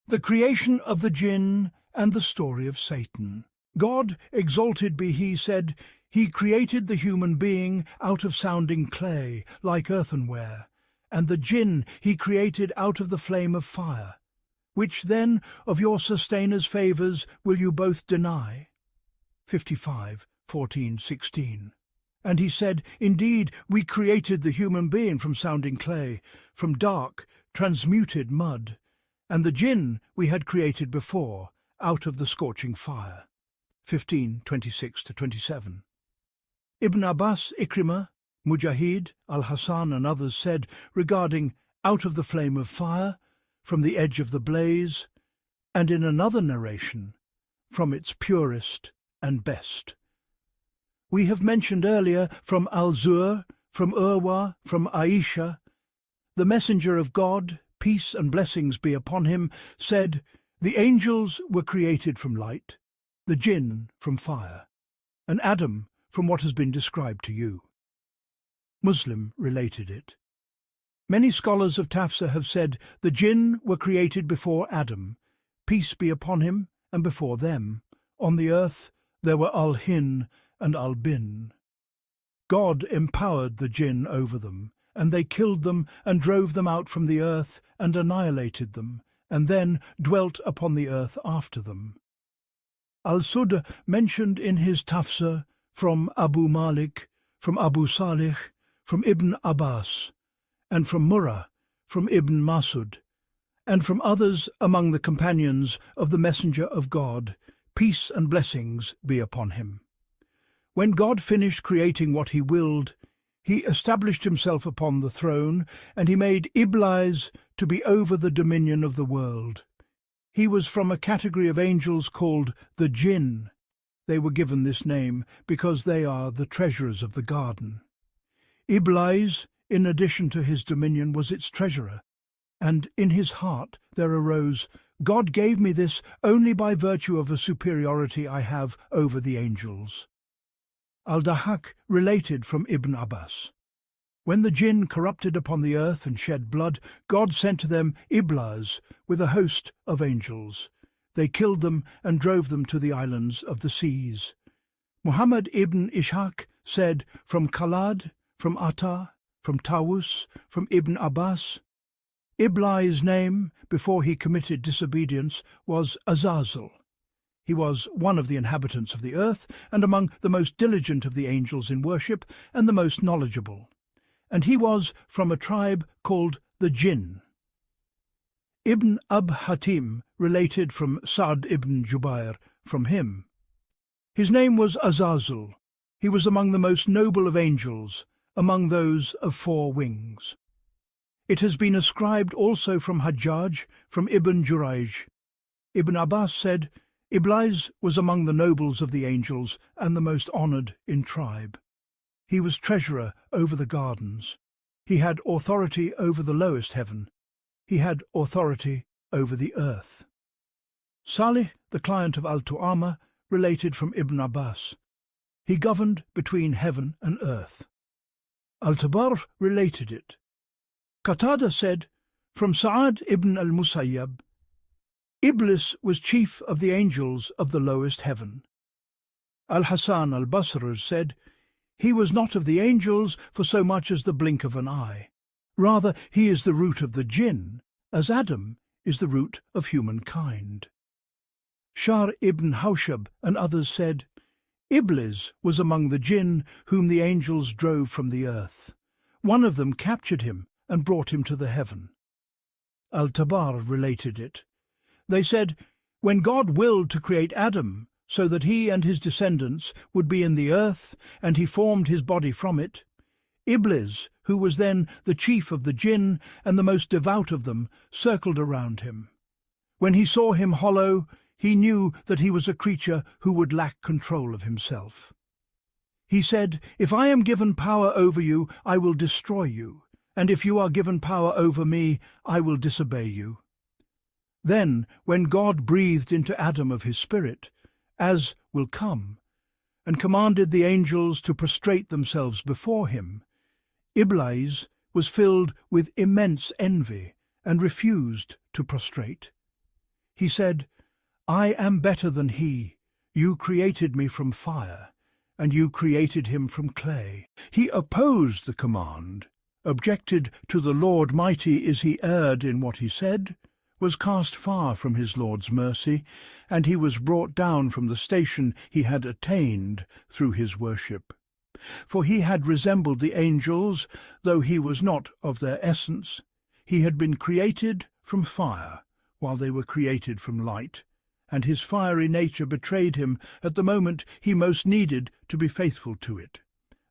The creation of the jinn and the story of Satan. God, exalted be he, said, He created the human being out of sounding clay, like earthenware, and the jinn He created out of the flame of fire. Which then of your sustainers' favours will you both deny? 55:14-16. And He said, Indeed, we created the human being from sounding clay, from dark, transmuted mud, and the jinn we had created before, out of the scorching fire. 15:26-27. Ibn Abbas, Ikrimah, Mujahid, Al-Hasan and others said regarding out of the flame of fire, from the edge of the blaze, and in another narration, from its purest and best. We have mentioned earlier from Al-Zur, from Urwa, from Aisha, the messenger of God, peace and blessings be upon him, said, The angels were created from light, the jinn from fire, and Adam from what has been described to you. Muslim related it. Many scholars of Tafsir have said the jinn were created before Adam, peace be upon him, and before them. On the earth there were Al-Hin and Al-Bin. God empowered the jinn over them, and they killed them and drove them out from the earth and annihilated them, and then dwelt upon the earth after them. Al-Sud mentioned in his Tafsir from Abu Malik, from Abu Salih, from Ibn Abbas, and from Murrah, from Ibn Masud, and from others among the companions of the Messenger of God, peace and blessings be upon him. When God finished creating what He willed, He established Himself upon the throne, and He made Iblis to be over the dominion of the world. He was from a category of angels called the jinn. They were given this name because they are the treasurers of the garden. Iblis, in addition to his dominion, was its treasurer, and in his heart there arose, God gave me this only by virtue of a superiority I have over the angels. Al-Dahak related from Ibn Abbas, When the jinn corrupted upon the earth and shed blood, God sent to them Iblis with a host of angels. They killed them and drove them to the islands of the seas. Muhammad ibn Ishaq said from Khalad, from Atta, from Tawus, from Ibn Abbas, Iblis' name, before he committed disobedience, was Azazel. He was one of the inhabitants of the earth, and among the most diligent of the angels in worship, and the most knowledgeable. And he was from a tribe called the Jinn. Ibn Ab Hatim related from Sa'd ibn Jubair from him. His name was Azazel. He was among the most noble of angels, among those of 4 wings. It has been ascribed also from Hajjaj, from Ibn Jurayj. Ibn Abbas said, Iblis was among the nobles of the angels and the most honoured in tribe. He was treasurer over the gardens. He had authority over the lowest heaven. He had authority over the earth. Salih, the client of Al-Tu'ama, related from Ibn Abbas. He governed between heaven and earth. Al-Tabar related it. Qatada said, from Sa'ad ibn al-Musayyab, Iblis was chief of the angels of the lowest heaven. Al-Hasan al-Basri said, he was not of the angels for so much as the blink of an eye. Rather, he is the root of the jinn, as Adam is the root of humankind. Shahr ibn Hawshab and others said, Iblis was among the jinn whom the angels drove from the earth. One of them captured him and brought him to the heaven. Al-Tabar related it. They said, when God willed to create Adam, so that he and his descendants would be in the earth, and he formed his body from it, Iblis, who was then the chief of the jinn and the most devout of them, circled around him. When he saw him hollow, he knew that he was a creature who would lack control of himself. He said, if I am given power over you, I will destroy you, and if you are given power over me, I will disobey you. Then, when God breathed into Adam of his spirit, as will come, and commanded the angels to prostrate themselves before him, Iblis was filled with immense envy and refused to prostrate. He said, "I am better than he. You created me from fire, and you created him from clay." He opposed the command, objected to the Lord mighty is he erred in what he said, was cast far from his Lord's mercy, and he was brought down from the station he had attained through his worship. For he had resembled the angels, though he was not of their essence. He had been created from fire, while they were created from light, and his fiery nature betrayed him at the moment he most needed to be faithful to it,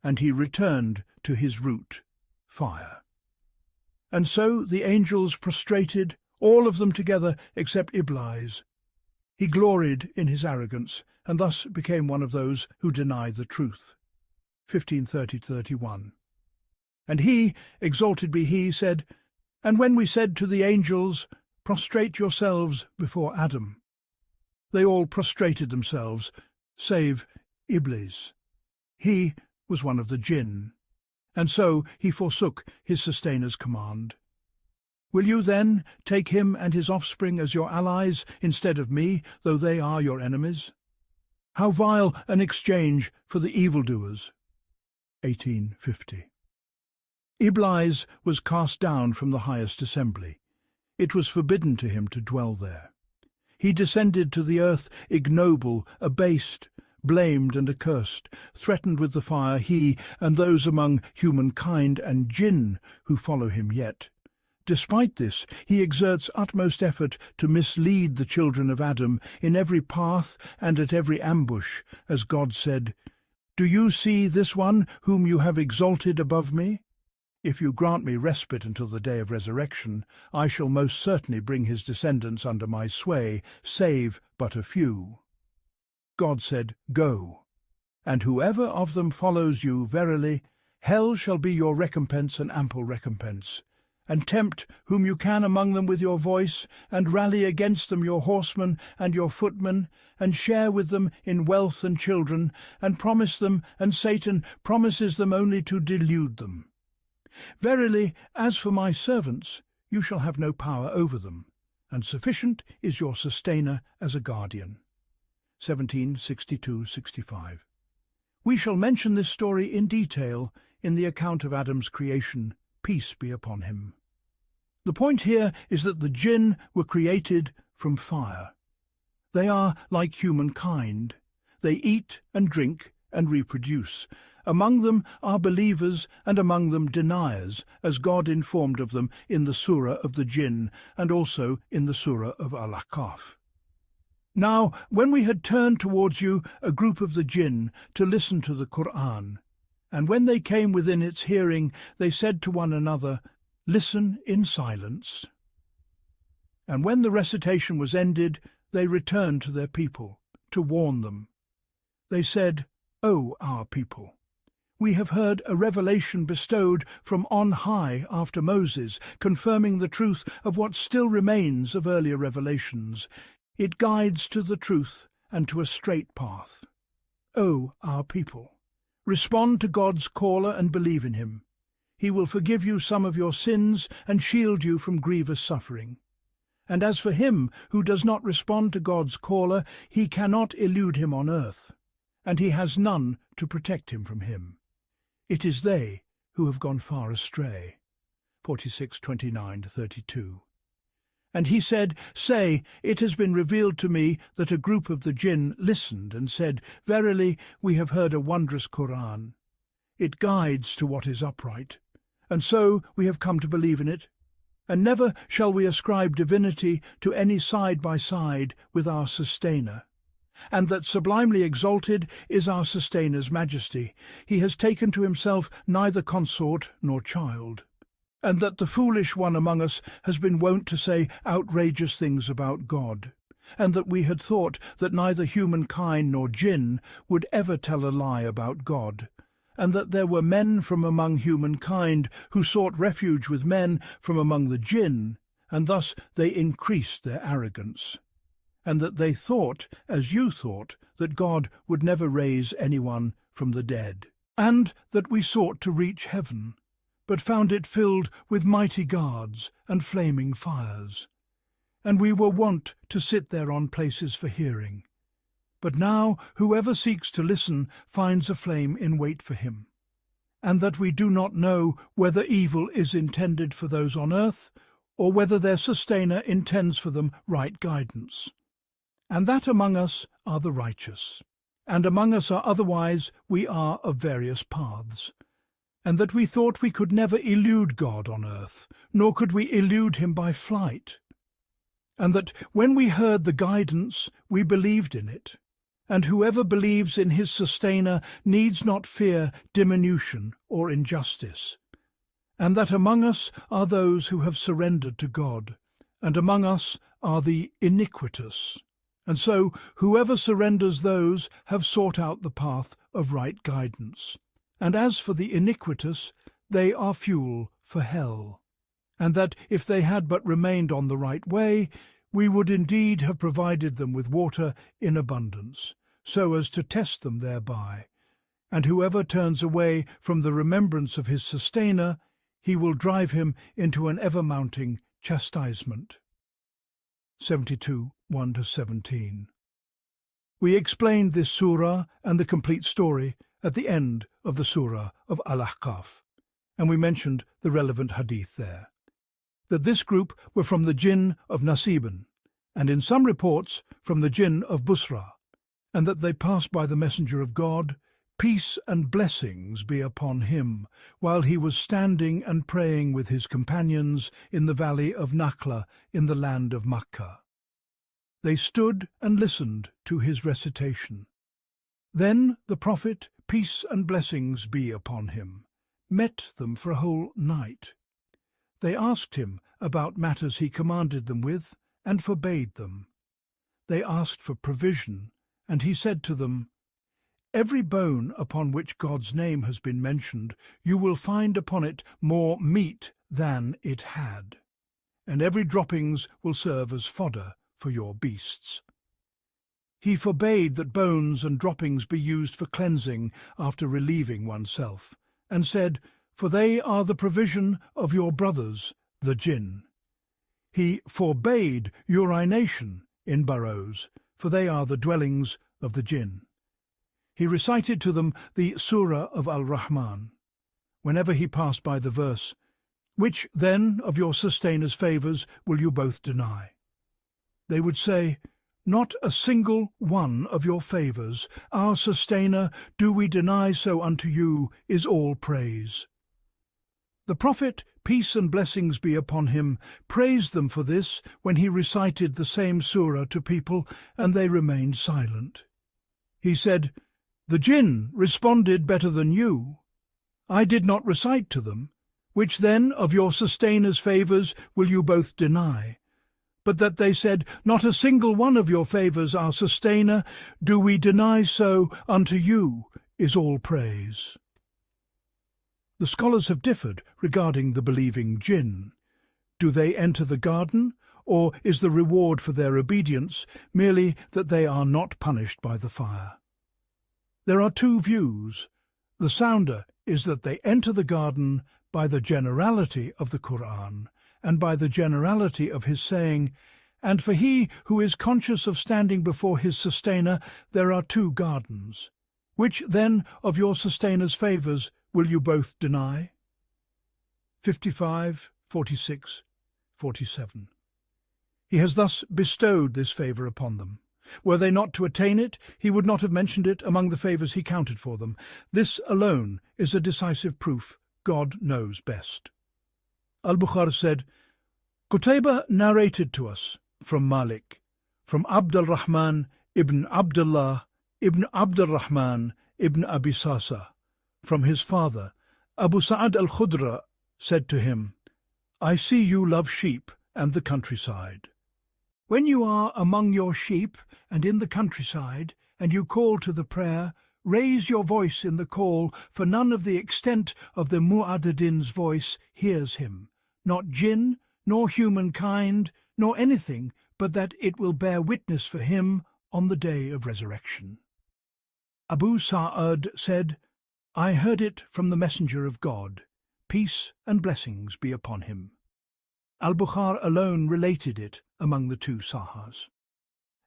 and he returned to his root, fire. And so the angels prostrated, all of them together except Iblis. He gloried in his arrogance, and thus became one of those who deny the truth. 15:30-31. And he, exalted be he, said, "And when we said to the angels, Prostrate yourselves before Adam, they all prostrated themselves, save Iblis. He was one of the jinn, and so he forsook his sustainer''s command. Will you then take him and his offspring as your allies instead of me, though they are your enemies? How vile an exchange for the evildoers!" 1850. Iblis was cast down from the highest assembly. It was forbidden to him to dwell there. He descended to the earth ignoble, abased, blamed and accursed, threatened with the fire, he and those among humankind and jinn who follow him yet. Despite this, he exerts utmost effort to mislead the children of Adam in every path and at every ambush, as God said, "Do you see this one whom you have exalted above me? If you grant me respite until the day of resurrection, I shall most certainly bring his descendants under my sway, save but a few." God said, "Go, and whoever of them follows you, verily, hell shall be your recompense and ample recompense. And tempt whom you can among them with your voice, and rally against them your horsemen and your footmen, and share with them in wealth and children, and promise them, and Satan promises them only to delude them. Verily, as for my servants, you shall have no power over them, and sufficient is your sustainer as a guardian." 17:62-65. We shall mention this story in detail in the account of Adam's creation, peace be upon him. The point here is that the jinn were created from fire. They are like humankind. They eat and drink and reproduce. Among them are believers and among them deniers, as God informed of them in the Surah of the Jinn and also in the Surah of Al-Ahqaf. Now, when we had turned towards you a group of the jinn to listen to the Qur'an, and when they came within its hearing, they said to one another, "Listen in silence." And when the recitation was ended, they returned to their people, to warn them. They said, "O our people, we have heard a revelation bestowed from on high after Moses, confirming the truth of what still remains of earlier revelations. It guides to the truth and to a straight path. O our people, respond to God's caller and believe in him. He will forgive you some of your sins and shield you from grievous suffering. And as for him who does not respond to God's caller, he cannot elude him on earth, and he has none to protect him from him. It is they who have gone far astray." 46:29-32. And he said, "Say, it has been revealed to me that a group of the jinn listened and said, Verily, we have heard a wondrous Qur'an. It guides to what is upright, and so we have come to believe in it. And never shall we ascribe divinity to any side by side with our sustainer. And that sublimely exalted is our sustainer's majesty. He has taken to himself neither consort nor child. And that the foolish one among us has been wont to say outrageous things about God, and that we had thought that neither humankind nor jinn would ever tell a lie about God, and that there were men from among humankind who sought refuge with men from among the jinn, and thus they increased their arrogance, and that they thought, as you thought, that God would never raise anyone from the dead, and that we sought to reach heaven, but found it filled with mighty guards and flaming fires, and we were wont to sit there on places for hearing. But now whoever seeks to listen finds a flame in wait for him, and that we do not know whether evil is intended for those on earth, or whether their sustainer intends for them right guidance. And that among us are the righteous, and among us are otherwise we are of various paths, and that we thought we could never elude God on earth, nor could we elude him by flight, and that when we heard the guidance we believed in it, and whoever believes in his sustainer needs not fear diminution or injustice, and that among us are those who have surrendered to God, and among us are the iniquitous. And so whoever surrenders those have sought out the path of right guidance. And as for the iniquitous, they are fuel for hell. And that if they had but remained on the right way, we would indeed have provided them with water in abundance, so as to test them thereby. And whoever turns away from the remembrance of his sustainer, he will drive him into an ever-mounting chastisement. 72, 1-17. We explained this surah and the complete story at the end of the surah of Al-Ahqaf, and we mentioned the relevant hadith there. That this group were from the jinn of Nasiban, and in some reports from the jinn of Busra, and that they passed by the messenger of God, peace and blessings be upon him, while he was standing and praying with his companions in the valley of Nakhla in the land of Makkah. They stood and listened to his recitation. Then the Prophet, peace and blessings be upon him, met them for a whole night. They asked him about matters he commanded them with, and forbade them. They asked for provision, and he said to them, "Every bone upon which God's name has been mentioned, you will find upon it more meat than it had, and every droppings will serve as fodder for your beasts." He forbade that bones and droppings be used for cleansing after relieving oneself, and said, "For they are the provision of your brothers, the jinn." He forbade urination in burrows, for they are the dwellings of the jinn. He recited to them the Surah of Al-Rahman. Whenever he passed by the verse, "Which then of your sustainer's favours will you both deny?" they would say, "Not a single one of your favours, our sustainer, do we deny, so unto you is all praise." The Prophet, peace and blessings be upon him, praised them for this when he recited the same surah to people, and they remained silent. He said, "The jinn responded better than you. I did not recite to them. Which then of your sustainer's favours will you both deny? But that they said, Not a single one of your favours, our sustainer, do we deny, so unto you is all praise." The scholars have differed regarding the believing jinn. Do they enter the garden, or is the reward for their obedience merely that they are not punished by the fire? There are two views. The sounder is that they enter the garden by the generality of the Qur'an, and by the generality of his saying, "And for he who is conscious of standing before his sustainer, there are two gardens. Which then of your sustainer's favours will you both deny?" 55, 46, 47. He has thus bestowed this favour upon them. Were they not to attain it, he would not have mentioned it among the favours he counted for them. This alone is a decisive proof God knows best. Al-Bukhari said, Qutayba narrated to us from Malik, from Abdul Rahman ibn Abdullah ibn Abdul Rahman ibn Abi Sasa, from his father, Abu Sa'ad al-Khudra, said to him, "I see you love sheep and the countryside. When you are among your sheep and in the countryside, and you call to the prayer, raise your voice in the call, for none of the extent of the Mu'adadin's voice hears him, not jinn, nor humankind, nor anything, but that it will bear witness for him on the day of resurrection." Abu Sa'ad said, "I heard it from the messenger of God, peace and blessings be upon him." Al-Bukhari alone related it among the two Sahas.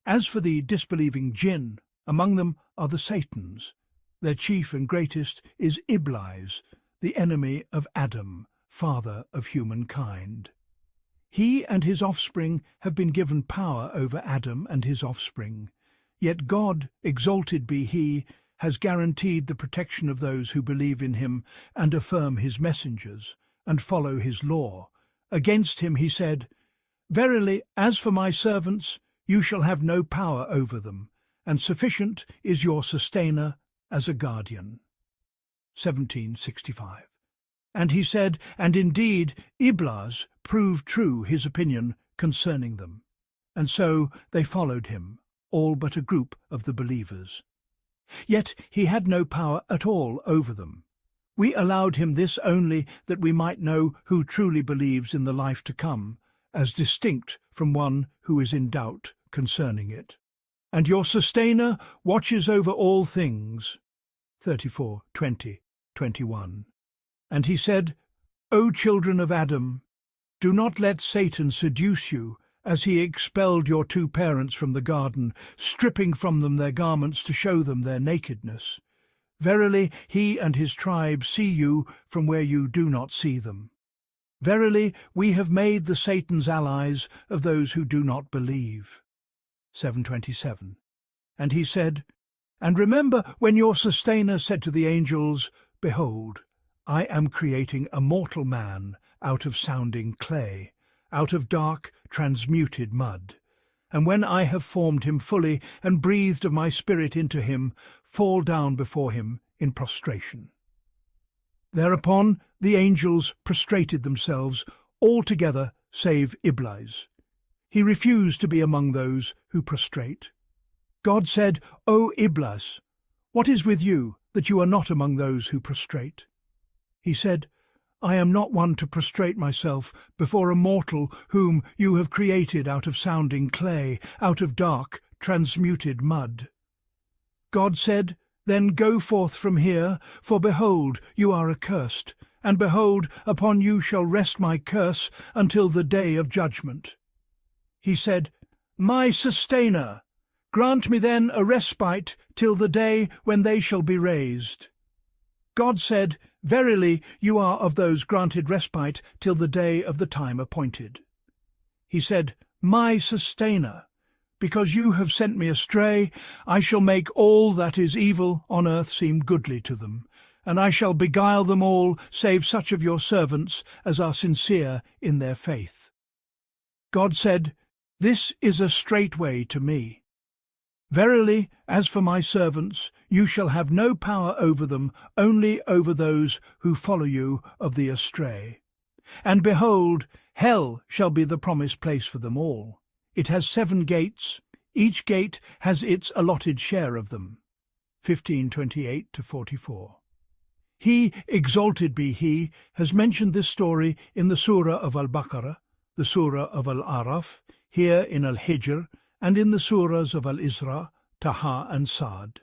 As for the disbelieving jinn, among them are the Satans. Their chief and greatest is Iblis, the enemy of Adam, father of humankind. He and his offspring have been given power over Adam and his offspring, yet God, exalted be He, has guaranteed the protection of those who believe in Him and affirm His messengers, and follow His law. Against him he said, "Verily, as for my servants, you shall have no power over them, and sufficient is your sustainer as a guardian." 1765. And he said, and indeed Iblis proved true his opinion concerning them, and so they followed him, all but a group of the believers. Yet he had no power at all over them. We allowed him this only that we might know who truly believes in the life to come, as distinct from one who is in doubt concerning it. And your sustainer watches over all things. 34:20-21. And he said, O children of Adam, do not let Satan seduce you, as he expelled your two parents from the garden, stripping from them their garments to show them their nakedness. Verily, he and his tribe see you from where you do not see them. Verily, we have made the Satan's allies of those who do not believe. 7:27. And he said, And remember when your sustainer said to the angels, Behold, I am creating a mortal man out of sounding clay, out of dark, transmuted mud. And when I have formed him fully and breathed of my spirit into him, fall down before him in prostration. Thereupon the angels prostrated themselves, all together save Iblis. He refused to be among those who prostrate. God said, O Iblis, what is with you that you are not among those who prostrate? He said, I am not one to prostrate myself before a mortal whom you have created out of sounding clay, out of dark, transmuted mud. God said, Then go forth from here, for behold, you are accursed, and behold, upon you shall rest my curse until the day of judgment. He said, My sustainer, grant me then a respite till the day when they shall be raised. God said, Verily, you are of those granted respite till the day of the time appointed. He said, My sustainer, because you have sent me astray, I shall make all that is evil on earth seem goodly to them, and I shall beguile them all, save such of your servants as are sincere in their faith. God said, This is a straight way to me. Verily, as for my servants, you shall have no power over them, only over those who follow you of the astray. And behold, hell shall be the promised place for them all. It has 7 gates, each gate has its allotted share of them. 15:28-44. He, exalted be He, has mentioned this story in the Surah of Al-Baqarah, the Surah of Al-Araf, here in Al-Hijr, and in the surahs of Al-Isra, Taha and Sa'd.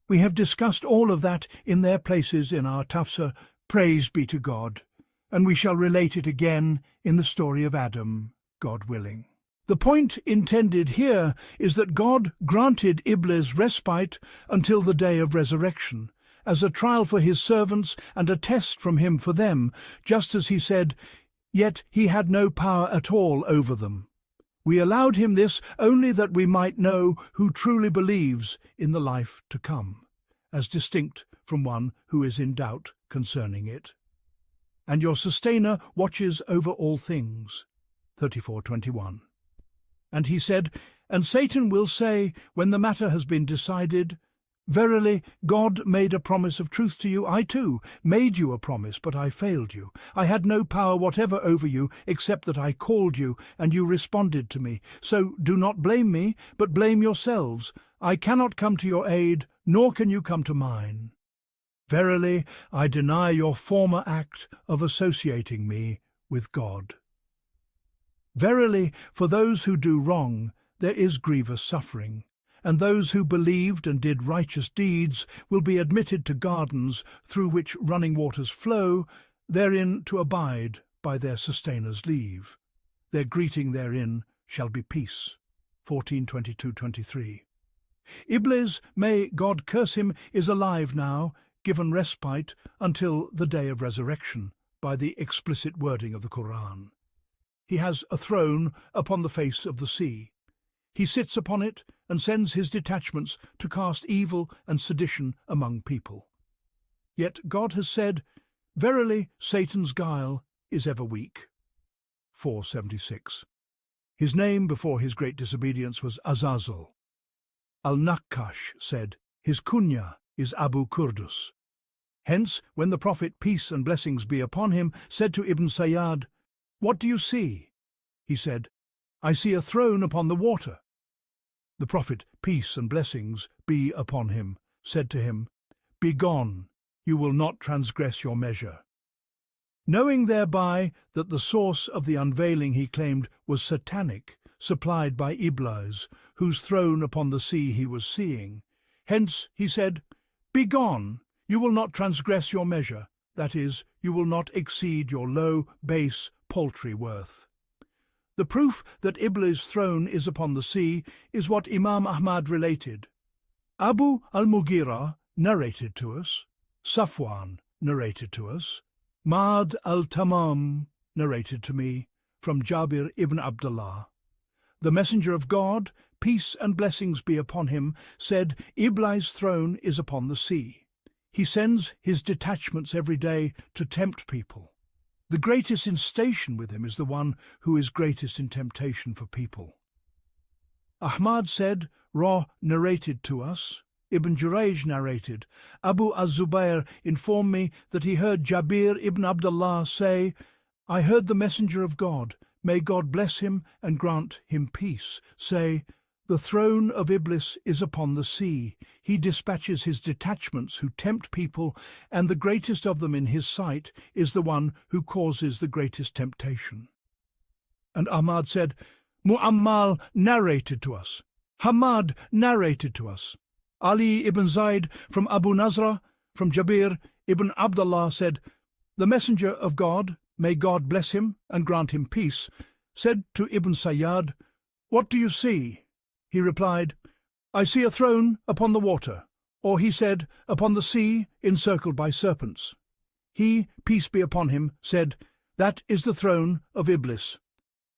We have discussed all of that in their places in our tafsir, praise be to God, and we shall relate it again in the story of Adam, God willing. The point intended here is that God granted Iblis respite until the day of resurrection, as a trial for his servants and a test from him for them, just as he said, Yet he had no power at all over them. We allowed him this only that we might know who truly believes in the life to come, as distinct from one who is in doubt concerning it. And your sustainer watches over all things. 34:21. And he said, And Satan will say, when the matter has been decided, Verily, God made a promise of truth to you. I too made you a promise, but I failed you. I had no power whatever over you, except that I called you, and you responded to me. So do not blame me, but blame yourselves. I cannot come to your aid, nor can you come to mine. Verily, I deny your former act of associating me with God. Verily, for those who do wrong, there is grievous suffering. And those who believed and did righteous deeds will be admitted to gardens through which running waters flow, therein to abide by their sustainer's leave. their greeting therein shall be peace. 14:22-23. Iblis, may God curse him, is alive now, given respite until the day of resurrection by the explicit wording of the Qur'an. He has a throne upon the face of the sea. He sits upon it and sends his detachments to cast evil and sedition among people. Yet God has said, "Verily, Satan's guile is ever weak." 476. His name before his great disobedience was Azazel. Al-Nakkash said, his kunya is Abu Kurdus. Hence, when the Prophet, peace and blessings be upon him, said to Ibn Sayyad, "What do you see?" He said, "I see a throne upon the water." The Prophet, peace and blessings be upon him, said to him, "Begone, you will not transgress your measure." Knowing thereby that the source of the unveiling he claimed was satanic, supplied by Iblis, whose throne upon the sea he was seeing. Hence he said, "Begone, you will not transgress your measure, that is, you will not exceed your low, base, paltry worth." The proof that Iblis' throne is upon the sea is what Imam Ahmad related. Abu al-Mughira narrated to us, Safwan narrated to us, Ma'ad al-Tamam narrated to me, from Jabir ibn Abdullah. The Messenger of God, peace and blessings be upon him, said, Iblis' throne is upon the sea. He sends his detachments every day to tempt people. The greatest in station with him is the one who is greatest in temptation for people. Ahmad said, Ra narrated to us, Ibn Jurayj narrated, Abu az-Zubayr informed me that he heard Jabir ibn Abdullah say, "I heard the Messenger of God, may God bless him and grant him peace, say, the throne of Iblis is upon the sea. He dispatches his detachments who tempt people, and the greatest of them in his sight is the one who causes the greatest temptation." And Ahmad said, Mu'ammal narrated to us, Hamad narrated to us. Ali ibn Zayd from Abu Nazra, from Jabir ibn Abdullah said, "The Messenger of God, may God bless him and grant him peace, said to Ibn Sayyad, 'What do you see?' He replied, 'I see a throne upon the water,' or he said, 'upon the sea encircled by serpents.' He, peace be upon him, said, 'That is the throne of Iblis.'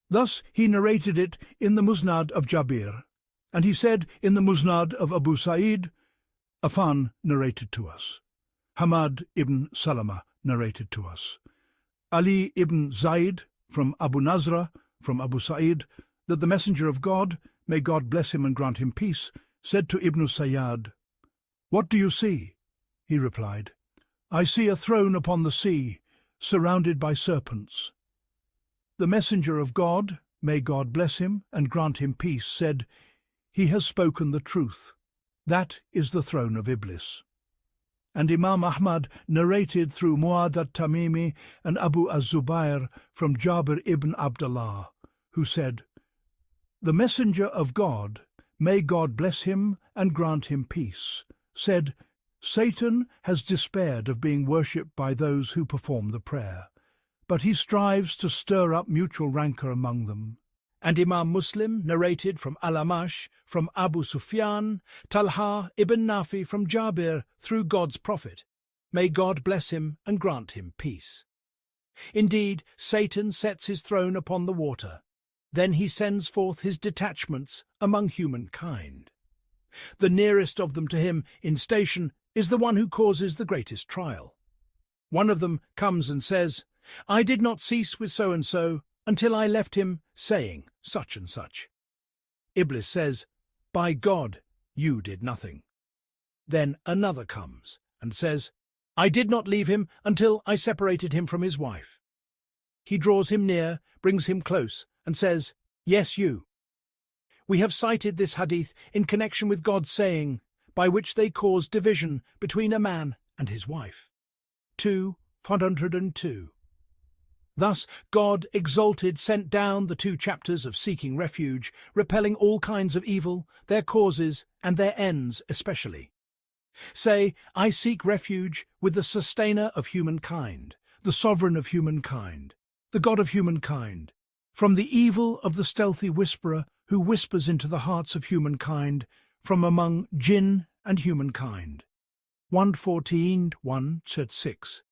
Thus he narrated it in the Musnad of Jabir. And he said in the Musnad of Abu Sa'id, Affan narrated to us. Hamad ibn Salama narrated to us. Ali ibn Zayd from Abu Nazra, from Abu Sa'id, that the Messenger of God, may God bless him and grant him peace, said to Ibn Sayyad, "What do you see?" He replied, "I see a throne upon the sea, surrounded by serpents." The Messenger of God, may God bless him and grant him peace, said, "He has spoken the truth. That is the throne of Iblis." And Imam Ahmad narrated through Mu'adh at-Tamimi and Abu az-Zubayr from Jabir ibn Abdullah, who said, "The Messenger of God, may God bless him and grant him peace, said, Satan has despaired of being worshipped by those who perform the prayer, but he strives to stir up mutual rancour among them." And Imam Muslim narrated from Al-Amash, from Abu Sufyan, Talha ibn Nafi from Jabir through God's Prophet. May God bless him and grant him peace. Indeed, Satan sets his throne upon the water. Then he sends forth his detachments among humankind. The nearest of them to him in station is the one who causes the greatest trial. One of them comes and says, "I did not cease with so-and-so until I left him saying such and such." Iblis says, "By God, you did nothing." Then another comes and says, "I did not leave him until I separated him from his wife." He draws him near, brings him close, and says, "Yes, you." We have cited this hadith in connection with God's saying, by which they cause division between a man and his wife. 2:402. Thus God exalted sent down the 2 chapters of seeking refuge, repelling all kinds of evil, their causes and their ends especially. Say, I seek refuge with the sustainer of humankind, the sovereign of humankind, the God of humankind, from the evil of the stealthy whisperer who whispers into the hearts of humankind from among jinn and humankind. 114:1-6.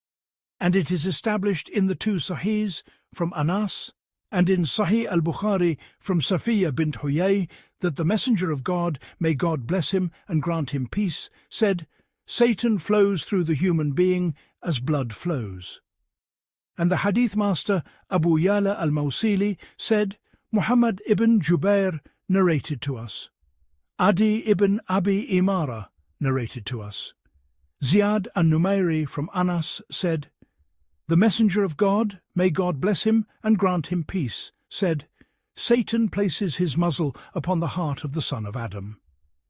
And it is established in the two Sahihs from Anas and in Sahih al-Bukhari from Safiya bint Huyay that the Messenger of God, may God bless him and grant him peace, said, Satan flows through the human being as blood flows. And the Hadith master Abu Yala al-Mawsili said, Muhammad ibn Jubair narrated to us. Adi ibn Abi Imara narrated to us. Ziyad an-Numayri from Anas said, The Messenger of God, may God bless him and grant him peace, said, Satan places his muzzle upon the heart of the son of Adam.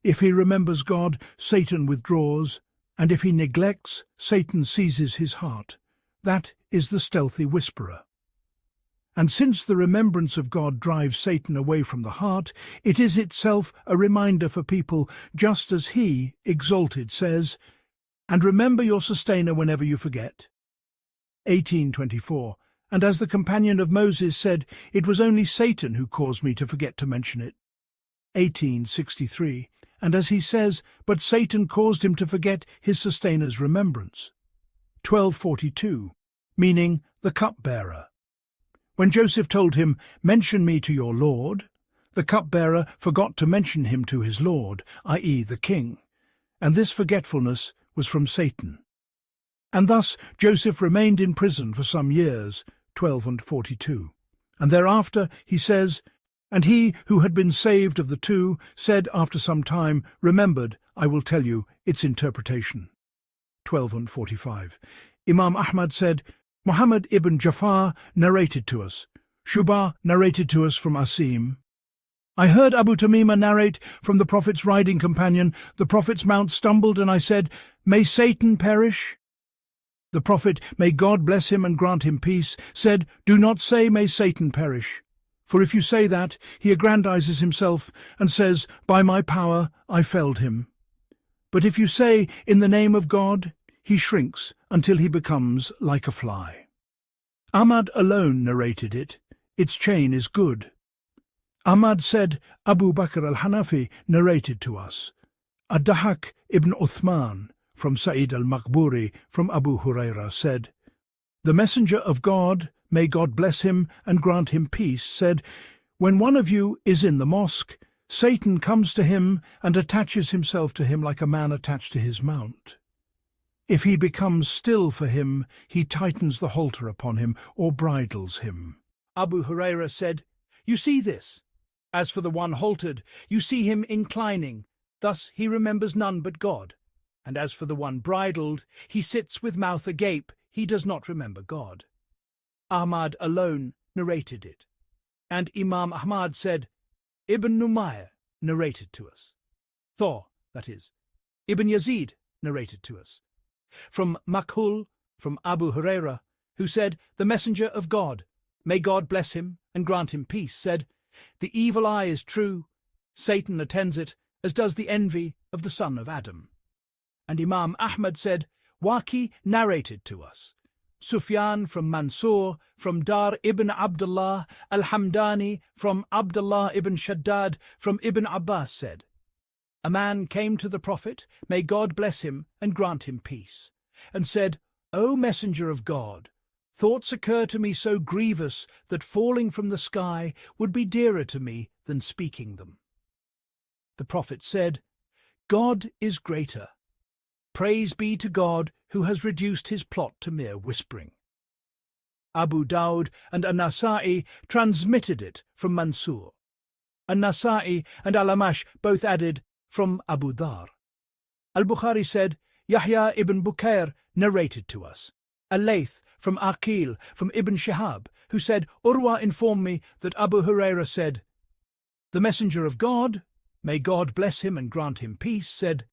If he remembers God, Satan withdraws, and if he neglects, Satan seizes his heart. That is the stealthy whisperer. And since the remembrance of God drives Satan away from the heart, it is itself a reminder for people, just as he, exalted, says, And remember your sustainer whenever you forget. 18:24. And as the companion of Moses said, It was only Satan who caused me to forget to mention it. 18:63. And as he says, But Satan caused him to forget his sustainer's remembrance. 12:42, meaning the cupbearer. When Joseph told him, Mention me to your Lord, the cupbearer forgot to mention him to his Lord, i.e. the king, and this forgetfulness was from Satan. And thus Joseph remained in prison for some years, 12:42. And thereafter, he says, And he who had been saved of the two said after some time, Remembered, I will tell you its interpretation. 12:45. Imam Ahmad said, Muhammad ibn Jafar narrated to us. Shubah narrated to us from Asim. I heard Abu Tamima narrate from the Prophet's riding companion, The Prophet's mount stumbled, and I said, May Satan perish? The Prophet, may God bless him and grant him peace, said, Do not say, May Satan perish. For if you say that, he aggrandizes himself and says, By my power I felled him. But if you say, In the name of God, he shrinks until he becomes like a fly. Ahmad alone narrated it. Its chain is good. Ahmad said, Abu Bakr al-Hanafi narrated to us. Ad-Dahak ibn Uthman from Sa'id al-Maqburi from Abu Huraira said, The Messenger of God, may God bless him and grant him peace, said, When one of you is in the mosque, Satan comes to him and attaches himself to him like a man attached to his mount. If he becomes still for him, he tightens the halter upon him or bridles him. Abu Huraira said, You see this. As for the one haltered, you see him inclining. Thus he remembers none but God. And as for the one bridled, he sits with mouth agape. He does not remember God. Ahmad alone narrated it. And Imam Ahmad said, Ibn Numayr narrated to us. Thor, that is, Ibn Yazid narrated to us. From Makhul, from Abu Huraira, who said, The Messenger of God, may God bless him and grant him peace, said, The evil eye is true. Satan attends it, as does the envy of the son of Adam. And Imam Ahmad said, Waqi narrated to us. Sufyan from Mansur, from Dar ibn Abdullah, al-Hamdani, from Abdullah ibn Shaddad, from Ibn Abbas said, A man came to the Prophet, may God bless him and grant him peace, and said, O Messenger of God, thoughts occur to me so grievous that falling from the sky would be dearer to me than speaking them. The Prophet said, God is greater. Praise be to God who has reduced his plot to mere whispering. Abu Dawud and An-Nasa'i transmitted it from Mansur. An-Nasa'i and Al-Amash both added from Abu Dhar. Al-Bukhari said, Yahya ibn Bukair narrated to us. Al-Layth from Aqil, from Ibn Shihab, who said, Urwa informed me that Abu Huraira said, The Messenger of God, may God bless him and grant him peace, said,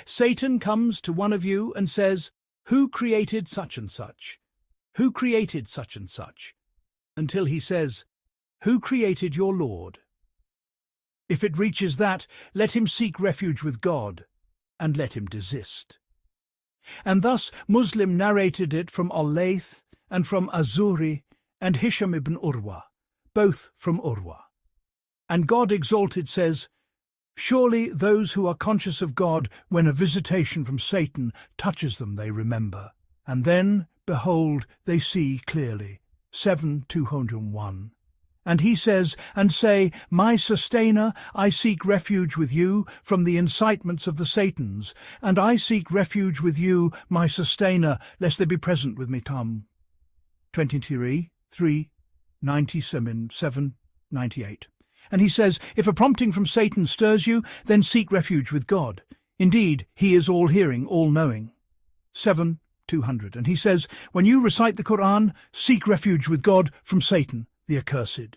Satan comes to one of you and says, Who created such and such? Who created such and such? Until he says, Who created your Lord? If it reaches that, let him seek refuge with God, and let him desist. And thus Muslim narrated it from Al-Layth and from Az-Zuhri and Hisham ibn Urwa, both from Urwa. And God Exalted says, "Surely those who are conscious of God when a visitation from Satan touches them they remember, and then, behold, they see clearly." 7:201. And he says, "And say, My Sustainer, I seek refuge with you from the incitements of the Satans, and I seek refuge with you, my Sustainer, lest they be present with me." Tom 23, 3, 97, 7, 98. And he says, "If a prompting from Satan stirs you, then seek refuge with God. Indeed, he is all-hearing, all-knowing." 7:200. And he says, "When you recite the Qur'an, seek refuge with God from Satan, the accursed.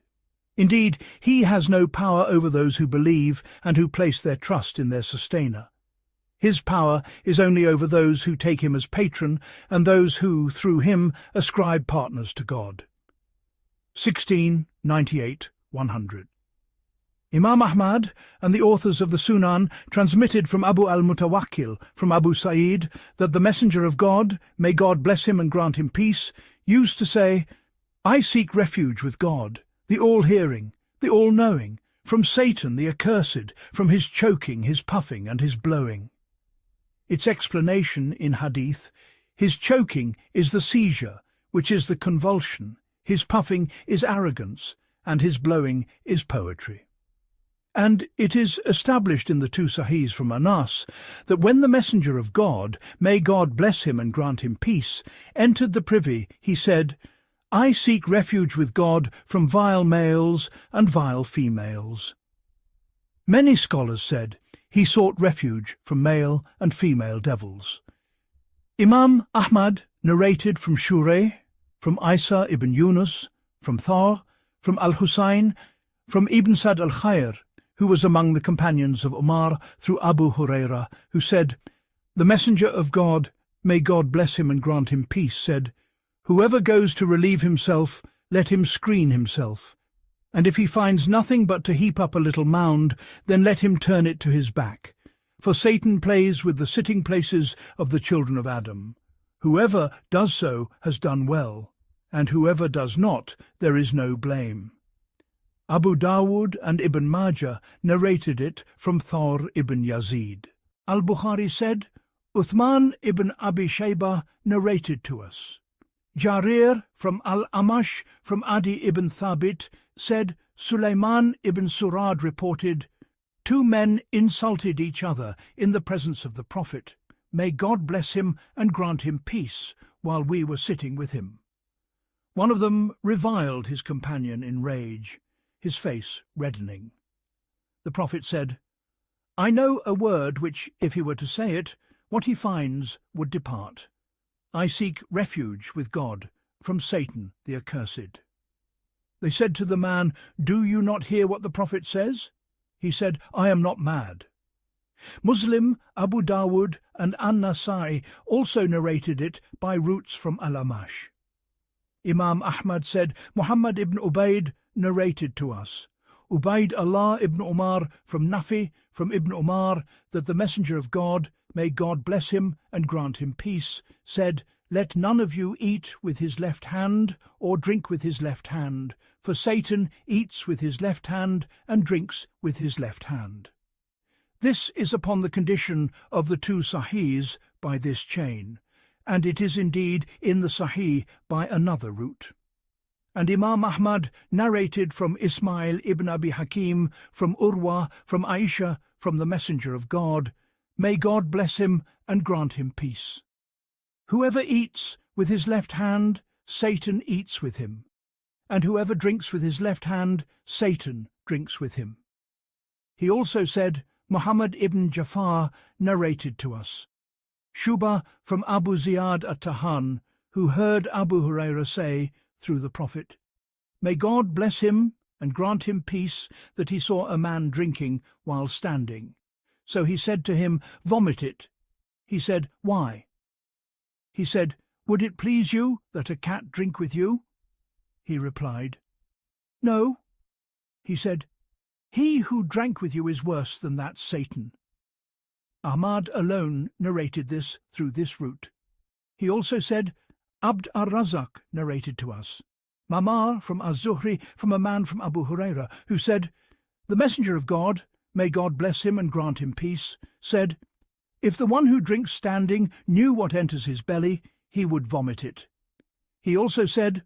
Indeed, he has no power over those who believe and who place their trust in their Sustainer. His power is only over those who take him as patron and those who, through him, ascribe partners to God." 16:98, 100. Imam Ahmad and the authors of the Sunan transmitted from Abu al-Mutawakkil, from Abu Sa'id, that the Messenger of God, may God bless him and grant him peace, used to say, "I seek refuge with God, the all-hearing, the all-knowing, from Satan the accursed, from his choking, his puffing, and his blowing." Its explanation in Hadith: his choking is the seizure, which is the convulsion, his puffing is arrogance, and his blowing is poetry. And it is established in the two Sahihs from Anas that when the Messenger of God, may God bless him and grant him peace, entered the privy, he said, "I seek refuge with God from vile males and vile females." Many scholars said he sought refuge from male and female devils. Imam Ahmad narrated from Shureh, from Isa ibn Yunus, from Thar, from Al-Husayn, from Ibn Sad al-Khair, who was among the companions of Umar, through Abu Huraira, who said, "The Messenger of God, may God bless him and grant him peace, said, Whoever goes to relieve himself, let him screen himself. And if he finds nothing but to heap up a little mound, then let him turn it to his back. For Satan plays with the sitting places of the children of Adam. Whoever does so has done well, and whoever does not, there is no blame." Abu Dawud and Ibn Majah narrated it from Thar ibn Yazid. Al-Bukhari said, Uthman ibn Abi Shaybah narrated to us. Jarir from Al-Amash from Adi ibn Thabit said, Sulaiman ibn Surad reported, "Two men insulted each other in the presence of the Prophet. May God bless him and grant him peace, while we were sitting with him. One of them reviled his companion in rage, his face reddening. The Prophet said, I know a word which, if he were to say it, what he finds would depart. I seek refuge with God from Satan the accursed. They said to the man, Do you not hear what the Prophet says? He said, I am not mad. Muslim, Abu Dawud, and An-Nasai also narrated it by routes from Al-Amash. Imam Ahmad said, Muhammad ibn Ubaid narrated to us, Ubaid Allah ibn Umar from Nafi, from Ibn Umar, that the Messenger of God, may God bless him and grant him peace, said, Let none of you eat with his left hand or drink with his left hand, for Satan eats with his left hand and drinks with his left hand. This is upon the condition of the two Sahihs by this chain, and it is indeed in the Sahih by another route. And Imam Ahmad narrated from Ismail ibn Abi Hakim, from Urwa, from Aisha, from the Messenger of God, may God bless him and grant him peace. Whoever eats with his left hand, Satan eats with him, and whoever drinks with his left hand, Satan drinks with him. He also said, Muhammad ibn Jafar narrated to us, Shuba from Abu Ziyad at-Tahan, who heard Abu Huraira say, through the Prophet, May God bless him and grant him peace, that he saw a man drinking while standing. So he said to him, Vomit it. He said, Why? He said, Would it please you that a cat drink with you? He replied, No. He said, He who drank with you is worse than that Satan. Ahmad alone narrated this through this route. He also said, Abd ar-Razzaq narrated to us, Ma'mar from Az-Zuhri from a man from Abu Huraira, who said, "The Messenger of God, may God bless him and grant him peace, said, if the one who drinks standing knew what enters his belly, he would vomit it." He also said,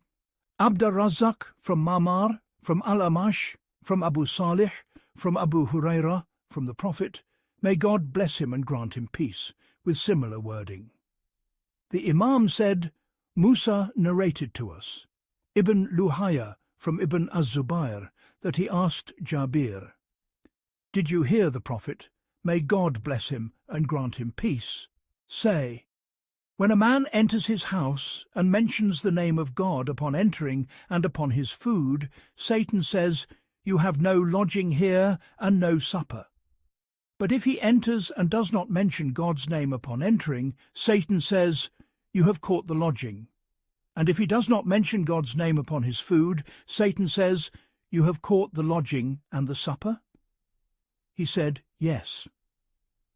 Abd-ar-Razzaq from Ma'mar, from Al-Amash, from Abu Salih, from Abu Huraira, from the Prophet, may God bless him and grant him peace, with similar wording. The Imam said, Musa narrated to us, Ibn Luhaya from Ibn Az-Zubayr, that he asked Jabir, "Did you hear the Prophet, may God bless him and grant him peace, say, when a man enters his house and mentions the name of God upon entering and upon his food, Satan says, you have no lodging here and no supper. But if he enters and does not mention God's name upon entering, Satan says, you have caught the lodging. And if he does not mention God's name upon his food, Satan says, you have caught the lodging and the supper?" He said, "Yes."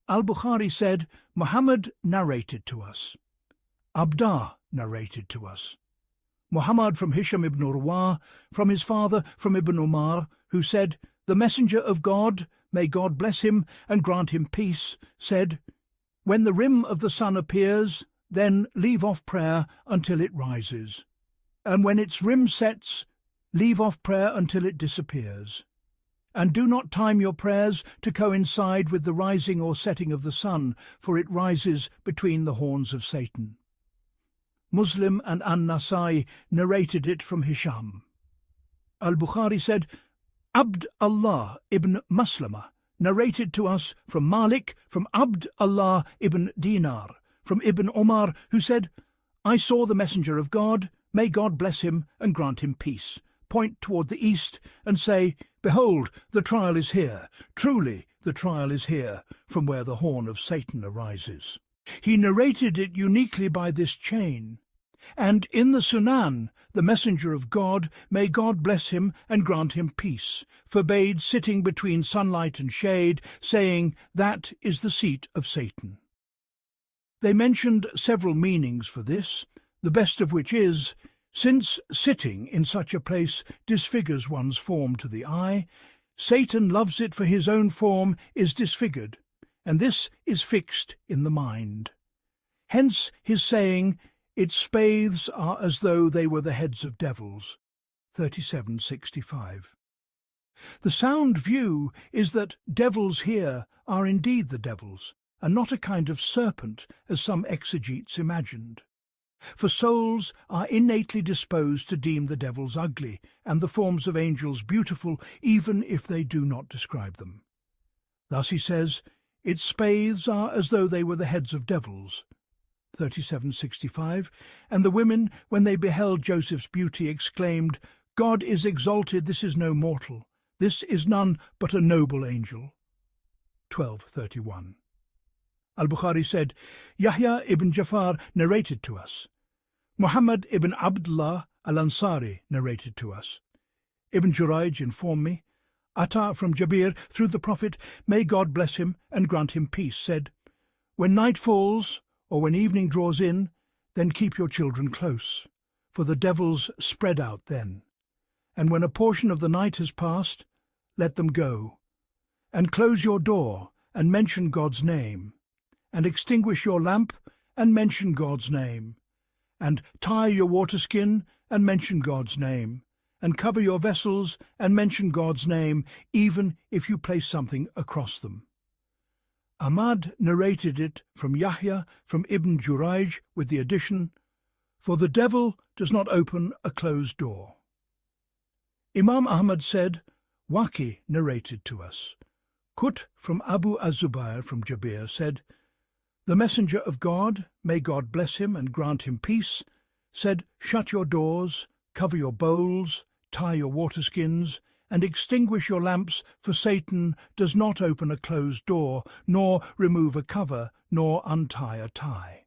Al-Bukhari said, Muhammad narrated to us. Abdah narrated to us. Muhammad from Hisham ibn Urwa, from his father, from Ibn Umar, who said, "The Messenger of God, may God bless him and grant him peace, said, when the rim of the sun appears, then leave off prayer until it rises. And when its rim sets, leave off prayer until it disappears. And do not time your prayers to coincide with the rising or setting of the sun, for it rises between the horns of Satan." Muslim and An-Nasai narrated it from Hisham. Al-Bukhari said, Abd Allah ibn Maslama narrated to us from Malik, from Abd Allah ibn Dinar, from Ibn Umar, who said, "I saw the Messenger of God, may God bless him and grant him peace, point toward the east and say, behold, the trial is here, truly the trial is here, from where the horn of Satan arises." He narrated it uniquely by this chain. And in the Sunan, the Messenger of God, may God bless him and grant him peace, forbade sitting between sunlight and shade, saying, that is the seat of Satan. They mentioned several meanings for this, the best of which is, since sitting in such a place disfigures one's form to the eye, Satan loves it for his own form is disfigured, and this is fixed in the mind. Hence his saying, its spathes are as though they were the heads of devils. 3765. The sound view is that devils here are indeed the devils, and not a kind of serpent, as some exegetes imagined. For souls are innately disposed to deem the devils ugly, and the forms of angels beautiful, even if they do not describe them. Thus he says, its spathes are as though they were the heads of devils. 3765, and the women, when they beheld Joseph's beauty, exclaimed, God is exalted, this is no mortal, this is none but a noble angel. 1231. Al-Bukhari said, Yahya ibn Jafar narrated to us. Muhammad ibn Abdullah al-Ansari narrated to us. Ibn Jurayj informed me. Ata from Jabir, through the Prophet, may God bless him and grant him peace, said, when night falls, or when evening draws in, then keep your children close, for the devils spread out then. And when a portion of the night has passed, let them go. And close your door, and mention God's name. And extinguish your lamp, and mention God's name. And tie your waterskin, and mention God's name. And cover your vessels, and mention God's name, even if you place something across them. Ahmad narrated it from Yahya, from Ibn Jurayj, with the addition, for the devil does not open a closed door. Imam Ahmad said, Waqi narrated to us. Kut from Abu Az-Zubayr from Jabir said, the Messenger of God, may God bless him and grant him peace, said, shut your doors, cover your bowls, tie your waterskins, and extinguish your lamps, for Satan does not open a closed door, nor remove a cover, nor untie a tie.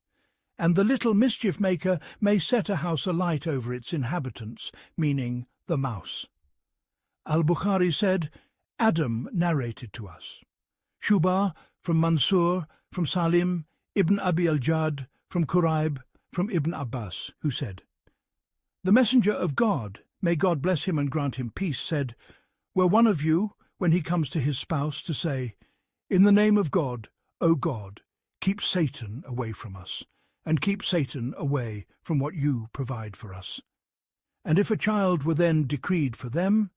And the little mischief-maker may set a house alight over its inhabitants, meaning the mouse. Al-Bukhari said, Adam narrated to us. Shubah from Mansur, from Salim, Ibn Abi al-Jad, from Quraib, from Ibn Abbas, who said, the Messenger of God, may God bless him and grant him peace, said, "Were one of you, when he comes to his spouse, to say, 'In the name of God, O God, keep Satan away from us, and keep Satan away from what you provide for us.' And if a child were then decreed for them,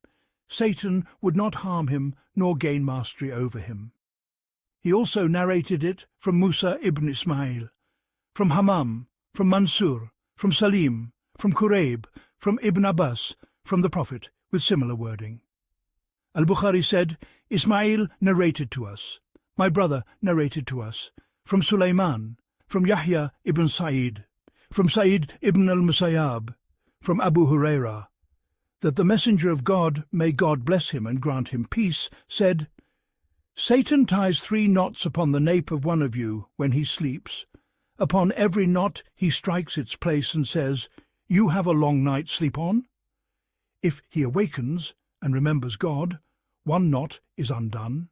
Satan would not harm him nor gain mastery over him." He also narrated it from Musa ibn Ismail, from Hammam, from Mansur, from Salim, from Qurayb, from Ibn Abbas, from the Prophet, with similar wording. Al-Bukhari said, "Ismail narrated to us, my brother narrated to us, from Sulaiman, from Yahya ibn Sa'id, from Sa'id ibn al-Musayyab, from Abu Hurairah, that the Messenger of God, may God bless him and grant him peace, said, 'Satan ties 3 knots upon the nape of one of you when he sleeps. Upon every knot he strikes its place and says, "You have a long night, sleep on." If he awakens and remembers God, 1 knot is undone.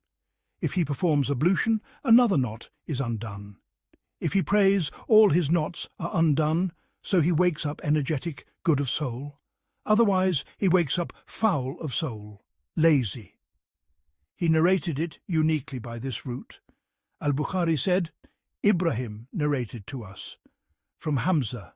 If he performs ablution, another knot is undone. If he prays, all his knots are undone, so he wakes up energetic, good of soul. Otherwise he wakes up foul of soul, lazy." He narrated it uniquely by this route. Al-Bukhari said, "Ibrahim narrated to us, from Hamza,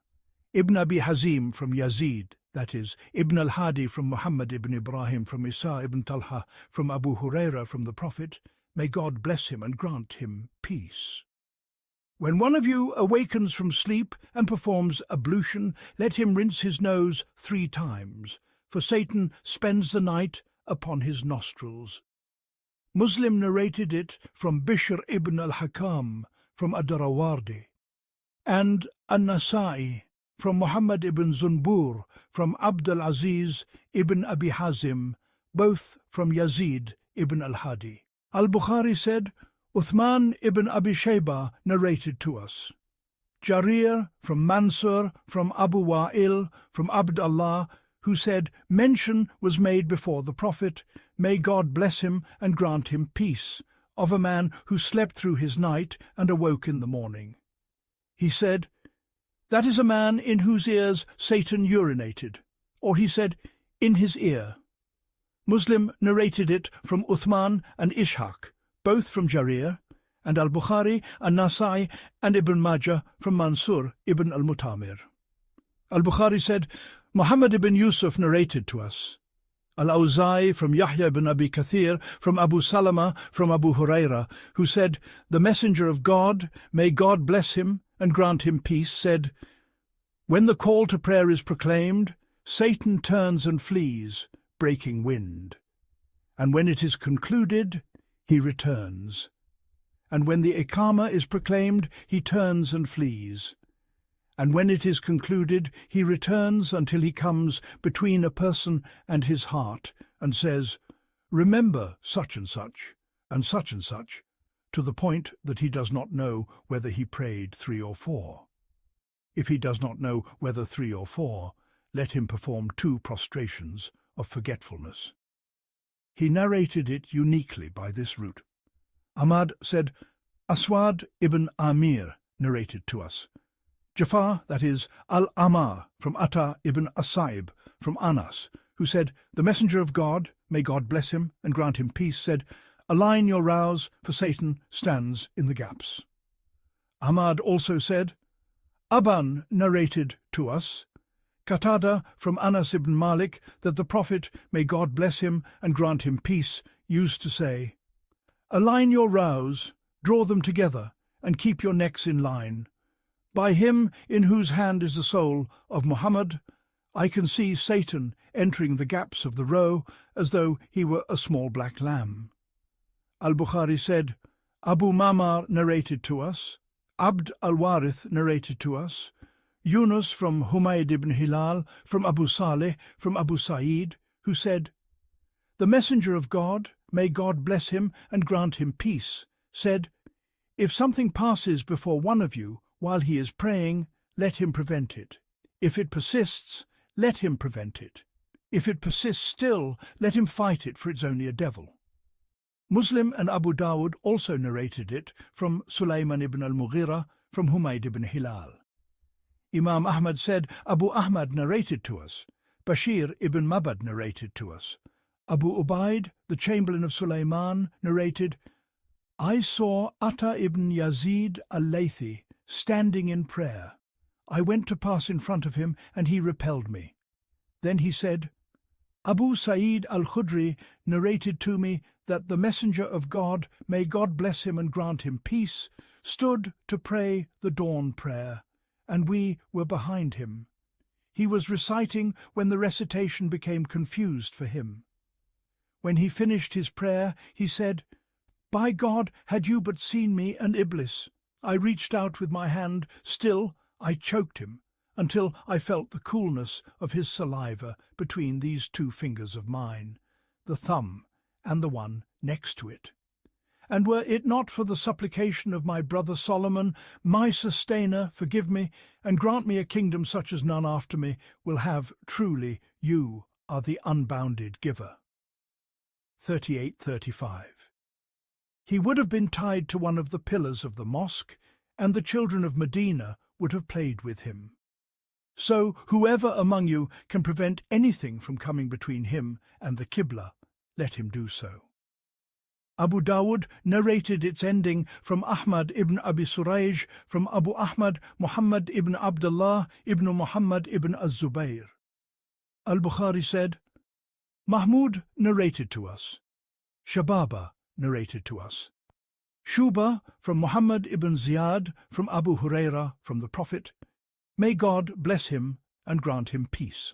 Ibn Abi Hazim from Yazid, that is, Ibn al-Hadi from Muhammad ibn Ibrahim from Isa ibn Talha from Abu Hurairah from the Prophet, may God bless him and grant him peace. When one of you awakens from sleep and performs ablution, let him rinse his nose 3 times, for Satan spends the night upon his nostrils." Muslim narrated it from Bishr ibn al-Hakam from Ad-Darawardi, and An-Nasa'i from Muhammad ibn Zunbur from Abd al-Aziz ibn Abi Hazim, both from Yazid ibn al-Hadi. Al-Bukhari said, Uthman ibn Abi Shaybah narrated to us. Jarir from Mansur from Abu Wa'il from Abd Allah, who said, "Mention was made before the Prophet, may God bless him and grant him peace, of a man who slept through his night and awoke in the morning. He said, 'That is a man in whose ears Satan urinated,' or he said, 'in his ear.'" Muslim narrated it from Uthman and Ishaq, both from Jarir, and Al-Bukhari, An-Nasai, and Ibn Majah from Mansur ibn al-Mutamir. Al-Bukhari said, Muhammad ibn Yusuf narrated to us. Al-Awza'i from Yahya ibn Abi Kathir from Abu Salama from Abu Hurairah, who said, "The Messenger of God, may God bless him and grant him peace, said, when the call to prayer is proclaimed, Satan turns and flees, breaking wind. And when it is concluded, he returns. And when the Iqamah is proclaimed, he turns and flees. And when it is concluded, he returns until he comes between a person and his heart, and says, 'Remember such and such, to the point that he does not know whether he prayed 3 or 4. If he does not know whether 3 or 4, let him perform 2 prostrations of forgetfulness.'" He narrated it uniquely by this route. Ahmad said, Aswad ibn Amir narrated to us. Jafar, that is, Al-Amar from Atta ibn Asaib from Anas, who said, "The Messenger of God, may God bless him and grant him peace, said, 'Align your rows, for Satan stands in the gaps.'" Ahmad also said, Aban narrated to us, Qatada from Anas ibn Malik, that the Prophet, may God bless him and grant him peace, used to say, "Align your rows, draw them together, and keep your necks in line. By him in whose hand is the soul of Muhammad, I can see Satan entering the gaps of the row as though he were a small black lamb." Al-Bukhari said, Abu Ma'mar narrated to us, Abd al-Warith narrated to us, Yunus from Humayd ibn Hilal, from Abu Saleh, from Abu Sa'id, who said, "The Messenger of God, may God bless him and grant him peace, said, 'If something passes before one of you while he is praying, let him prevent it. If it persists, let him prevent it. If it persists still, let him fight it, for it's only a devil." Muslim and Abu Dawud also narrated it from Sulaiman ibn al-Mughira, from Humayd ibn Hilal. Imam Ahmad said, Abu Ahmad narrated to us, Bashir ibn Mabad narrated to us. Abu Ubaid, the chamberlain of Sulaiman, narrated, I saw Atta ibn Yazid al-Laythi standing in prayer. I went to pass in front of him, and he repelled me. Then he said, Abu Sa'id al-Khudri narrated to me that the Messenger of God, may God bless him and grant him peace, stood to pray the dawn prayer, and we were behind him. He was reciting when the recitation became confused for him. When he finished his prayer, he said, By God, had you but seen me and Iblis! I reached out with my hand, still I choked him, until I felt the coolness of his saliva between these two fingers of mine, the thumb and the one next to it. And were it not for the supplication of my brother Solomon, my sustainer, forgive me, and grant me a kingdom such as none after me will have, truly you are the unbounded giver. 38:35. He would have been tied to one of the pillars of the mosque, and the children of Medina would have played with him. So whoever among you can prevent anything from coming between him and the Qibla, let him do so. Abu Dawud narrated its ending from Ahmad ibn Abi Surayj, from Abu Ahmad Muhammad ibn Abdullah ibn Muhammad ibn Az-Zubayr. Al-Bukhari said, Mahmud narrated to us. Shababa narrated to us. Shuba from Muhammad ibn Ziyad, from Abu Huraira, from the Prophet, may God bless him and grant him peace,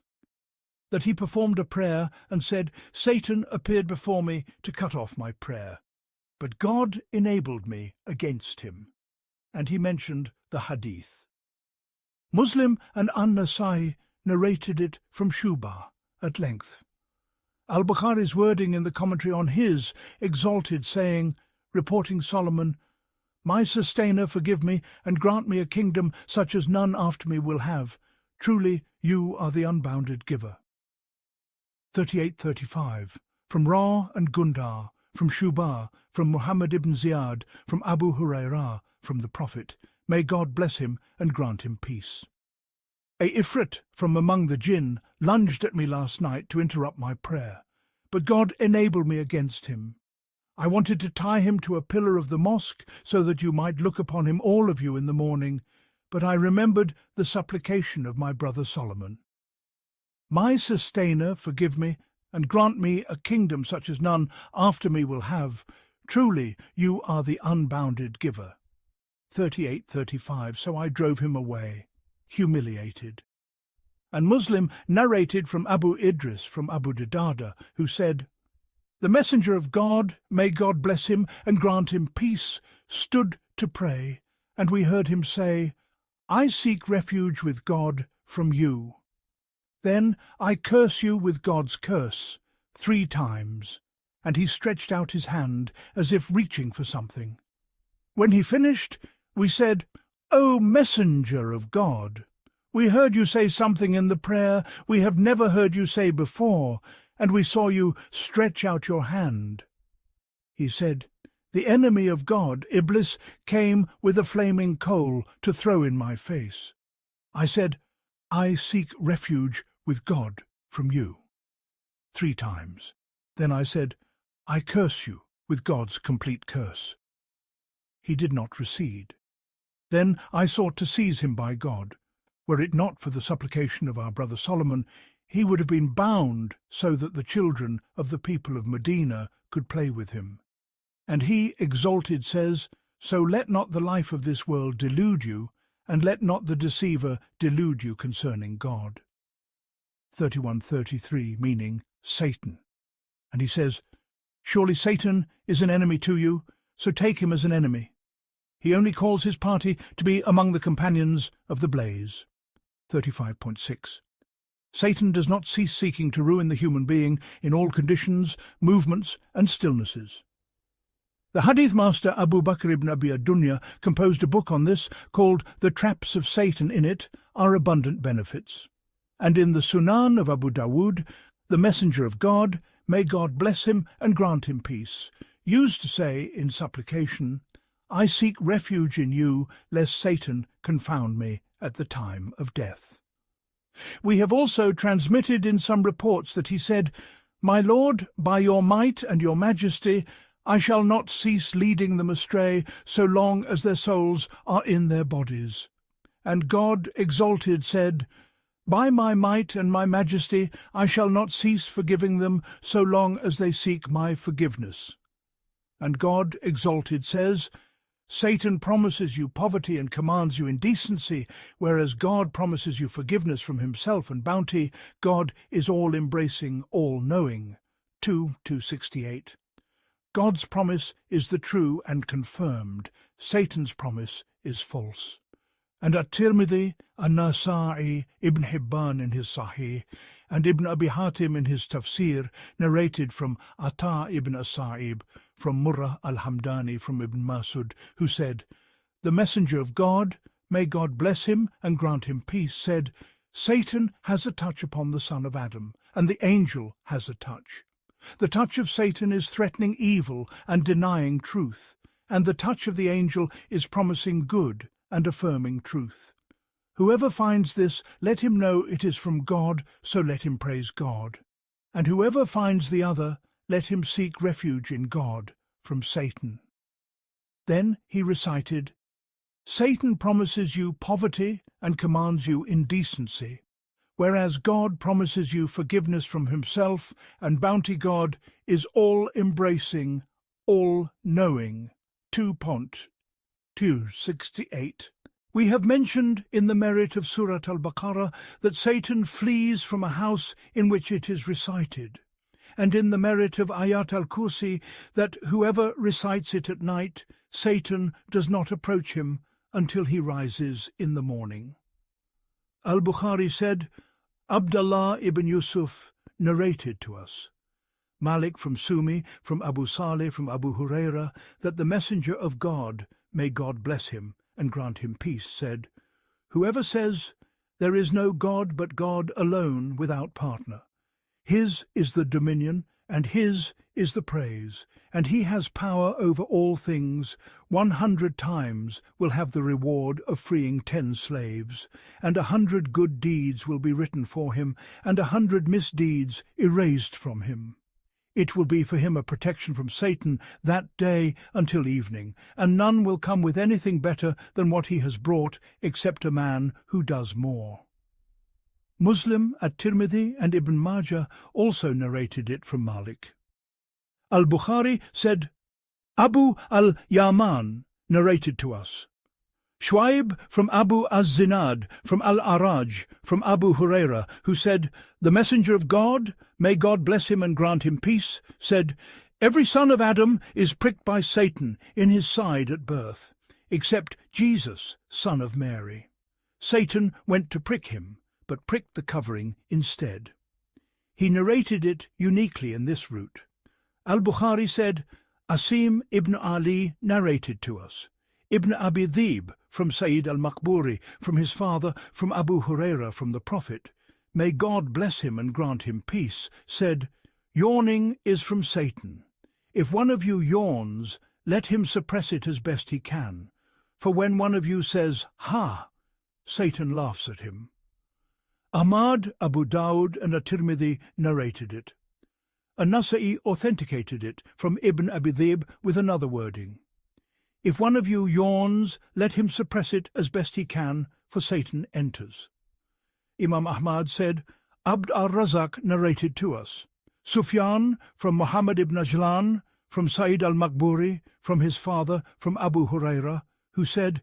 that he performed a prayer and said, Satan appeared before me to cut off my prayer, but God enabled me against him. And he mentioned the hadith. Muslim and An-Nasai narrated it from Shuba at length. Al-Bukhari's wording in the commentary on his exalted saying, reporting Solomon, My sustainer, forgive me, and grant me a kingdom such as none after me will have. Truly, you are the unbounded giver. 38:35. From Ra and Gundar, from Shuba, from Muhammad ibn Ziyad, from Abu Huraira, from the Prophet, may God bless him and grant him peace. A Ifrit from among the jinn lunged at me last night to interrupt my prayer, but God enabled me against him. I wanted to tie him to a pillar of the mosque so that you might look upon him, all of you, in the morning, but I remembered the supplication of my brother Solomon. My sustainer, forgive me, and grant me a kingdom such as none after me will have. Truly, you are the unbounded giver. 38:35. So I drove him away, humiliated. And Muslim narrated from Abu Idris, from Abu Darda, who said, The Messenger of God, may God bless him and grant him peace, stood to pray, and we heard him say, I seek refuge with God from you. Then I curse you with God's curse 3 times, and he stretched out his hand as if reaching for something. When he finished, we said, O Messenger of God, we heard you say something in the prayer we have never heard you say before, and we saw you stretch out your hand. He said, The enemy of God, Iblis, came with a flaming coal to throw in my face. I said, I seek refuge with God from you. 3 times. Then I said, I curse you with God's complete curse. He did not recede. Then I sought to seize him by God. Were it not for the supplication of our brother Solomon, he would have been bound so that the children of the people of Medina could play with him. And he, exalted, says, So let not the life of this world delude you, and let not the deceiver delude you concerning God. 31:33, meaning Satan. And he says, Surely Satan is an enemy to you, so take him as an enemy. He only calls his party to be among the companions of the blaze. 35.6. Satan does not cease seeking to ruin the human being in all conditions, movements, and stillnesses. The Hadith master Abu Bakr ibn Abi ad-Dunya composed a book on this called The Traps of Satan. In it are abundant benefits. And in the Sunan of Abu Dawud, the Messenger of God, may God bless him and grant him peace, used to say in supplication, I seek refuge in you, lest Satan confound me at the time of death. We have also transmitted in some reports that he said, "My Lord, by your might and your majesty, I shall not cease leading them astray so long as their souls are in their bodies." And God, exalted, said, "By my might and my majesty, I shall not cease forgiving them so long as they seek my forgiveness." And God, exalted, says, "Satan promises you poverty and commands you indecency, whereas God promises you forgiveness from himself and bounty. God is all-embracing, all-knowing." 2:268. God's promise is the true and confirmed. Satan's promise is false. And at-Tirmidhi, An-Nasa'i, Ibn Hibban in his Sahih, and Ibn Abi Hatim in his Tafsir narrated from Ata ibn as-Sa'ib, from Murrah al-Hamdani, from Ibn Masud, who said, "The Messenger of God, may God bless him and grant him peace, said, Satan has a touch upon the son of Adam, and the angel has a touch. The touch of Satan is threatening evil and denying truth, and the touch of the angel is promising good and affirming truth. Whoever finds this, let him know it is from God, so let him praise God. And whoever finds the other, let him seek refuge in God from Satan." Then he recited, "Satan promises you poverty and commands you indecency, whereas God promises you forgiveness from himself, and bounty God is all-embracing, all-knowing." 2:268. We have mentioned in the merit of Surat al-Baqarah that Satan flees from a house in which it is recited, and in the merit of Ayat al-Kursi that whoever recites it at night, Satan does not approach him until he rises in the morning. Al-Bukhari said, Abdullah ibn Yusuf narrated to us, Malik from Sumi, from Abu Saleh, from Abu Huraira, that the Messenger of God, may God bless him and grant him peace, said, "Whoever says, 'There is no God but God alone without partner,' his is the dominion and his is the praise, and he has power over all things, 100 times will have the reward of freeing 10 slaves, and 100 good deeds will be written for him, and 100 misdeeds erased from him. It will be for him a protection from Satan that day until evening, and none will come with anything better than what he has brought, except a man who does more." Muslim, at-Tirmidhi, and Ibn Majah also narrated it from Malik. Al-Bukhari said, Abu al-Yaman narrated to us, Shuaib from Abu az-Zinad, from Al-Araj, from Abu Huraira, who said, "The Messenger of God, may God bless him and grant him peace, said, Every son of Adam is pricked by Satan in his side at birth, except Jesus, son of Mary. Satan went to prick him, but pricked the covering instead." He narrated it uniquely in this route. Al-Bukhari said, Asim ibn Ali narrated to us, Ibn Abi Dhib from Sayyid al-Maqburi, from his father, from Abu Huraira, from the Prophet, may God bless him and grant him peace, said, "Yawning is from Satan. If one of you yawns, let him suppress it as best he can, for when one of you says, 'Ha!' Satan laughs at him." Ahmad, Abu Dawud, and at-Tirmidhi narrated it. An-Nasa'i authenticated it from Ibn Abi Dhib with another wording. "If one of you yawns, let him suppress it as best he can, for Satan enters." Imam Ahmad said, Abd al-Razak narrated to us. Sufyan from Muhammad ibn Ajlan, from Sayyid al-Maqburi, from his father, from Abu Huraira, who said,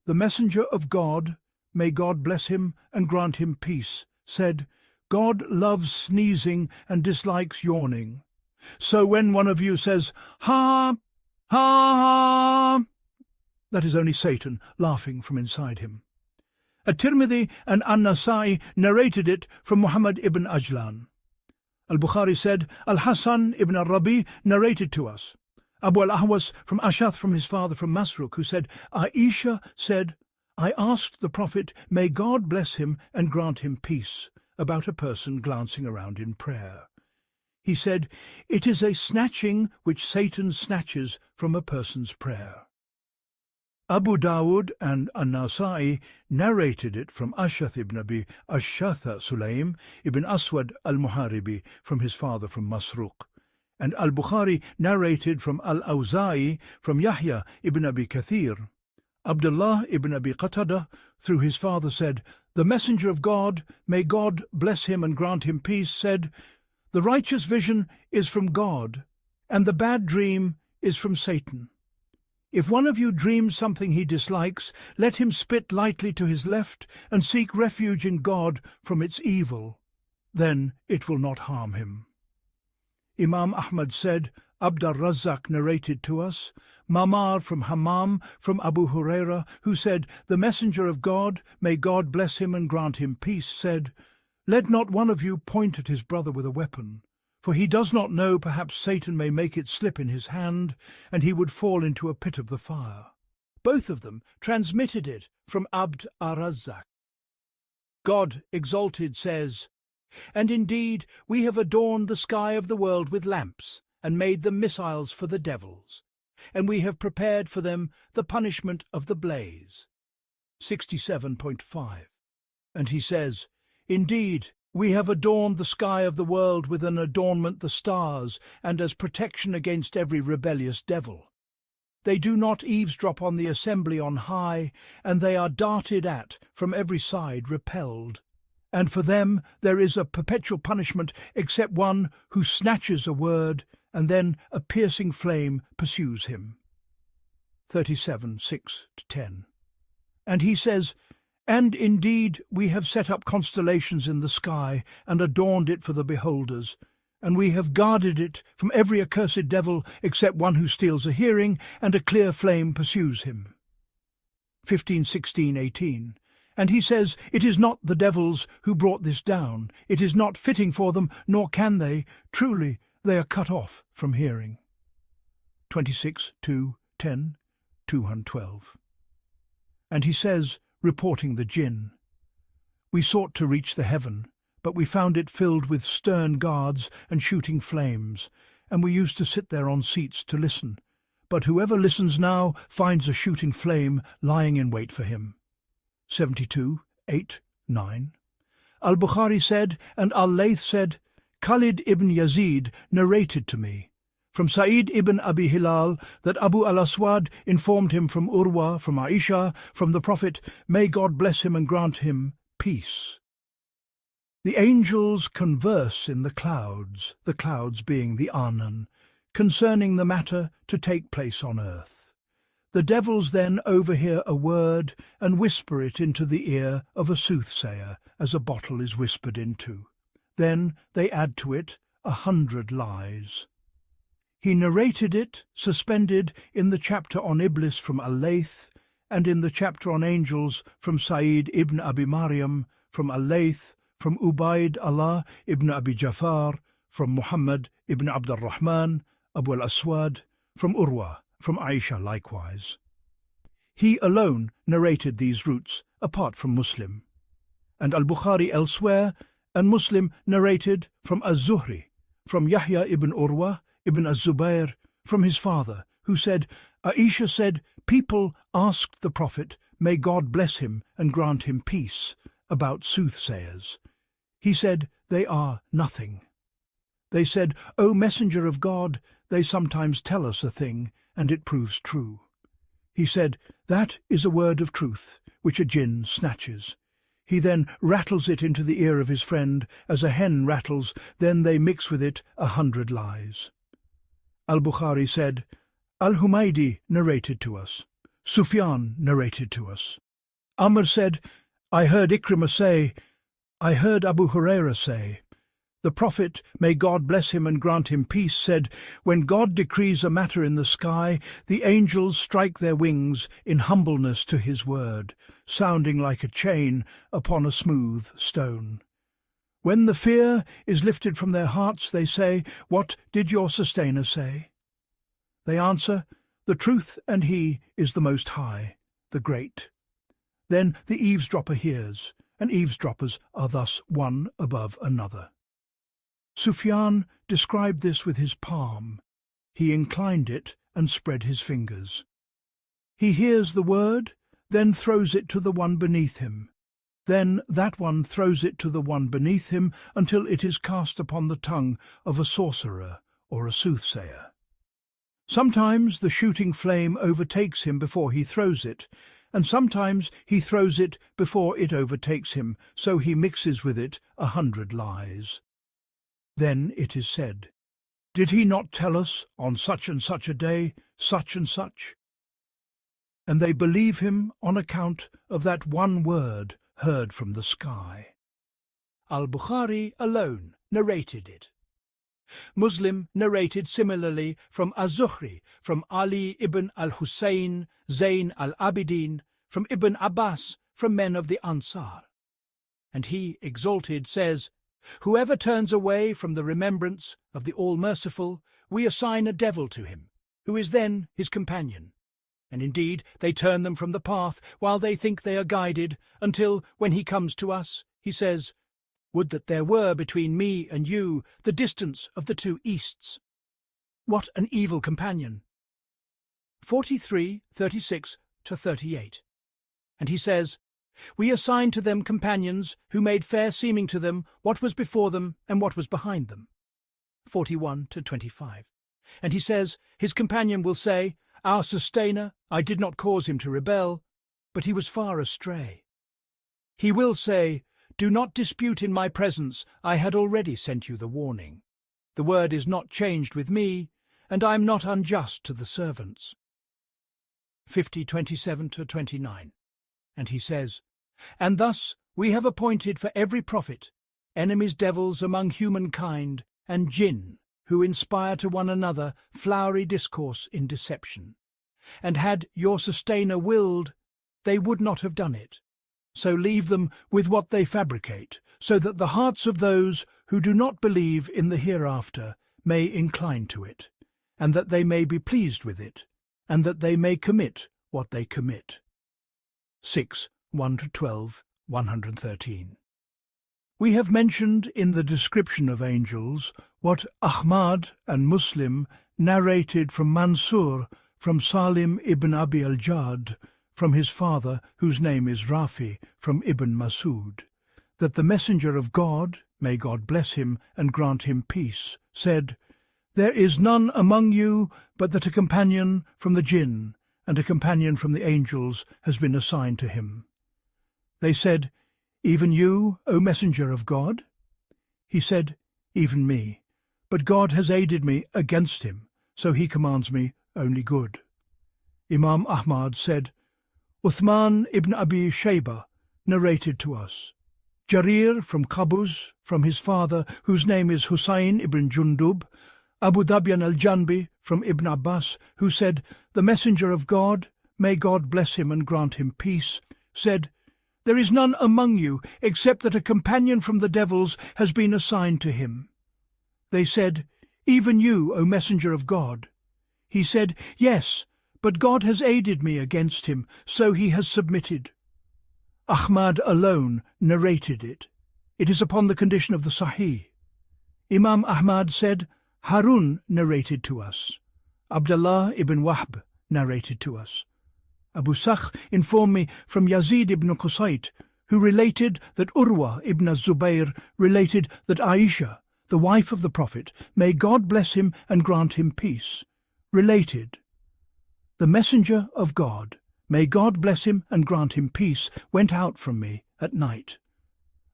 "The Messenger of God, may God bless him and grant him peace, said, God loves sneezing and dislikes yawning. So when one of you says, 'Ha! Ha! Ha!' that is only Satan laughing from inside him." At-Tirmidhi and An-Nasa'i narrated it from Muhammad ibn Ajlan. Al-Bukhari said, Al-Hasan ibn al-Rabi narrated to us. Abu al-Ahwas from Ashath, from his father, from Masruq, who said, Aisha said, "I asked the Prophet, may God bless him and grant him peace, about a person glancing around in prayer. He said, it is a snatching which Satan snatches from a person's prayer." Abu Dawud and An-Nasa'i narrated it from Ash'ath ibn Abi Ash'atha Sulaym ibn Aswad al-Muharibi from his father from Masruq. And Al-Bukhari narrated from Al-Awza'i from Yahya ibn Abi Kathir. Abdullah ibn Abi Qatada through his father said, "The Messenger of God, may God bless him and grant him peace, said, the righteous vision is from God, and the bad dream is from Satan. If one of you dreams something he dislikes, let him spit lightly to his left and seek refuge in God from its evil. Then it will not harm him." Imam Ahmad said, Abd al-Razzaq narrated to us, Mamar from Hammam from Abu Huraira, who said, "The Messenger of God, may God bless him and grant him peace, said, let not one of you point at his brother with a weapon, for he does not know, perhaps Satan may make it slip in his hand, and he would fall into a pit of the fire." Both of them transmitted it from Abd al-Razzaq. God exalted says, "And indeed we have adorned the sky of the world with lamps, and made them missiles for the devils, and we have prepared for them the punishment of the blaze." 67.5. And he says, "Indeed, we have adorned the sky of the world with an adornment the stars, and as protection against every rebellious devil. They do not eavesdrop on the assembly on high, and they are darted at from every side, repelled. And for them there is a perpetual punishment, except one who snatches a word, and then a piercing flame pursues him." 37:6-10. And he says, "And indeed we have set up constellations in the sky, and adorned it for the beholders, and we have guarded it from every accursed devil, except one who steals a hearing, and a clear flame pursues him." 15:16-18. And he says, "It is not the devils who brought this down. It is not fitting for them, nor can they. Truly, they are cut off from hearing." 26:2-10, 212. And he says, reporting the jinn, "We sought to reach the heaven, but we found it filled with stern guards and shooting flames, and we used to sit there on seats to listen. But whoever listens now finds a shooting flame lying in wait for him." 72:8-9. Al-Bukhari said, and Al-Layth said, Khalid ibn Yazid narrated to me from Sa'id ibn Abi Hilal that Abu al-Aswad informed him from Urwa, from Aisha, from the Prophet, may God bless him and grant him peace. The angels converse in the clouds being the Anan, concerning the matter to take place on earth. The devils then overhear a word and whisper it into the ear of a soothsayer, as a bottle is whispered into. Then they add to it 100 lies. He narrated it, suspended, in the chapter on Iblis from Al-Layth, and in the chapter on angels from Sa'id ibn Abi Maryam, from Al-Layth, from Ubaid Allah ibn Abi Jafar, from Muhammad ibn Abd al-Rahman, Abu al-Aswad, from Urwa, from Aisha likewise. He alone narrated these routes, apart from Muslim. And Al-Bukhari elsewhere, and Muslim narrated from Az-Zuhri, from Yahya ibn Urwa, ibn Az-Zubayr, from his father, who said, Aisha said, people asked the Prophet, may God bless him and grant him peace, about soothsayers. He said, they are nothing. They said, O Messenger of God, they sometimes tell us a thing, and it proves true. He said, that is a word of truth, which a jinn snatches. He then rattles it into the ear of his friend, as a hen rattles, then they mix with it 100 lies. Al-Bukhari said, Al-Humaydi narrated to us. Sufyan narrated to us. Amr said, I heard Ikrimah say, I heard Abu Huraira say, the Prophet, may God bless him and grant him peace, said, when God decrees a matter in the sky, the angels strike their wings in humbleness to his word, sounding like a chain upon a smooth stone. When the fear is lifted from their hearts, they say, what did your sustainer say? They answer, the truth and he is the Most High, the Great. Then the eavesdropper hears, and eavesdroppers are thus one above another. Sufyan described this with his palm. He inclined it and spread his fingers. He hears the word, then throws it to the one beneath him. Then that one throws it to the one beneath him until it is cast upon the tongue of a sorcerer or a soothsayer. Sometimes the shooting flame overtakes him before he throws it, and sometimes he throws it before it overtakes him, so he mixes with it 100 lies. Then it is said, "Did he not tell us on such and such a day, such and such?" And they believe him on account of that one word heard from the sky. Al-Bukhari alone narrated it. Muslim narrated similarly from Az-Zuhri, from Ali ibn al-Husayn, Zayn al-Abidin, from Ibn Abbas, from men of the Ansar. And he, exalted, says, "Whoever turns away from the remembrance of the All-Merciful, we assign a devil to him, who is then his companion. And indeed they turn them from the path while they think they are guided, until, when he comes to us, he says, 'Would that there were between me and you the distance of the 2 easts.' What an evil companion!" 43:36-38. And he says, "We assigned to them companions who made fair seeming to them what was before them and what was behind them." 41-25. And he says, his companion will say, "Our sustainer, I did not cause him to rebel, but he was far astray." He will say, "Do not dispute in my presence, I had already sent you the warning. The word is not changed with me, and I am not unjust to the servants." 50:27-29. And he says, "And thus we have appointed for every prophet enemies devils among humankind and jinn, who inspire to one another flowery discourse in deception. And had your sustainer willed, they would not have done it. So leave them with what they fabricate, so that the hearts of those who do not believe in the hereafter may incline to it, and that they may be pleased with it, and that they may commit what they commit." 6:1-12, 113. We have mentioned in the description of angels what Ahmad and Muslim narrated from Mansur, from Salim ibn Abi al-Jad, from his father, whose name is Rafi, from Ibn Masud, that the messenger of God, may God bless him and grant him peace, said, "There is none among you but that a companion from the jinn and a companion from the angels has been assigned to him." They said, "Even you, O messenger of God?" He said, "Even me, but God has aided me against him, so he commands me only good." Imam Ahmad said, Uthman ibn Abi Shaybah narrated to us. Jarir from Qabuz, from his father, whose name is Husayn ibn Jundub, Abu Dabyan al-Janbi, from Ibn Abbas, who said, "The messenger of God, may God bless him and grant him peace, said, 'There is none among you except that a companion from the devils has been assigned to him.' They said, 'Even you, O messenger of God.' He said, 'Yes, but God has aided me against him, so he has submitted.' Ahmad alone narrated it. It is upon the condition of the Sahih. Imam Ahmad said, Harun narrated to us. Abdullah ibn Wahb narrated to us. Abu Sakh informed me from Yazid ibn Qusayt, who related that Urwa ibn Zubayr related that Aisha, the wife of the Prophet, may God bless him and grant him peace, related, "The messenger of God, may God bless him and grant him peace, went out from me at night.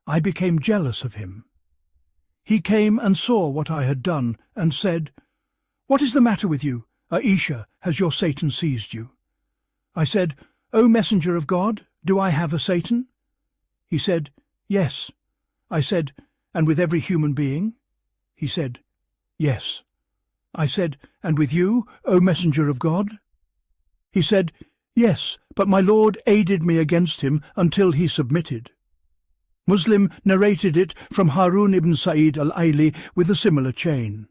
I became jealous of him. He came and saw what I had done and said, 'What is the matter with you, Aisha? Has your Satan seized you?' I said, 'O messenger of God, do I have a Satan?' He said, 'Yes.' I said, 'And with every human being?' He said, 'Yes.' I said, 'And with you, O messenger of God?' He said, 'Yes, but my Lord aided me against him until he submitted.' Muslim narrated it from Harun ibn Sa'id al-Aili with a similar chain.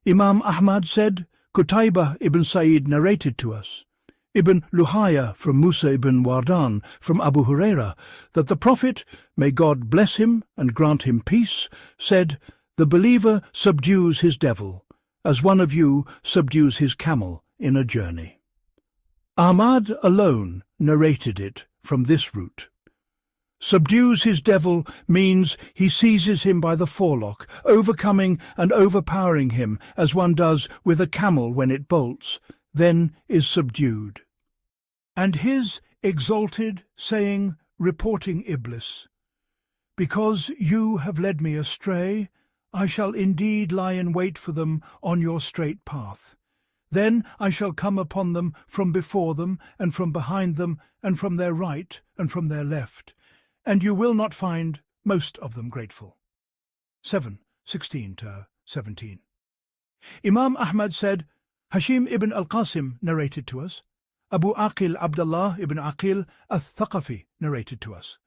Imam Ahmad said, Qutaybah ibn Sa'id narrated to us, Ibn Luhaya from Musa ibn Wardan from Abu Huraira, that the Prophet, may God bless him and grant him peace, said, 'The believer subdues his devil, as one of you subdues his camel in a journey.'" Ahmad alone narrated it from this route. Subdues his devil means he seizes him by the forelock, overcoming and overpowering him as one does with a camel when it bolts, then is subdued. And his exalted saying, reporting Iblis, because you have led me astray, I shall indeed lie in wait for them on your straight path. Then I shall come upon them from before them, and from behind them, and from their right, and from their left, and you will not find most of them grateful. 7:16-17. Imam Ahmad said, Hashim ibn al-Qasim narrated to us. Abu Aqil Abdullah ibn Aqil al-Thaqafi narrated to us.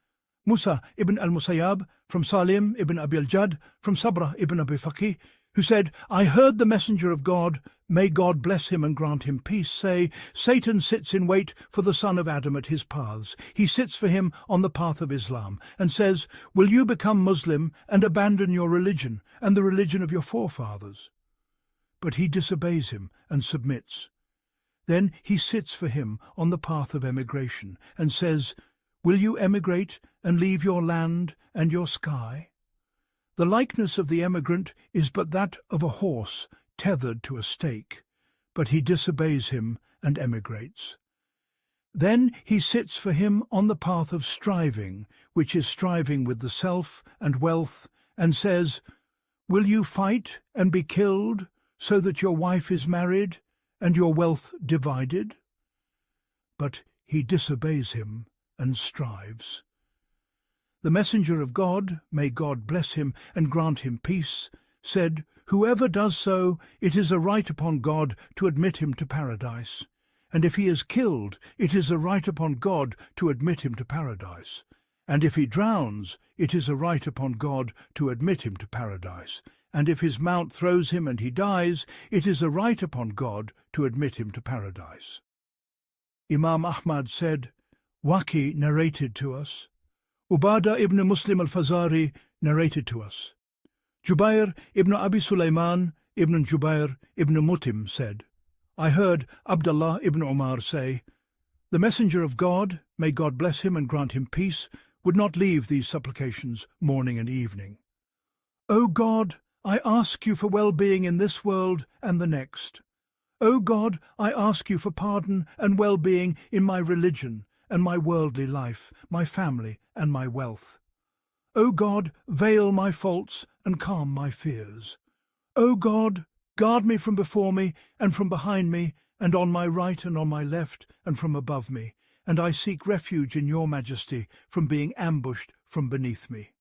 Musa ibn al-Musayyab from Salim ibn Abi al-Jad from Sabra ibn Abi Faqih, who said, I heard the Messenger of God, may God bless him and grant him peace, say, Satan sits in wait for the son of Adam at his paths. He sits for him on the path of Islam, and says, will you become Muslim and abandon your religion and the religion of your forefathers? But he disobeys him and submits. Then he sits for him on the path of emigration, and says, will you emigrate and leave your land and your sky? The likeness of the emigrant is but that of a horse tethered to a stake, but he disobeys him and emigrates. Then he sits for him on the path of striving, which is striving with the self and wealth, and says, will you fight and be killed so that your wife is married and your wealth divided? But he disobeys him and strives. The Messenger of God, may God bless him and grant him peace, said, whoever does so, it is a right upon God to admit him to paradise. And if he is killed, it is a right upon God to admit him to paradise. And if he drowns, it is a right upon God to admit him to paradise. And if his mount throws him and he dies, it is a right upon God to admit him to paradise. Imam Ahmad said, Waqi narrated to us. Ubadah ibn Muslim al-Fazari narrated to us. Jubair ibn Abi Sulaiman ibn Jubair ibn Mutim said, I heard Abdullah ibn Umar say, the Messenger of God, may God bless him and grant him peace, would not leave these supplications morning and evening. O God, I ask you for well-being in this world and the next. O God, I ask you for pardon and well-being in my religion and my worldly life, my family and my wealth. O God, veil my faults and calm my fears. O God, guard me from before me and from behind me, and on my right and on my left and from above me, and I seek refuge in your majesty from being ambushed from beneath me.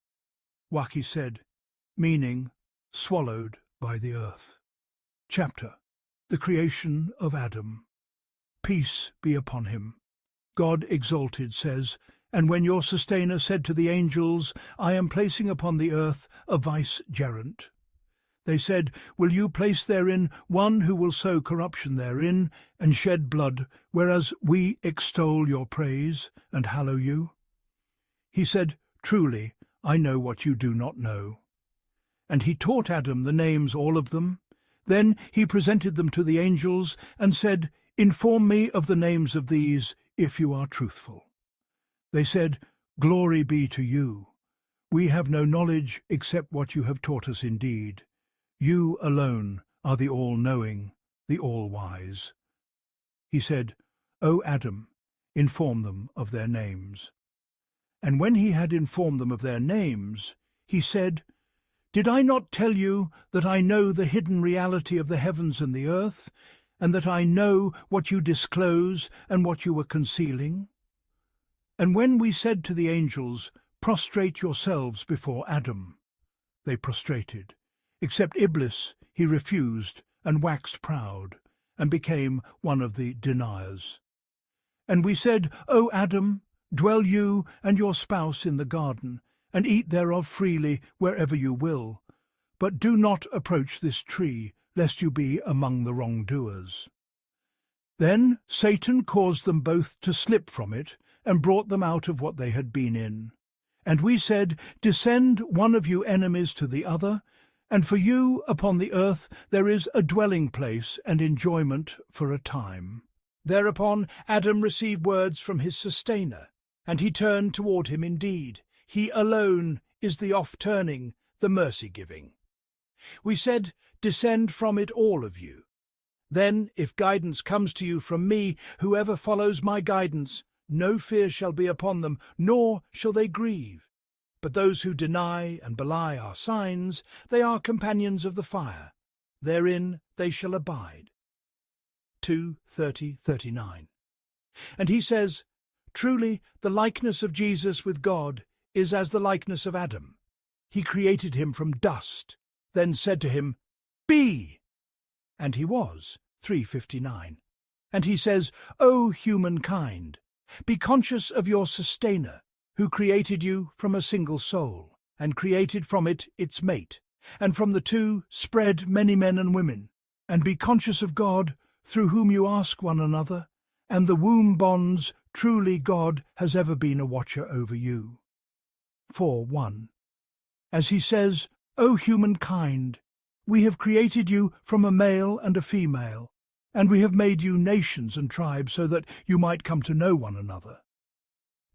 Waqi said, meaning, swallowed by the earth. Chapter, the creation of Adam. Peace be upon him. God exalted says, and when your sustainer said to the angels, I am placing upon the earth a vicegerent. They said, will you place therein one who will sow corruption therein, and shed blood, whereas we extol your praise, and hallow you? He said, truly, I know what you do not know. And he taught Adam the names, all of them. Then he presented them to the angels, and said, inform me of the names of these, if you are truthful. They said, glory be to you. We have no knowledge except what you have taught us indeed. You alone are the all-knowing, the all-wise. He said, O Adam, inform them of their names. And when he had informed them of their names, he said, did I not tell you that I know the hidden reality of the heavens and the earth, and that I know what you disclose and what you were concealing? And when we said to the angels, prostrate yourselves before Adam, they prostrated. Except Iblis, he refused and waxed proud, and became one of the deniers. And we said, O Adam, dwell you and your spouse in the garden, and eat thereof freely wherever you will, but do not approach this tree, lest you be among the wrongdoers. Then Satan caused them both to slip from it, and brought them out of what they had been in. And we said, descend one of you enemies to the other, and for you upon the earth there is a dwelling place and enjoyment for a time. Thereupon Adam received words from his sustainer, and he turned toward him indeed. He alone is the off-turning, the mercy-giving. We said, descend from it all of you. Then, if guidance comes to you from me, whoever follows my guidance, no fear shall be upon them, nor shall they grieve. But those who deny and belie our signs, they are companions of the fire. Therein they shall abide. 2:30-39. And he says, truly the likeness of Jesus with God is as the likeness of Adam. He created him from dust, then said to him, be! And he was. 3:59. And he says, O humankind, be conscious of your sustainer, who created you from a single soul, and created from it its mate, and from the two spread many men and women. And be conscious of God, through whom you ask one another, and the womb bonds, truly God has ever been a watcher over you. 4:1. As he says, O humankind, we have created you from a male and a female, and we have made you nations and tribes so that you might come to know one another.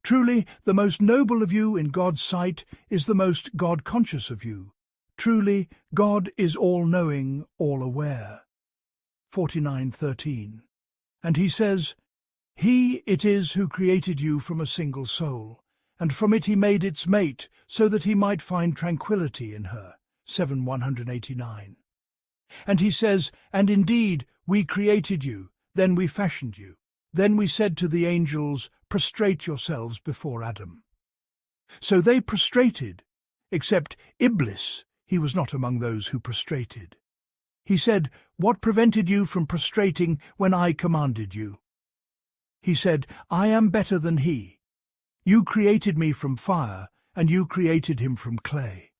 Truly, the most noble of you in God's sight is the most God-conscious of you. Truly, God is all-knowing, all-aware. 49:13. And he says, He it is who created you from a single soul, and from it he made its mate, so that he might find tranquility in her. 7:189. And he says, and indeed we created you, then we fashioned you. Then we said to the angels, prostrate yourselves before Adam. So they prostrated, except Iblis, he was not among those who prostrated. He said, what prevented you from prostrating when I commanded you? He said, I am better than he. You created me from fire, and you created him from clay.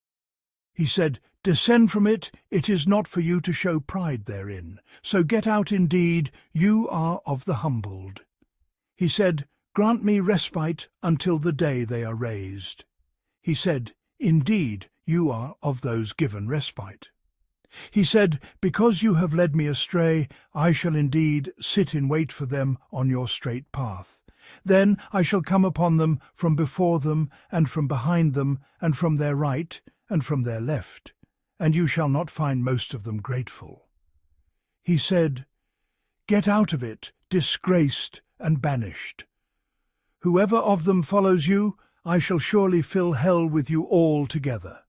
He said, descend from it, it is not for you to show pride therein. So get out indeed, you are of the humbled. He said, grant me respite until the day they are raised. He said, indeed, you are of those given respite. He said, because you have led me astray, I shall indeed sit in wait for them on your straight path. Then I shall come upon them from before them, and from behind them, and from their right, and from their left, and you shall not find most of them grateful. He said, get out of it, disgraced and banished. Whoever of them follows you, I shall surely fill hell with you all together.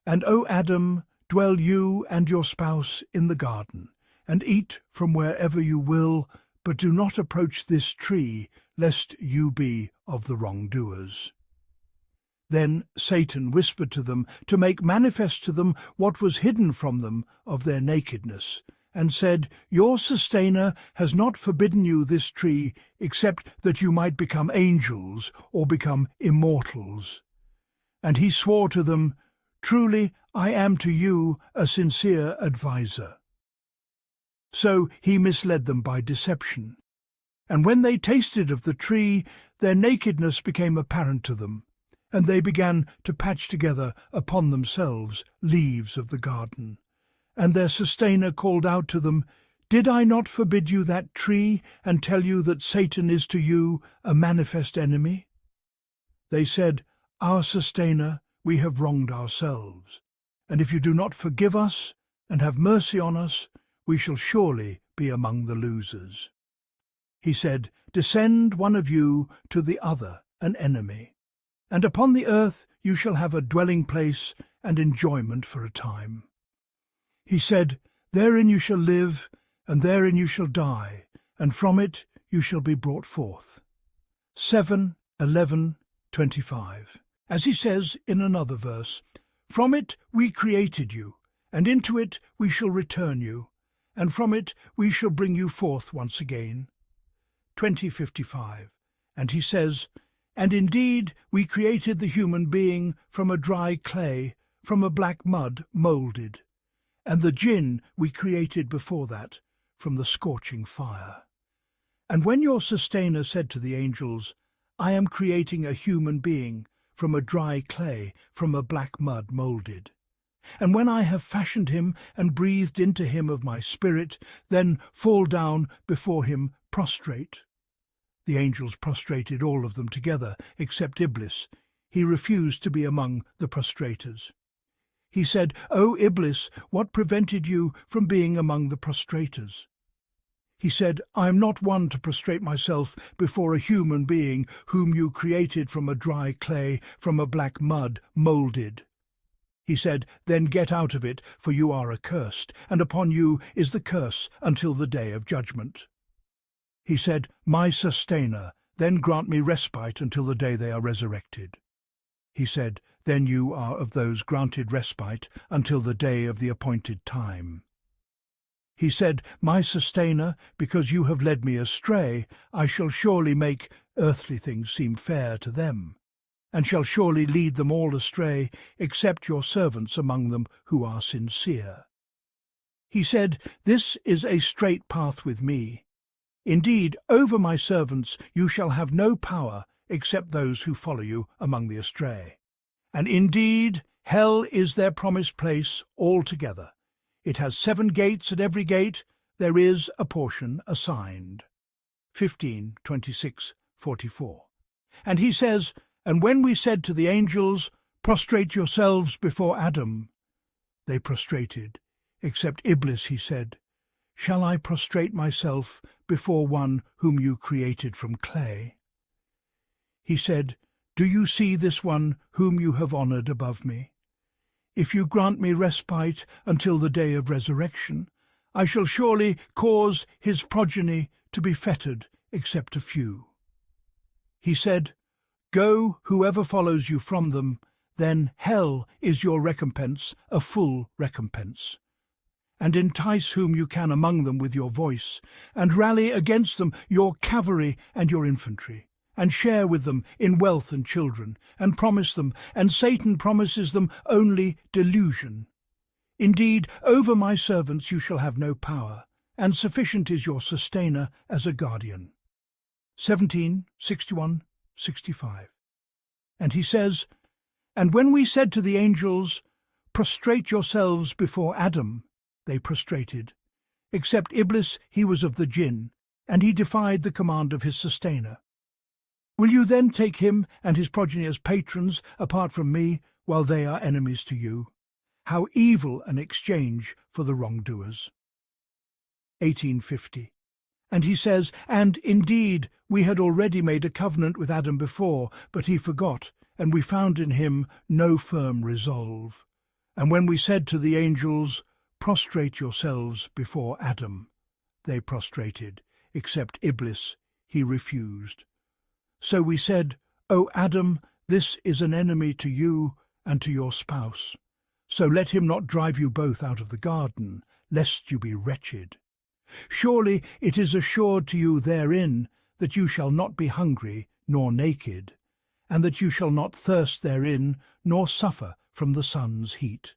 And, O Adam, dwell you and your spouse in the garden, and eat from wherever you will, but do not approach this tree, lest you be of the wrongdoers. Then Satan whispered to them to make manifest to them what was hidden from them of their nakedness, and said, your sustainer has not forbidden you this tree, except that you might become angels or become immortals. And he swore to them, truly I am to you a sincere adviser. So he misled them by deception. And when they tasted of the tree, their nakedness became apparent to them, and they began to patch together upon themselves leaves of the garden. And their sustainer called out to them, did I not forbid you that tree, and tell you that Satan is to you a manifest enemy? They said, our sustainer, we have wronged ourselves, and if you do not forgive us and have mercy on us, we shall surely be among the losers. He said, descend one of you to the other, an enemy, and upon the earth you shall have a dwelling place and enjoyment for a time. He said, therein you shall live, and therein you shall die, and from it you shall be brought forth. 7:11-25. As he says in another verse, from it we created you, and into it we shall return you, and from it we shall bring you forth once again. 20:55. And he says, and indeed we created the human being from a dry clay, from a black mud moulded, and the jinn we created before that, from the scorching fire. And when your sustainer said to the angels, I am creating a human being from a dry clay, from a black mud moulded, And when I have fashioned him and breathed into him of my spirit, then fall down before him prostrate." The angels prostrated, all of them together, except Iblis. He refused to be among the prostrators. He said, "O Iblis, what prevented you from being among the prostrators?" He said, "I am not one to prostrate myself before a human being whom you created from a dry clay, from a black mud, moulded." He said, "Then get out of it, for you are accursed, and upon you is the curse until the day of judgment." He said, "My sustainer, then grant me respite until the day they are resurrected." He said, "Then you are of those granted respite until the day of the appointed time." He said, "My sustainer, because you have led me astray, I shall surely make earthly things seem fair to them, and shall surely lead them all astray, except your servants among them who are sincere." He said, "This is a straight path with me. Indeed, over my servants you shall have no power except those who follow you among the astray. And indeed, hell is their promised place altogether. It has 7 gates, at every gate there is a portion assigned." 15:26-44. And he says, "And when we said to the angels, 'Prostrate yourselves before Adam,' they prostrated, except Iblis. He said, 'Shall I prostrate myself before one whom you created from clay?' He said, 'Do you see this one whom you have honored above me? If you grant me respite until the day of resurrection, I shall surely cause his progeny to be fettered, except a few.' He said, 'Go, whoever follows you from them, then hell is your recompense, a full recompense. And entice whom you can among them with your voice, and rally against them your cavalry and your infantry, and share with them in wealth and children, and promise them, and Satan promises them only delusion. Indeed, over my servants you shall have no power, and sufficient is your sustainer as a guardian." 17:61-65. And he says, "And when we said to the angels, 'Prostrate yourselves before Adam,' they prostrated, except Iblis. He was of the jinn, and he defied the command of his sustainer. Will you then take him and his progeny as patrons apart from me, while they are enemies to you? How evil an exchange for the wrongdoers." 1850. And he says, "And indeed we had already made a covenant with Adam before, but he forgot, and we found in him no firm resolve. And when we said to the angels, 'Prostrate yourselves before Adam,' they prostrated, except Iblis. He refused. So we said, 'O Adam, this is an enemy to you and to your spouse. So let him not drive you both out of the garden, lest you be wretched. Surely it is assured to you therein that you shall not be hungry nor naked, and that you shall not thirst therein, nor suffer from the sun's heat.'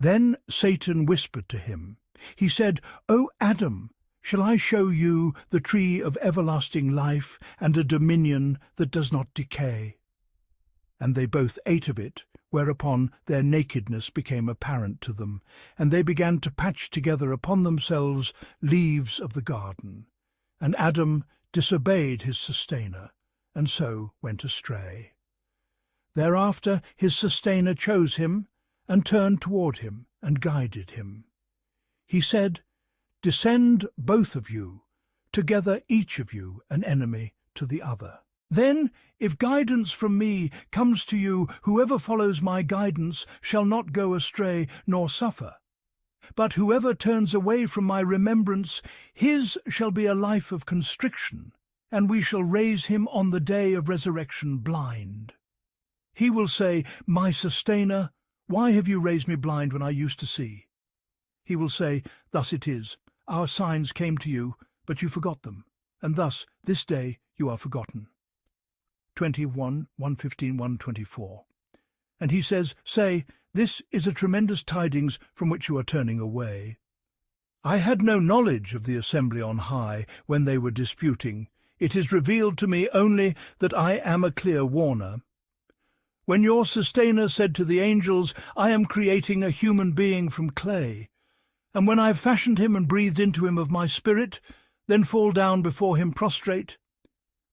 Then Satan whispered to him. He said, 'O Adam, shall I show you the tree of everlasting life and a dominion that does not decay?' And they both ate of it, whereupon their nakedness became apparent to them, and they began to patch together upon themselves leaves of the garden. And Adam disobeyed his sustainer, and so went astray. Thereafter his sustainer chose him, and turned toward him, and guided him. He said, 'Descend both of you, together each of you an enemy to the other. Then, if guidance from me comes to you, whoever follows my guidance shall not go astray nor suffer. But whoever turns away from my remembrance, his shall be a life of constriction, and we shall raise him on the day of resurrection blind. He will say, My sustainer, why have you raised me blind when I used to see? He will say, Thus it is, our signs came to you, but you forgot them, and thus this day you are forgotten. 21, 115, 124. And he says, Say, this is a tremendous tidings from which you are turning away. I had no knowledge of the assembly on high when they were disputing. It is revealed to me only that I am a clear warner. When your sustainer said to the angels, I am creating a human being from clay, and when I have fashioned him and breathed into him of my spirit, then fall down before him prostrate.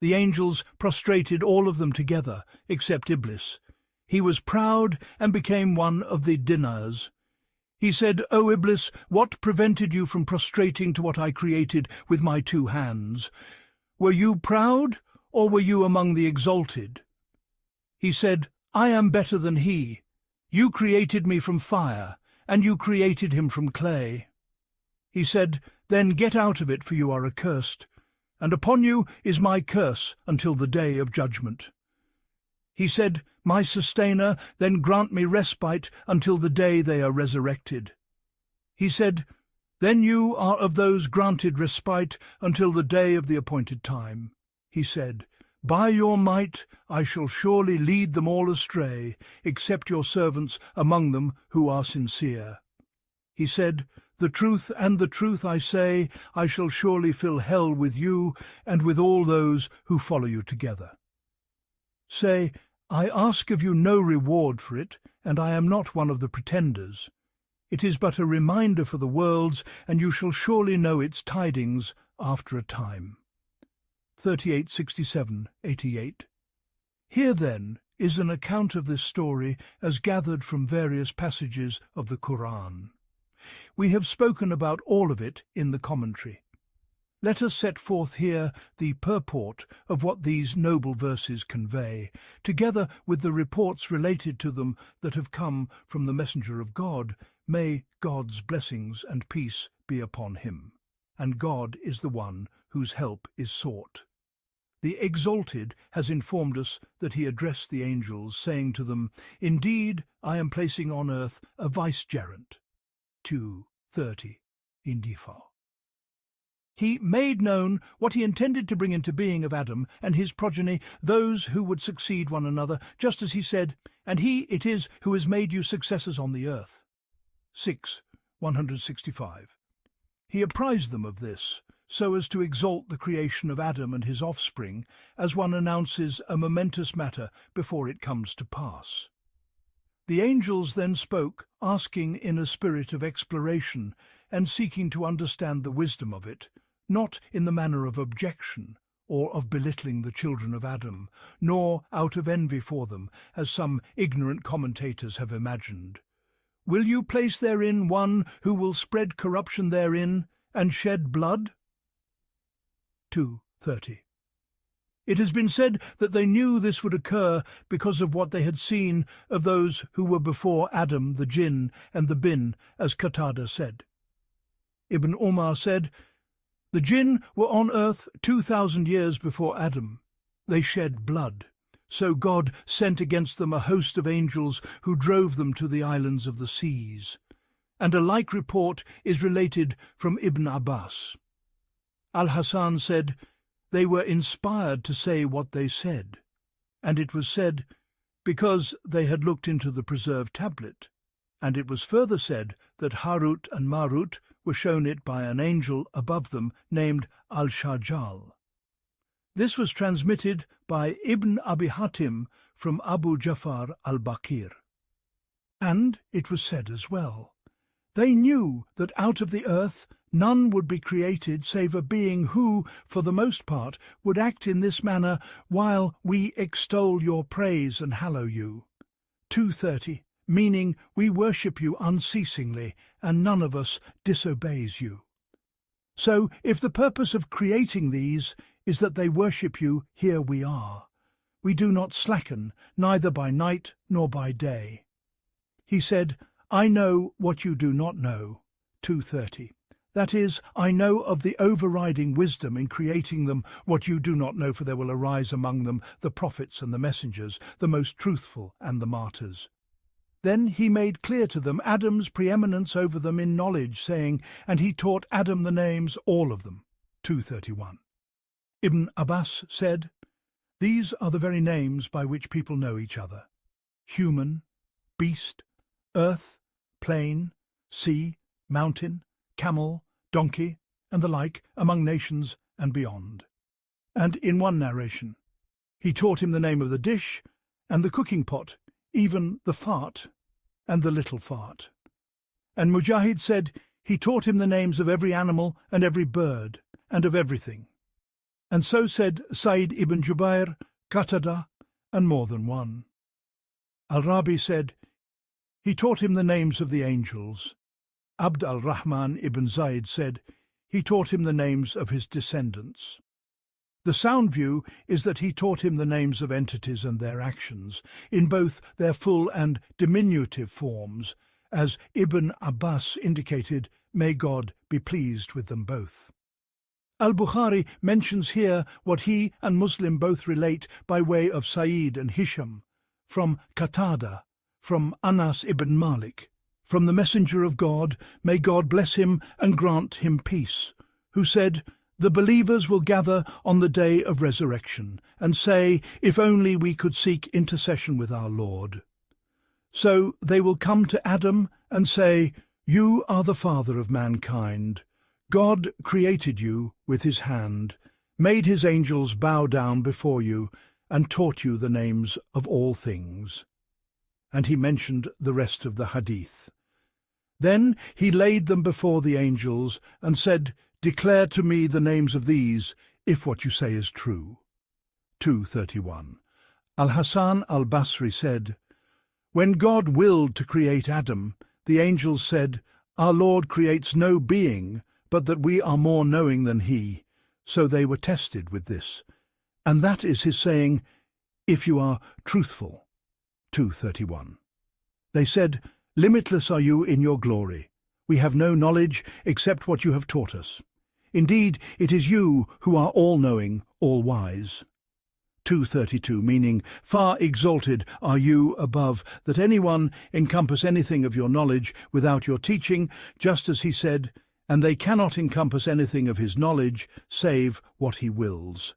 The angels prostrated all of them together, except Iblis. He was proud and became one of the dinners. He said, O Iblis, what prevented you from prostrating to what I created with my 2 hands? Were you proud, or were you among the exalted? He said, I am better than he. You created me from fire, and you created him from clay. He said, Then get out of it, for you are accursed, and upon you is my curse until the day of judgment. He said, My sustainer, then grant me respite until the day they are resurrected. He said, Then you are of those granted respite until the day of the appointed time. He said, By your might I shall surely lead them all astray, except your servants among them who are sincere. He said, The truth and the truth I say, I shall surely fill hell with you and with all those who follow you together. Say, I ask of you no reward for it, and I am not one of the pretenders. It is but a reminder for the worlds, and you shall surely know its tidings after a time. 38:67-88. Here, then, is an account of this story as gathered from various passages of the Qur'an. We have spoken about all of it in the commentary. Let us set forth here the purport of what these noble verses convey, together with the reports related to them that have come from the Messenger of God. May God's blessings and peace be upon him, and God is the one whose help is sought. The Exalted has informed us that he addressed the angels, saying to them, Indeed, I am placing on earth a vicegerent. 2:30 in Default. He made known what he intended to bring into being of Adam and his progeny, those who would succeed one another, just as he said, And he it is who has made you successors on the earth. 6:165. He apprised them of this, so as to exalt the creation of Adam and his offspring, as one announces a momentous matter before it comes to pass. The angels then spoke, asking in a spirit of exploration, and seeking to understand the wisdom of it, not in the manner of objection, or of belittling the children of Adam, nor out of envy for them, as some ignorant commentators have imagined. Will you place therein one who will spread corruption therein, and shed blood? 2:30. It has been said that they knew this would occur because of what they had seen of those who were before Adam, the jinn, and the bin, as Qatada said. Ibn Umar said, The jinn were on earth 2,000 years before Adam. They shed blood. So God sent against them a host of angels who drove them to the islands of the seas. And a like report is related from Ibn Abbas. Al-Hasan said, They were inspired to say what they said. And it was said, because they had looked into the preserved tablet. And it was further said that Harut and Marut were shown it by an angel above them named Al-Shajal. This was transmitted by Ibn Abi Hatim from Abu Jafar al-Bakir. And it was said as well, They knew that out of the earth none would be created save a being who, for the most part, would act in this manner while we extol your praise and hallow you. 2:30, meaning we worship you unceasingly, and none of us disobeys you. So, if the purpose of creating these is that they worship you, here we are. We do not slacken, neither by night nor by day. He said, I know what you do not know. 2:30. That is, I know of the overriding wisdom in creating them what you do not know, for there will arise among them the prophets and the messengers, the most truthful and the martyrs. Then he made clear to them Adam's preeminence over them in knowledge, saying, And he taught Adam the names, all of them. 2:31. Ibn Abbas said, These are the very names by which people know each other: human, beast, earth, plain, sea, mountain, camel, donkey, and the like, among nations and beyond. And in one narration, he taught him the name of the dish and the cooking pot even the fart and the little fart. And Mujahid said, he taught him the names of every animal and every bird, and of everything. And so said Sa'id ibn Jubair, Qatada, and more than one. Al-Rabi said, he taught him the names of the angels. Abd al-Rahman ibn Zayd said, he taught him the names of his descendants. The sound view is that he taught him the names of entities and their actions, in both their full and diminutive forms, as Ibn Abbas indicated, may God be pleased with them both. Al-Bukhari mentions here what he and Muslim both relate by way of Sa'id and Hisham, from Qatada, from Anas ibn Malik, from the Messenger of God, may God bless him and grant him peace, who said, the believers will gather on the day of resurrection and say, if only we could seek intercession with our Lord. So they will come to Adam and say, you are the father of mankind. God created you with his hand, made his angels bow down before you, and taught you the names of all things. And he mentioned the rest of the hadith. Then he laid them before the angels and said, declare to me the names of these, if what you say is true. 231. Al-Hasan al-Basri said, when God willed to create Adam, the angels said, our Lord creates no being, but that we are more knowing than he. So they were tested with this. And that is his saying, if you are truthful. 231. They said, limitless are you in your glory. We have no knowledge except what you have taught us. Indeed, it is you who are all-knowing, all-wise. 232, meaning, far exalted are you above that anyone encompass anything of your knowledge without your teaching, just as he said, and they cannot encompass anything of his knowledge save what he wills.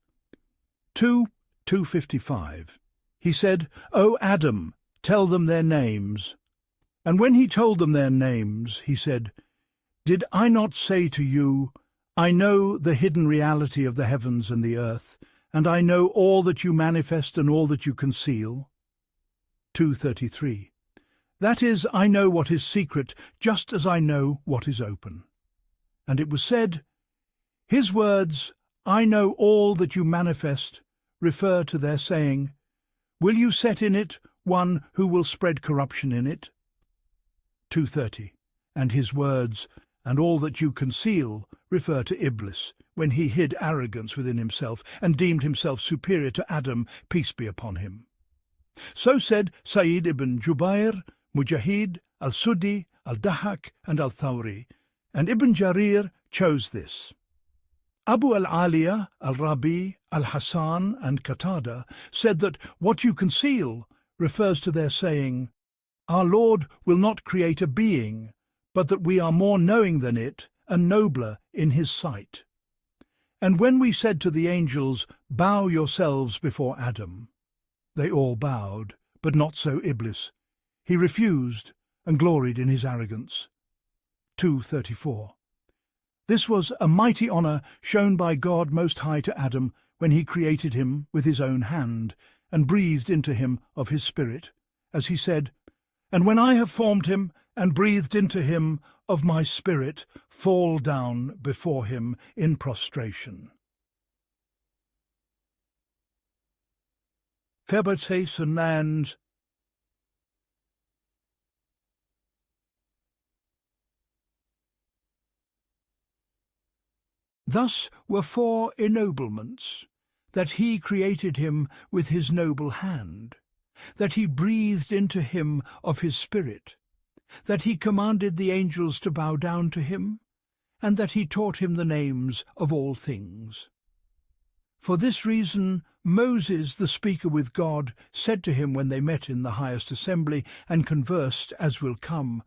255. He said, O Adam, tell them their names. And when he told them their names, he said, did I not say to you, I know the hidden reality of the heavens and the earth, and I know all that you manifest and all that you conceal? 233. That is, I know what is secret, just as I know what is open. And it was said, his words, I know all that you manifest, refer to their saying, will you set in it one who will spread corruption in it? 230. And his words, and all that you conceal, refer to Iblis, when he hid arrogance within himself and deemed himself superior to Adam, peace be upon him. So said Sa'id ibn Jubair, Mujahid, al-Suddi, al-Dahak, and al-Thawri, and Ibn Jarir chose this. Abu al-Aliya, al-Rabi, al-Hasan, and Qatada said that what you conceal refers to their saying, our Lord will not create a being, but that we are more knowing than it and nobler in his sight. And when we said to the angels, bow yourselves before Adam, they all bowed, but not so Iblis. He refused and gloried in his arrogance. 234. This was a mighty honour shown by God Most High to Adam when he created him with his own hand and breathed into him of his spirit, as he said, and when I have formed him and breathed into him of my spirit, fall down before him in prostration. Verbates and thus were 4 ennoblements, that he created him with his noble hand, that he breathed into him of his spirit, that he commanded the angels to bow down to him, and that he taught him the names of all things. For this reason Moses, the speaker with God, said to him when they met in the highest assembly and conversed, as will come,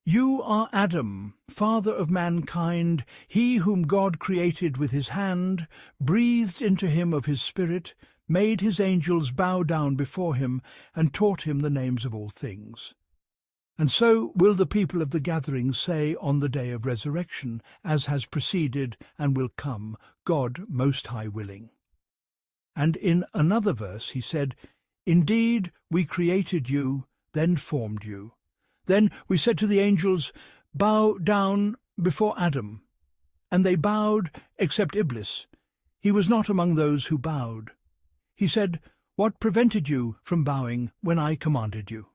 You are Adam, father of mankind, he whom God created with his hand, breathed into him of his spirit, made his angels bow down before him, and taught him the names of all things. And so will the people of the gathering say on the day of resurrection, as has preceded and will come, God Most High willing. And in another verse he said, Indeed, we created you, then formed you. Then we said to the angels, bow down before Adam. And they bowed, except Iblis. He was not among those who bowed. He said, what prevented you from bowing when I commanded you?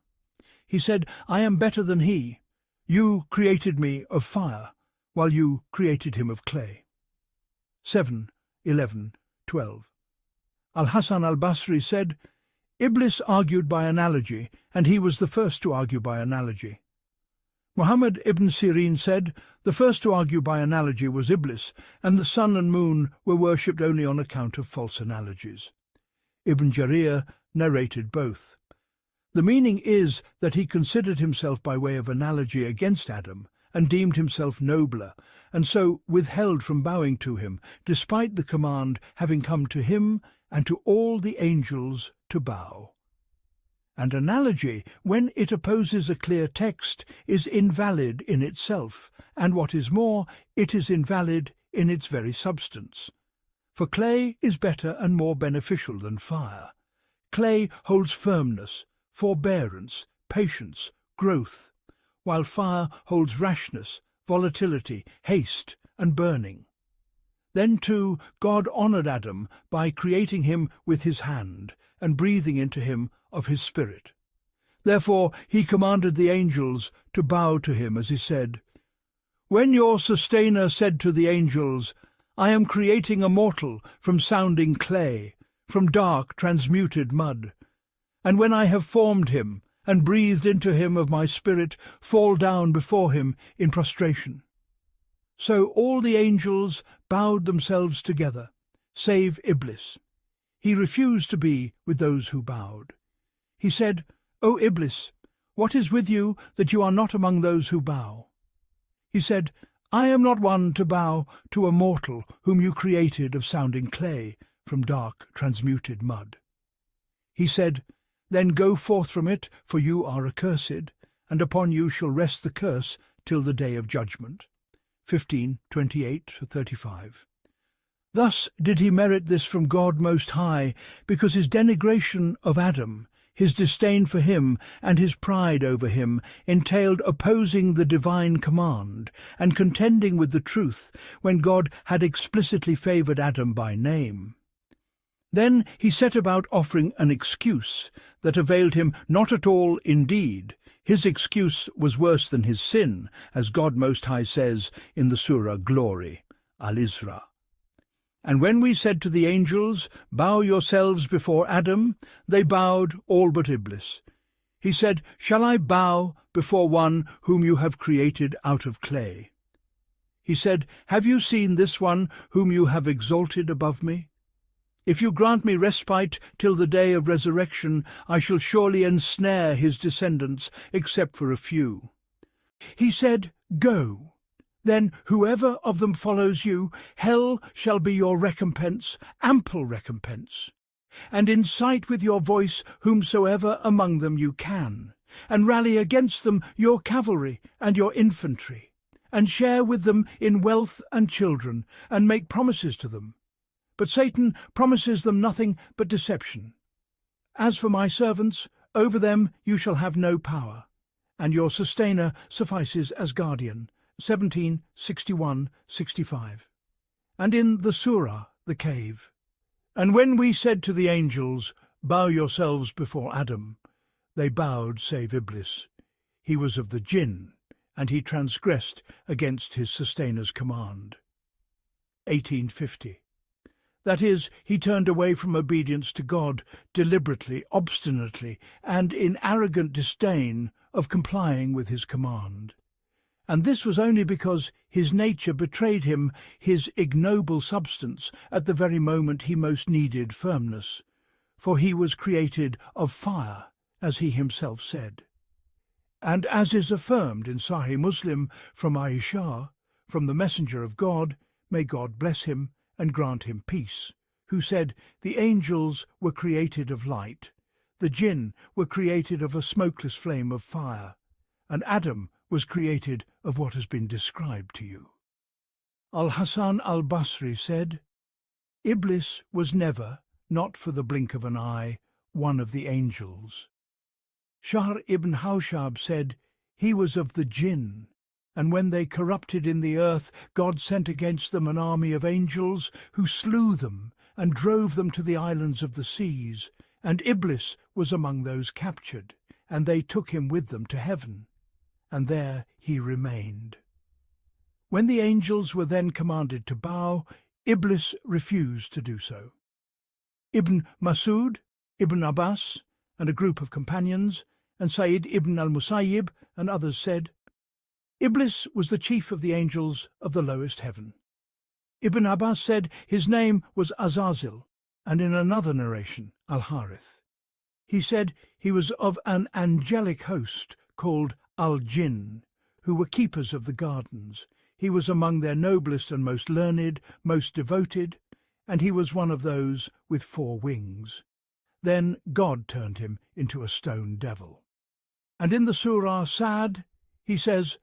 He said, I am better than he. You created me of fire, while you created him of clay. 7, 11, 12. Al-Hasan al-Basri said, Iblis argued by analogy, and he was the first to argue by analogy. Muhammad ibn Sirin said, the first to argue by analogy was Iblis, and the sun and moon were worshipped only on account of false analogies. Ibn Jarir narrated both. The meaning is that he considered himself by way of analogy against Adam, and deemed himself nobler, and so withheld from bowing to him, despite the command having come to him and to all the angels to bow. And analogy, when it opposes a clear text, is invalid in itself, and what is more, it is invalid in its very substance. For clay is better and more beneficial than fire. Clay holds firmness, forbearance, patience, growth, while fire holds rashness, volatility, haste, and burning. Then, too, God honoured Adam by creating him with his hand and breathing into him of his spirit. Therefore he commanded the angels to bow to him, as he said, when your sustainer said to the angels, I am creating a mortal from sounding clay, from dark transmuted mud, and when I have formed him and breathed into him of my spirit, fall down before him in prostration. So all the angels bowed themselves together, save Iblis. He refused to be with those who bowed. He said, O Iblis, what is with you that you are not among those who bow? He said, I am not one to bow to a mortal whom you created of sounding clay from dark transmuted mud. He said, then go forth from it, for you are accursed, and upon you shall rest the curse till the day of judgment. 15:28-35. Thus did he merit this from God Most High, because his denigration of Adam, his disdain for him, and his pride over him entailed opposing the divine command, and contending with the truth, when God had explicitly favoured Adam by name. Then he set about offering an excuse that availed him not at all indeed. His excuse was worse than his sin, as God Most High says in the Surah Glory, Al-Isra. And when we said to the angels, bow yourselves before Adam, they bowed, all but Iblis. He said, shall I bow before one whom you have created out of clay? He said, have you seen this one whom you have exalted above me? If you grant me respite till the day of resurrection, I shall surely ensnare his descendants, except for a few. He said, go. Then whoever of them follows you, hell shall be your recompense, ample recompense. And incite with your voice whomsoever among them you can, and rally against them your cavalry and your infantry, and share with them in wealth and children, and make promises to them. But Satan promises them nothing but deception. As for my servants, over them you shall have no power, and your sustainer suffices as guardian. 17:61-65. And in the Surah, the cave. And when we said to the angels, bow yourselves before Adam, they bowed save Iblis. He was of the jinn, and he transgressed against his sustainer's command. 1850. That is, he turned away from obedience to God deliberately, obstinately, and in arrogant disdain of complying with his command. And this was only because his nature betrayed him his ignoble substance at the very moment he most needed firmness, for he was created of fire, as he himself said. And as is affirmed in Sahih Muslim from Aisha, from the Messenger of God, may God bless him and grant him peace, who said, the angels were created of light, the jinn were created of a smokeless flame of fire, and Adam was created of what has been described to you. Al-Hasan al-Basri said, Iblis was never, not for the blink of an eye, one of the angels. Shahr ibn Hawshab said, "He was of the jinn, and when they corrupted in the earth, God sent against them an army of angels who slew them and drove them to the islands of the seas, and Iblis was among those captured, and they took him with them to heaven, and there he remained." When the angels were then commanded to bow, Iblis refused to do so. Ibn Masud, Ibn Abbas, and a group of companions, and Sayyid ibn al-Musayyib and others said, "Iblis was the chief of the angels of the lowest heaven." Ibn Abbas said his name was Azazil, and in another narration, Al-Harith. He said he was of an angelic host called Al-Jinn, who were keepers of the gardens. He was among their noblest and most learned, most devoted, and he was one of those with 4 wings. Then God turned him into a stone devil. And in the Surah Sa'd, he says,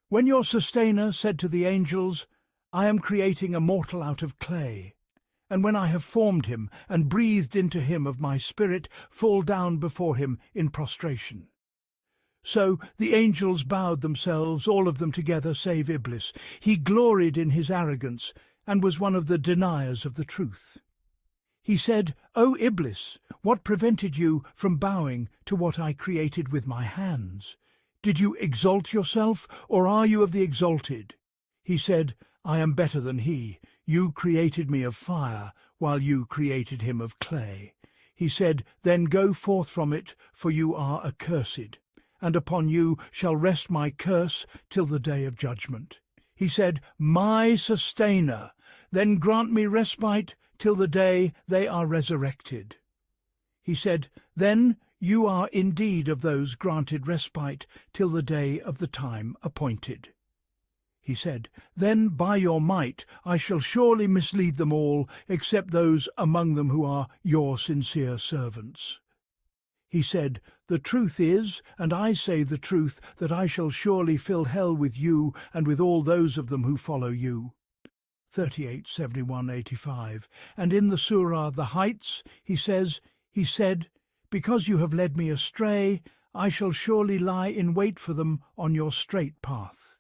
"When your sustainer said to the angels, 'I am creating a mortal out of clay, and when I have formed him and breathed into him of my spirit, fall down before him in prostration.' So the angels bowed themselves, all of them together, save Iblis. He gloried in his arrogance and was one of the deniers of the truth. He said, 'O Iblis, what prevented you from bowing to what I created with my hands? Did you exalt yourself, or are you of the exalted?' He said, 'I am better than he. You created me of fire, while you created him of clay.' He said, 'Then go forth from it, for you are accursed, and upon you shall rest my curse till the day of judgment.' He said, 'My sustainer, then grant me respite till the day they are resurrected.' He said, 'Then you are indeed of those granted respite till the day of the time appointed.' He said, 'Then by your might I shall surely mislead them all, except those among them who are your sincere servants.' He said, 'The truth is, and I say the truth, that I shall surely fill hell with you and with all those of them who follow you.' 38, 71, 85. And in the Surah The Heights, he said, 'Because you have led me astray, I shall surely lie in wait for them on your straight path.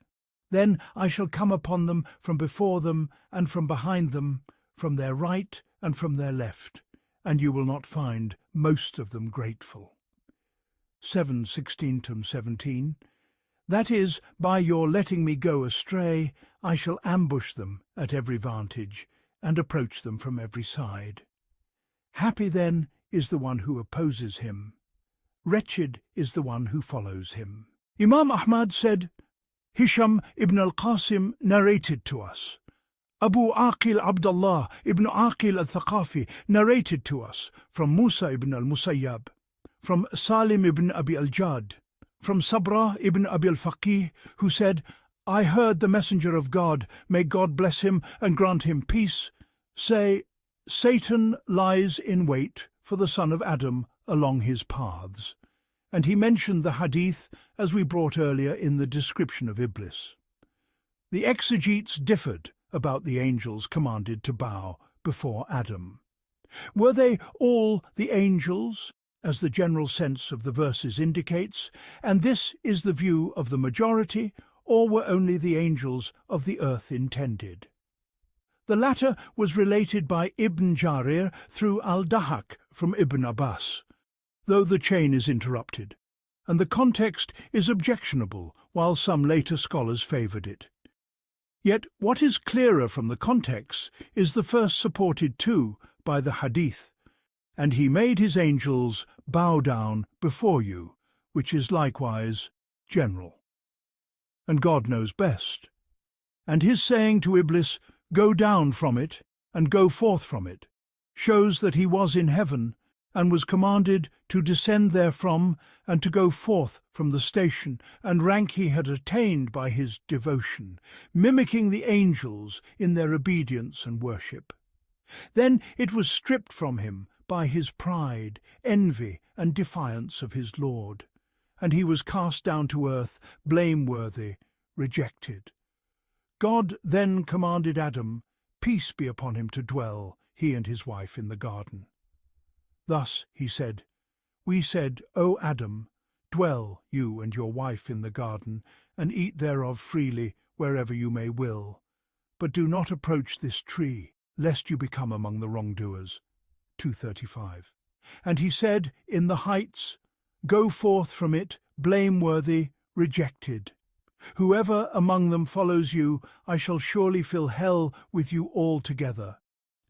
Then I shall come upon them from before them and from behind them, from their right and from their left, and you will not find most of them grateful.' 7, 16-17. That is, by your letting me go astray, I shall ambush them at every vantage, and approach them from every side. Happy then is the one who opposes him. Wretched is the one who follows him." Imam Ahmad said, Hisham ibn al-Qasim narrated to us. Abu Aqil Abdullah ibn Aqil al-Thaqafi narrated to us from Musa ibn al-Musayyab, from Salim ibn Abi al-Jad, from Sabra ibn Abi al-Faqih, who said, "I heard the Messenger of God, may God bless him and grant him peace, say, 'Satan lies in wait for the son of Adam along his paths.'" And he mentioned the hadith as we brought earlier in the description of Iblis. The exegetes differed about the angels commanded to bow before Adam. Were they all the angels, as the general sense of the verses indicates, and this is the view of the majority, or were only the angels of the earth intended? The latter was related by Ibn Jarir through Al-Dahak from Ibn Abbas, though the chain is interrupted, and the context is objectionable, while some later scholars favoured it. Yet what is clearer from the context is the first supported too by the hadith, "And he made his angels bow down before you," which is likewise general. And God knows best. And his saying to Iblis, "Go down from it, and go forth from it," shows that he was in heaven, and was commanded to descend therefrom, and to go forth from the station and rank he had attained by his devotion, mimicking the angels in their obedience and worship. Then it was stripped from him by his pride, envy, and defiance of his Lord, and he was cast down to earth, blameworthy, rejected. God then commanded Adam, peace be upon him, to dwell, he and his wife, in the garden. Thus, he said, we said, O Adam, dwell you and your wife in the garden, and eat thereof freely wherever you may will. But do not approach this tree, lest you become among the wrongdoers. 2:35. And he said in the heights, Go forth from it, blameworthy, rejected. Whoever among them follows you, I shall surely fill hell with you all together.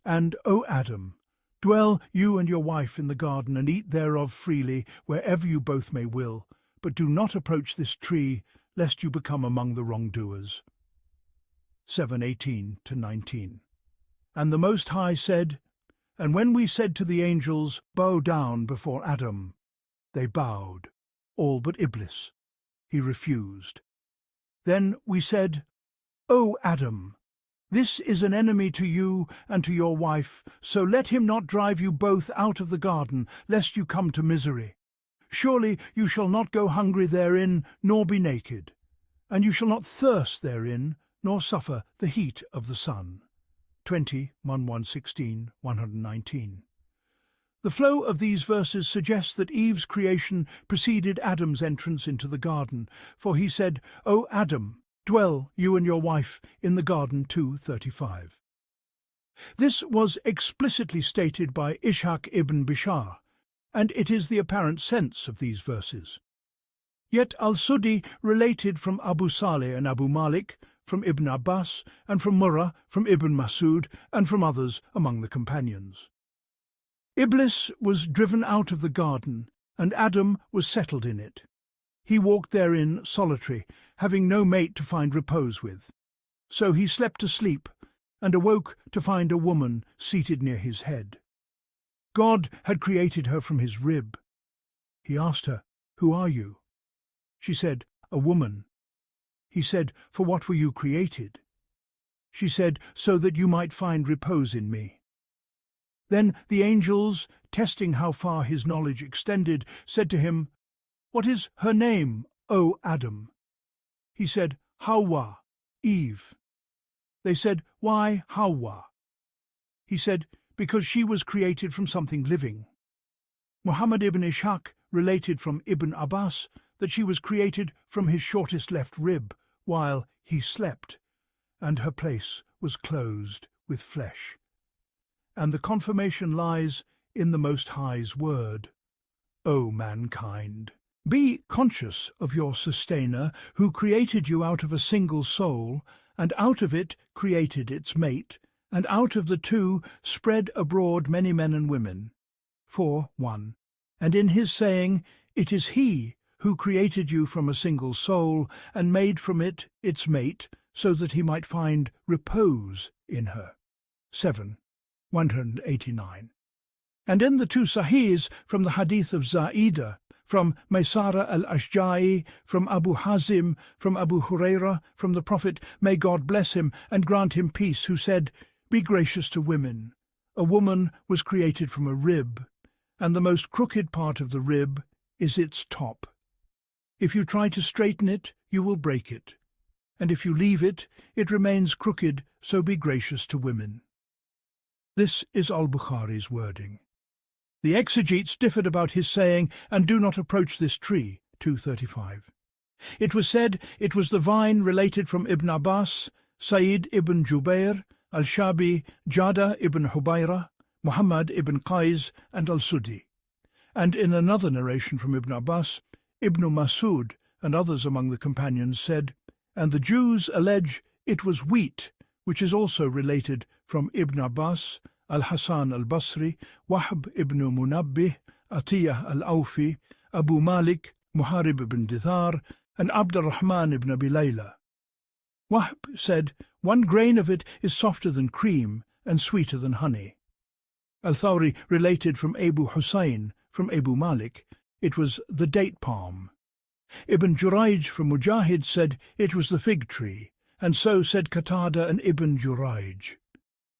And, O Adam, dwell you and your wife in the garden, and eat thereof freely, wherever you both may will, but do not approach this tree, lest you become among the wrongdoers. 7:18-19. And the Most High said, And when we said to the angels, Bow down before Adam, they bowed, all but Iblis. He refused. Then we said, O Adam, this is an enemy to you and to your wife, so let him not drive you both out of the garden, lest you come to misery. Surely you shall not go hungry therein, nor be naked, and you shall not thirst therein, nor suffer the heat of the sun. 116-119. The flow of these verses suggests that Eve's creation preceded Adam's entrance into the garden, for he said, O Adam, dwell you and your wife in the garden. 2:35. This was explicitly stated by Ishaq ibn Bishar, and it is the apparent sense of these verses. Yet al-Suddi related from Abu Saleh and Abu Malik, from Ibn Abbas, and from Murrah, from Ibn Masud, and from others among the companions. Iblis was driven out of the garden, and Adam was settled in it. He walked therein solitary, having no mate to find repose with. So he slept a sleep, and awoke to find a woman seated near his head. God had created her from his rib. He asked her, Who are you? She said, A woman. He said, For what were you created? She said, So that you might find repose in me. Then the angels, testing how far his knowledge extended, said to him, What is her name, O Adam? He said, Hawa, Eve. They said, Why Hawa? He said, Because she was created from something living. Muhammad ibn Ishaq related from Ibn Abbas that she was created from his shortest left rib, while he slept, and her place was closed with flesh. And the confirmation lies in the Most High's word, O mankind, be conscious of your sustainer, who created you out of a single soul, and out of it created its mate, and out of the two spread abroad many men and women. 4:1. And in his saying, It is he who created you from a single soul, and made from it its mate, so that he might find repose in her. 7:189. And in the two Sahihs from the hadith of Za'idah, from Maysara al-Ashja'i, from Abu Hazim, from Abu Hurairah, from the Prophet, may God bless him and grant him peace, who said, Be gracious to women. A woman was created from a rib, and the most crooked part of the rib is its top. If you try to straighten it, you will break it, and if you leave it, it remains crooked, so be gracious to women. This is al-Bukhari's wording. The exegetes differed about his saying, And do not approach this tree, 2:35. It was said it was the vine related from Ibn Abbas, Sa'id ibn Jubair, Al-Shabi, Jada ibn Hubayra, Muhammad ibn Qais, and Al-Suddi. And in another narration from Ibn Abbas, Ibn Masud and others among the companions said, And the Jews allege it was wheat, which is also related from Ibn Abbas, Al-Hasan al-Basri, Wahb ibn Munabbih, Atiyah al-Awfi, Abu Malik, Muharib ibn Dithar, and Abd al-Rahman ibn Abi Layla. Wahb said, One grain of it is softer than cream and sweeter than honey. Al-Thawri related from Abu Hussein, from Abu Malik, it was the date palm. Ibn Jurayj from Mujahid said it was the fig tree, and so said Qatada and Ibn Jurayj.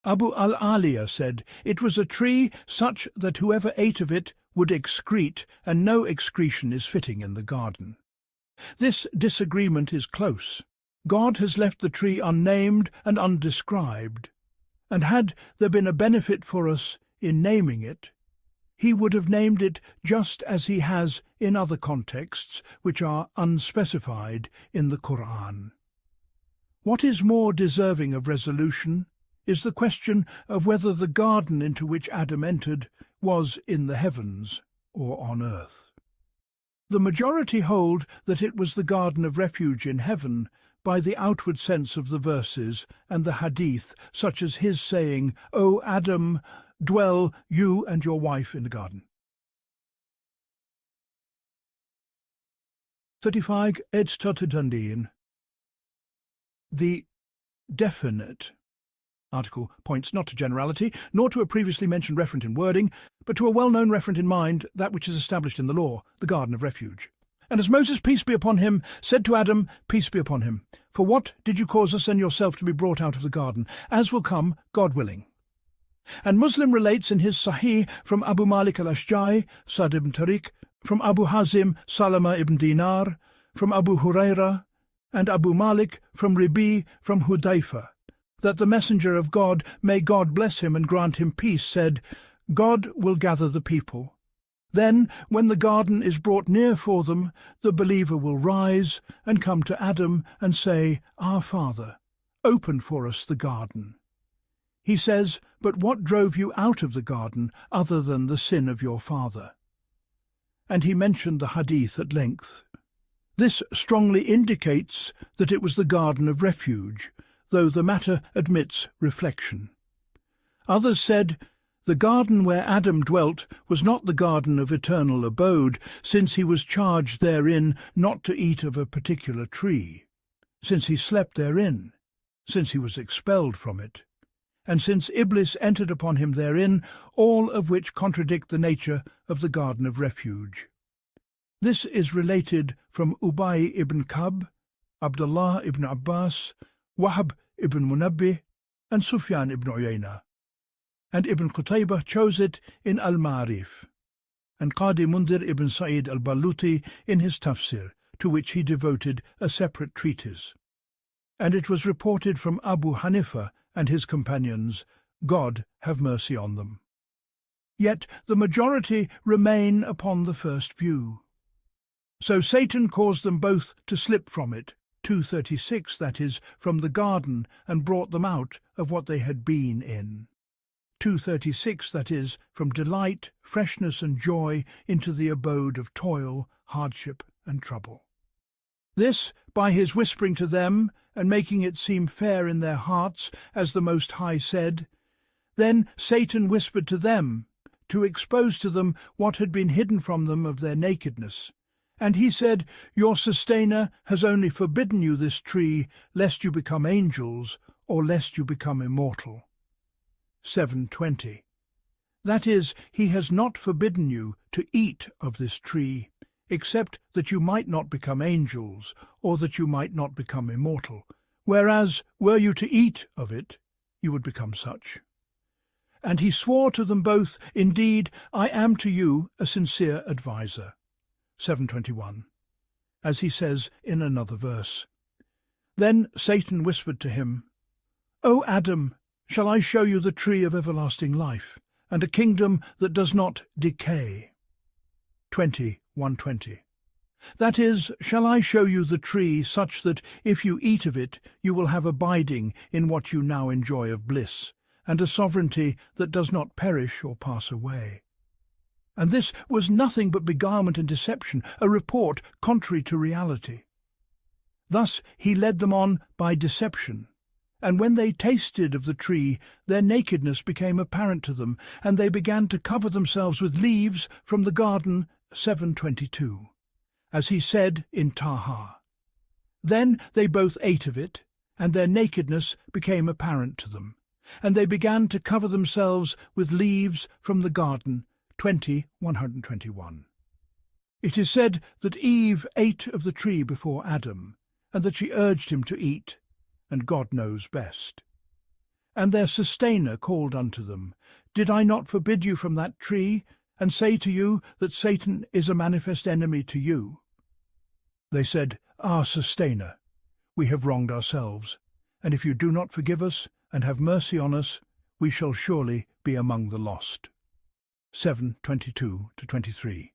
Abu al-Aliya said it was a tree such that whoever ate of it would excrete, and no excretion is fitting in the garden. This disagreement is close. God has left the tree unnamed and undescribed, and had there been a benefit for us in naming it, he would have named it just as he has in other contexts which are unspecified in the Qur'an. What is more deserving of resolution is the question of whether the garden into which Adam entered was in the heavens or on earth. The majority hold that it was the garden of refuge in heaven by the outward sense of the verses and the hadith, such as his saying, "O Adam, dwell you and your wife in the garden." 35 Edstatudundin. The definite article points not to generality, nor to a previously mentioned referent in wording, but to a well-known referent in mind, that which is established in the law, the garden of refuge. And as Moses, peace be upon him, said to Adam, peace be upon him, for what did you cause us and yourself to be brought out of the garden, as will come, God willing? And Muslim relates in his Sahih from Abu Malik al-Ashja'i, Sa'd ibn Tariq, from Abu Hazim, Salama ibn Dinar, from Abu Huraira, and Abu Malik from Ribi, from Hudayfa, that the Messenger of God, may God bless him and grant him peace, said, God will gather the people. Then, when the garden is brought near for them, the believer will rise and come to Adam and say, Our Father, open for us the garden. He says, But what drove you out of the garden other than the sin of your father? And he mentioned the hadith at length. This strongly indicates that it was the garden of refuge, though the matter admits reflection. Others said, the garden where Adam dwelt was not the garden of eternal abode, since he was charged therein not to eat of a particular tree, since he slept therein, since he was expelled from it, and since Iblis entered upon him therein, all of which contradict the nature of the garden of refuge. This is related from Ubay ibn Kab, Abdullah ibn Abbas, Wahab ibn Munabbih, and Sufyan ibn Uyayna. And Ibn Qutaybah chose it in Al-Ma'arif, and Qadi Mundir ibn Sa'id al-Baluti in his tafsir, to which he devoted a separate treatise. And it was reported from Abu Hanifa and his companions, God have mercy on them. Yet the majority remain upon the first view. So Satan caused them both to slip from it, 236, that is, from the garden, and brought them out of what they had been in. 236, that is, from delight, freshness and joy into the abode of toil, hardship and trouble. This, by his whispering to them, and making it seem fair in their hearts, as the Most High said. Then Satan whispered to them, to expose to them what had been hidden from them of their nakedness. And he said, Your sustainer has only forbidden you this tree, lest you become angels, or lest you become immortal. 7:20. That is, he has not forbidden you to eat of this tree, except that you might not become angels, or that you might not become immortal, whereas, were you to eat of it, you would become such. And he swore to them both, Indeed, I am to you a sincere adviser. 7:21. As he says in another verse. Then Satan whispered to him, O Adam, shall I show you the tree of everlasting life, and a kingdom that does not decay? 20:120. That is, shall I show you the tree such that, if you eat of it, you will have abiding in what you now enjoy of bliss, and a sovereignty that does not perish or pass away? And this was nothing but beguilement and deception, a report contrary to reality. Thus he led them on by deception, and when they tasted of the tree, their nakedness became apparent to them, and they began to cover themselves with leaves from the garden. 7:22. As he said in Taha. Then they both ate of it, and their nakedness became apparent to them, and they began to cover themselves with leaves from the garden. 20:121. It is said that Eve ate of the tree before Adam, and that she urged him to eat, and God knows best. And their sustainer called unto them, Did I not forbid you from that tree, and say to you that Satan is a manifest enemy to you? They said, Our sustainer, we have wronged ourselves, and if you do not forgive us and have mercy on us, we shall surely be among the lost. 7:22-23.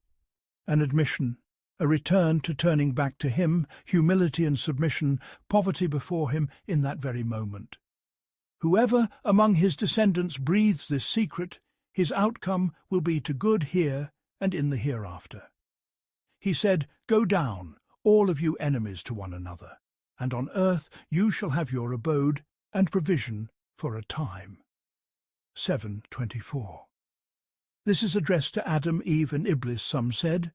An admission, a return to turning back to him, humility and submission, poverty before him in that very moment. Whoever among his descendants breathes this secret, his outcome will be to good here and in the hereafter. He said, "Go down, all of you enemies to one another, and on earth you shall have your abode and provision for a time." 7:24. This is addressed to Adam, Eve, and Iblis, some said,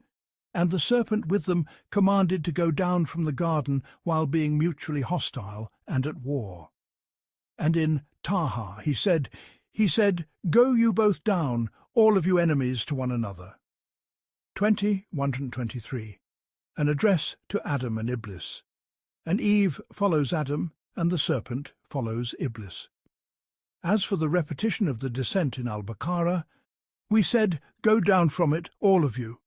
and the serpent with them commanded to go down from the garden while being mutually hostile and at war. And in Taha he said, "Go you both down, all of you enemies to one another." 20:123. An address to Adam and Iblis. And Eve follows Adam, and the serpent follows Iblis. As for the repetition of the descent in Al-Baqarah, we said, "Go down from it, all of you.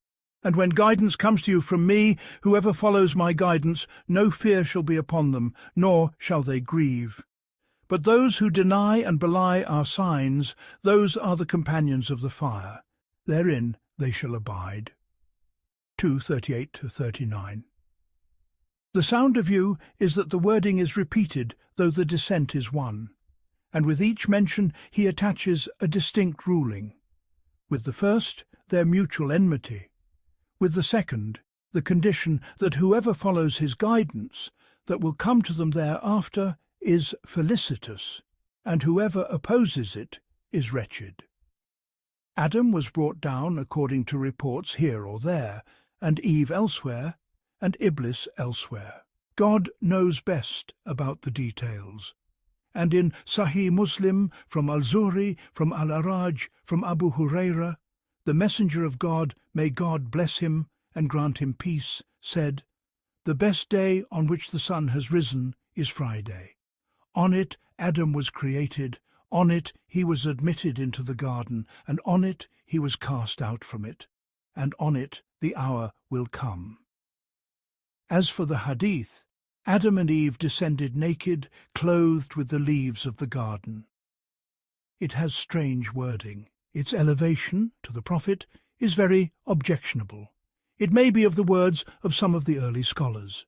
And when guidance comes to you from me, whoever follows my guidance, no fear shall be upon them, nor shall they grieve. But those who deny and belie our signs, those are the companions of the fire. Therein they shall abide." 2:38-39. The sound of you is that the wording is repeated, though the descent is one. And with each mention he attaches a distinct ruling. With the first, their mutual enmity. With the second, the condition that whoever follows his guidance, that will come to them thereafter, is felicitous, and whoever opposes it is wretched. Adam was brought down according to reports here or there, and Eve elsewhere, and Iblis elsewhere. God knows best about the details. And in Sahih Muslim, from Al-Zuhri, from Al-Araj, from Abu Huraira, the Messenger of God, may God bless him and grant him peace, said, "The best day on which the sun has risen is Friday. On it Adam was created, on it he was admitted into the garden, and on it he was cast out from it, and on it the hour will come." As for the hadith, Adam and Eve descended naked, clothed with the leaves of the garden. It has strange wording. Its elevation to the Prophet is very objectionable. It may be of the words of some of the early scholars.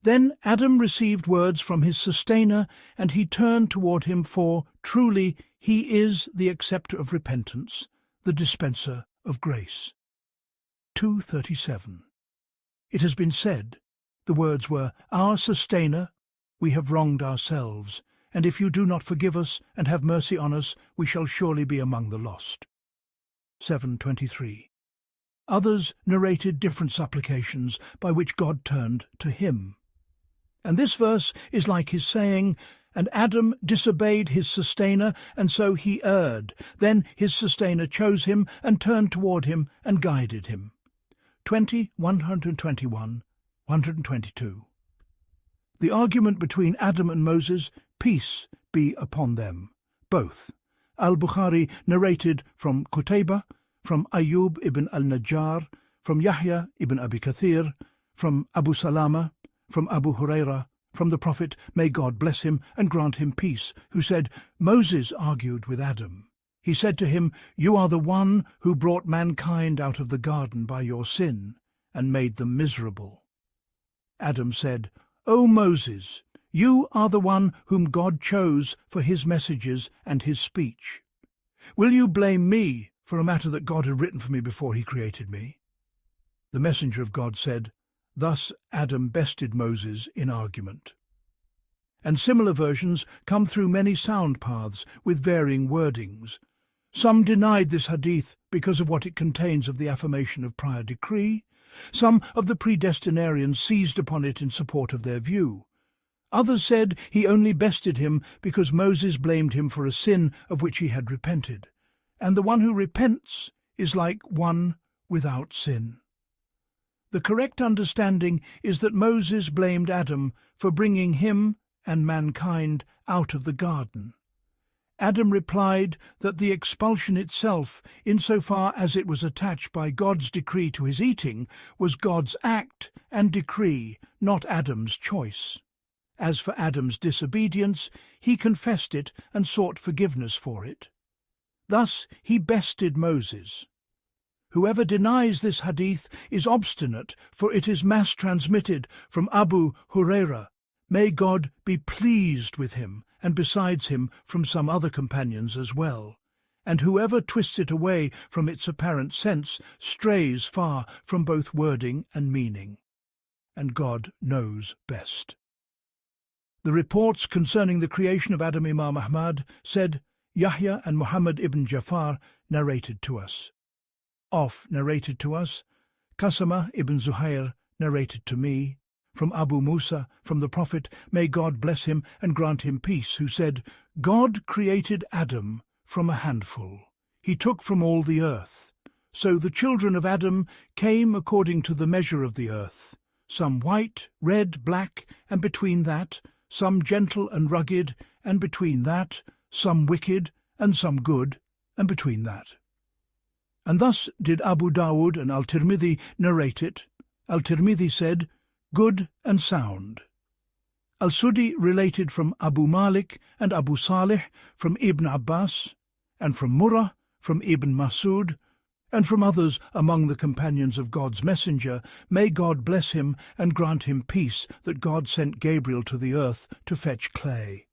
Then Adam received words from his sustainer, and he turned toward him, for truly he is the acceptor of repentance, the dispenser of grace. 2:37. It has been said, the words were, "Our sustainer, we have wronged ourselves, and if you do not forgive us and have mercy on us, we shall surely be among the lost." 7:23. Others narrated different supplications by which God turned to him. And this verse is like his saying, "And Adam disobeyed his sustainer, and so he erred. Then his sustainer chose him and turned toward him and guided him." 20:121, 122. The argument between Adam and Moses, peace be upon them, both. Al-Bukhari narrated from Qutaybah, from Ayyub ibn al-Najjar, from Yahya ibn Abi Kathir, from Abu Salama, from Abu Huraira, from the Prophet, may God bless him and grant him peace, who said, "Moses argued with Adam. He said to him, 'You are the one who brought mankind out of the garden by your sin and made them miserable.' Adam said, 'O Moses, you are the one whom God chose for his messages and his speech. Will you blame me for a matter that God had written for me before he created me?' The messenger of God said, 'Thus Adam bested Moses in argument.' And similar versions come through many sound paths with varying wordings. Some denied this hadith because of what it contains of the affirmation of prior decree. Some of the predestinarians seized upon it in support of their view. Others said he only bested him because Moses blamed him for a sin of which he had repented, and the one who repents is like one without sin. The correct understanding is that Moses blamed Adam for bringing him and mankind out of the garden. Adam replied that the expulsion itself, insofar as it was attached by God's decree to his eating, was God's act and decree, not Adam's choice. As for Adam's disobedience, he confessed it and sought forgiveness for it. Thus he bested Moses. Whoever denies this hadith is obstinate, for it is mass transmitted from Abu Huraira. May God be pleased with him, and besides him from some other companions as well. And whoever twists it away from its apparent sense strays far from both wording and meaning. And God knows best. The reports concerning the creation of Adam Imam Ahmad said, Yahya and Muhammad ibn Jafar narrated to us. Narrated to us. Qasama ibn Zuhair narrated to me. From Abu Musa, from the Prophet, may God bless him and grant him peace, who said, God created Adam from a handful. He took from all the earth. So the children of Adam came according to the measure of the earth, some white, red, black, and between that, some gentle and rugged, and between that, some wicked, and some good, and between that. And thus did Abu Dawud and Al-Tirmidhi narrate it. Al-Tirmidhi said, good and sound. Al-Sudi related from Abu Malik and Abu Salih, from Ibn Abbas, and from Murrah, from Ibn Masud, and from others among the companions of God's messenger, may God bless him and grant him peace, that God sent Gabriel to the earth to fetch clay.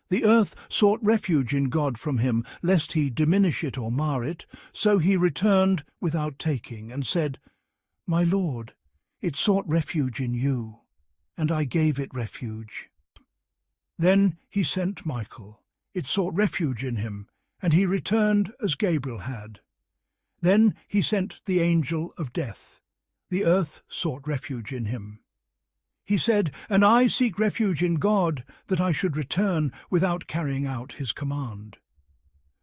The earth sought refuge in God from him, lest he diminish it or mar it, so he returned without taking, and said, My Lord, it sought refuge in you, and I gave it refuge. Then he sent Michael. It sought refuge in him, and he returned as Gabriel had. Then he sent the angel of death. The earth sought refuge in him. He said, And I seek refuge in God, that I should return without carrying out his command.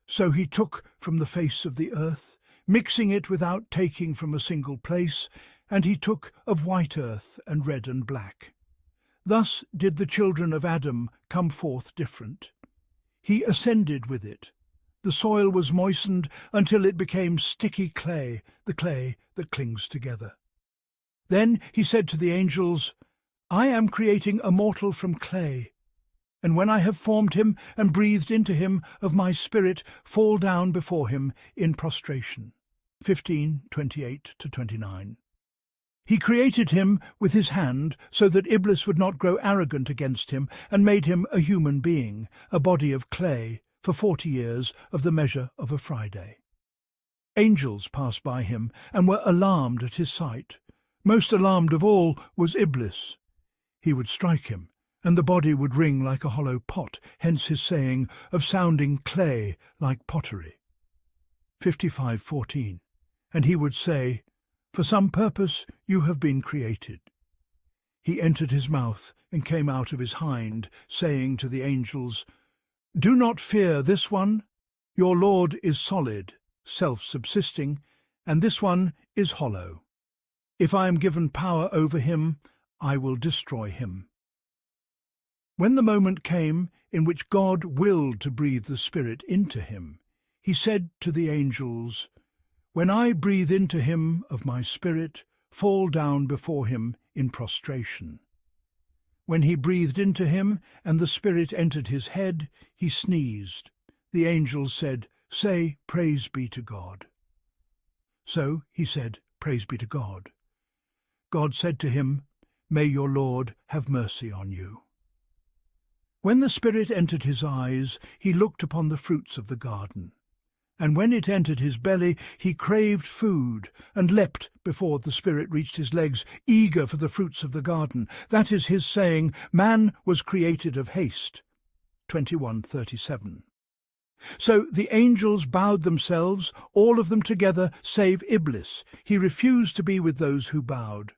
So he took from the face of the earth, mixing it without taking from a single place, and he took of white earth and red and black. Thus did the children of Adam come forth different. He ascended with it. The soil was moistened until it became sticky clay, the clay that clings together. Then he said to the angels, I am creating a mortal from clay, and when I have formed him and breathed into him of my spirit, fall down before him in prostration. 15:28-29. He created him with his hand so that Iblis would not grow arrogant against him, and made him a human being, a body of clay, for 40 years of the measure of a Friday. Angels passed by him and were alarmed at his sight. Most alarmed of all was Iblis. He would strike him, and the body would ring like a hollow pot, hence his saying of sounding clay like pottery. 55:14. And he would say, For some purpose you have been created. He entered his mouth and came out of his hind, saying to the angels, Do not fear this one. Your Lord is solid, self-subsisting, and this one is hollow. If I am given power over him, I will destroy him. When the moment came in which God willed to breathe the Spirit into him, he said to the angels, When I breathe into him of my Spirit, fall down before him in prostration. When he breathed into him and the Spirit entered his head, he sneezed. The angels said, Say, Praise be to God. So he said, Praise be to God. God said to him, May your Lord have mercy on you. When the Spirit entered his eyes, he looked upon the fruits of the garden. And when it entered his belly, he craved food, and leapt before the Spirit reached his legs, eager for the fruits of the garden. That is his saying, Man was created of haste. 21:37. So the angels bowed themselves, all of them together, save Iblis. He refused to be with those who bowed.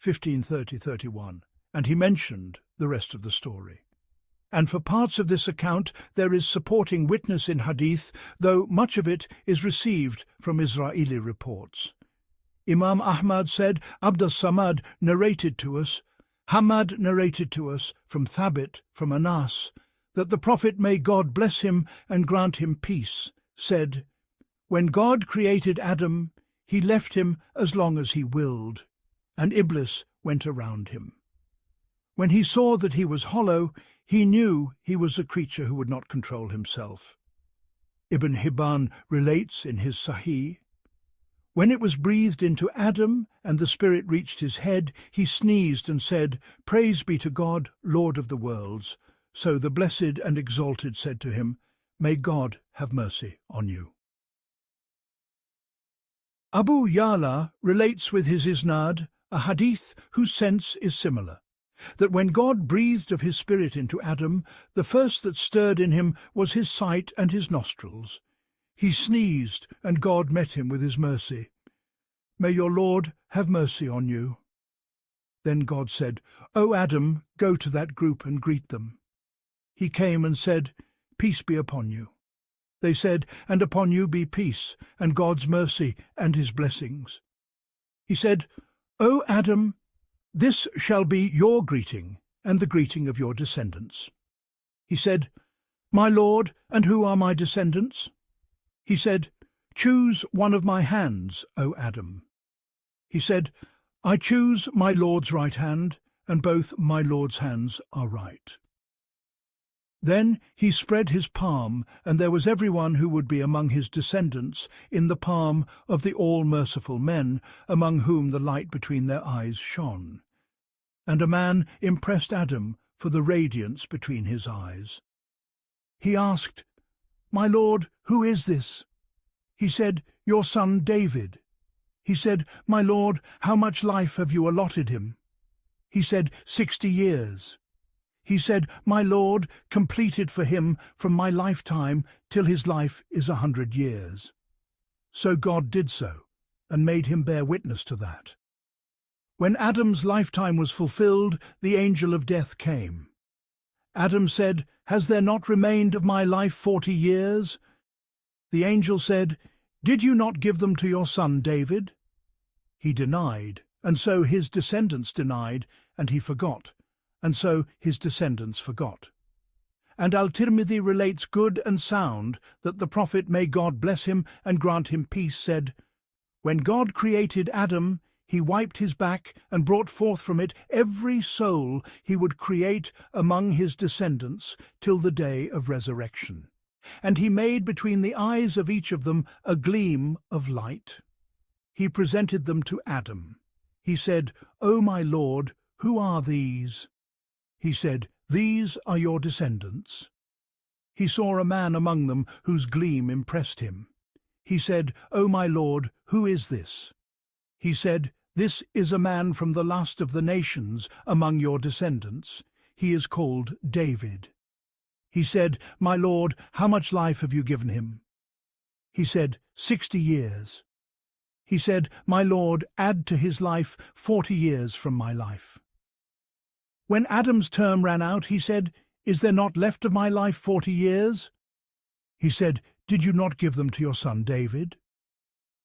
15:30-31. And he mentioned the rest of the story. And for parts of this account there is supporting witness in hadith, though much of it is received from Israeli reports. Imam Ahmad said, Abdus Samad narrated to us, Hamad narrated to us from Thabit, from Anas, that the Prophet, may God bless him and grant him peace, said, When God created Adam, he left him as long as he willed, and Iblis went around him. When he saw that he was hollow, he knew he was a creature who would not control himself. Ibn Hibban relates in his Sahih, "When it was breathed into Adam and the spirit reached his head, he sneezed and said, 'Praise be to God, Lord of the worlds.' So the Blessed and Exalted said to him, 'May God have mercy on you.'" Abu Ya'la relates with his Isnad a hadith whose sense is similar, that when God breathed of his spirit into Adam, the first that stirred in him was his sight and his nostrils. He sneezed, and God met him with his mercy. "May your Lord have mercy on you." Then God said, "O Adam, go to that group and greet them." He came and said, "Peace be upon you." They said, "And upon you be peace, and God's mercy and his blessings." He said, "O Adam, this shall be your greeting, and the greeting of your descendants." He said, "My Lord, and who are my descendants?" He said, "Choose one of my hands, O Adam." He said, "I choose my Lord's right hand, and both my Lord's hands are right." Then he spread his palm, and there was everyone who would be among his descendants in the palm of the all-merciful men, among whom the light between their eyes shone. And a man impressed Adam for the radiance between his eyes. He asked, "My Lord, who is this?" He said, "Your son David." He said, "My Lord, how much life have you allotted him?" He said, 60 years. He said, "My Lord, complete it for him from my lifetime till his life is 100 years. So God did so, and made him bear witness to that. When Adam's lifetime was fulfilled, the angel of death came. Adam said, "Has there not remained of my life 40 years? The angel said, "Did you not give them to your son David?" He denied, and so his descendants denied, and he forgot, and so his descendants forgot. And Al-Tirmidhi relates good and sound that the Prophet, may God bless him and grant him peace, said, "When God created Adam, he wiped his back and brought forth from it every soul he would create among his descendants till the day of resurrection. And he made between the eyes of each of them a gleam of light. He presented them to Adam. He said, 'O my Lord, who are these?' He said, 'These are your descendants.' He saw a man among them whose gleam impressed him. He said, 'O my Lord, who is this?' He said, 'This is a man from the last of the nations among your descendants. He is called David.' He said, 'My Lord, how much life have you given him?' He said, 60 years. He said, 'My Lord, add to his life 40 years from my life.' When Adam's term ran out, he said, 'Is there not left of my life 40 years? He said, 'Did you not give them to your son David?'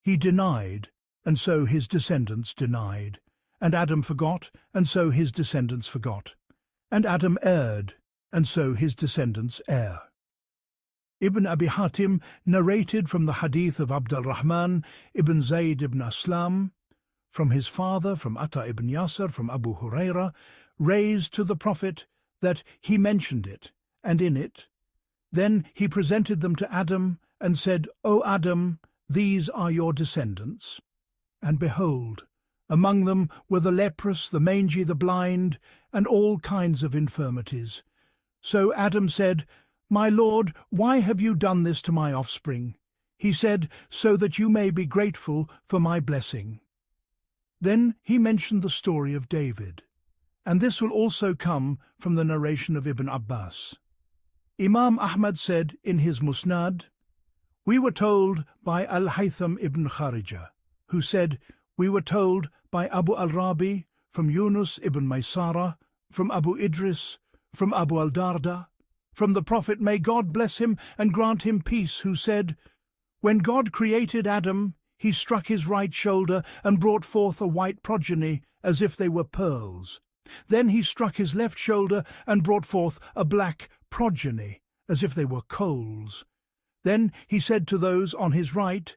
He denied, and so his descendants denied. And Adam forgot, and so his descendants forgot. And Adam erred, and so his descendants err." Ibn Abi Hatim narrated from the hadith of Abd al-Rahman ibn Zayd ibn Aslam, from his father, from Atta ibn Yasir, from Abu Huraira, raised to the Prophet, that he mentioned it, and in it, "Then he presented them to Adam, and said, 'O Adam, these are your descendants.' And behold, among them were the leprous, the mangy, the blind, and all kinds of infirmities. So Adam said, 'My Lord, why have you done this to my offspring?' He said, 'So that you may be grateful for my blessing.' Then he mentioned the story of David, and this will also come from the narration of Ibn Abbas. Imam Ahmad said in his Musnad, "We were told by Al-Haytham ibn Kharijah, who said, we were told by Abu al-Rabi, from Yunus ibn Maysara, from Abu Idris, from Abu al-Darda, from the Prophet, may God bless him and grant him peace, who said, when God created Adam, he struck his right shoulder and brought forth a white progeny as if they were pearls. Then he struck his left shoulder and brought forth a black progeny as if they were coals. Then he said to those on his right,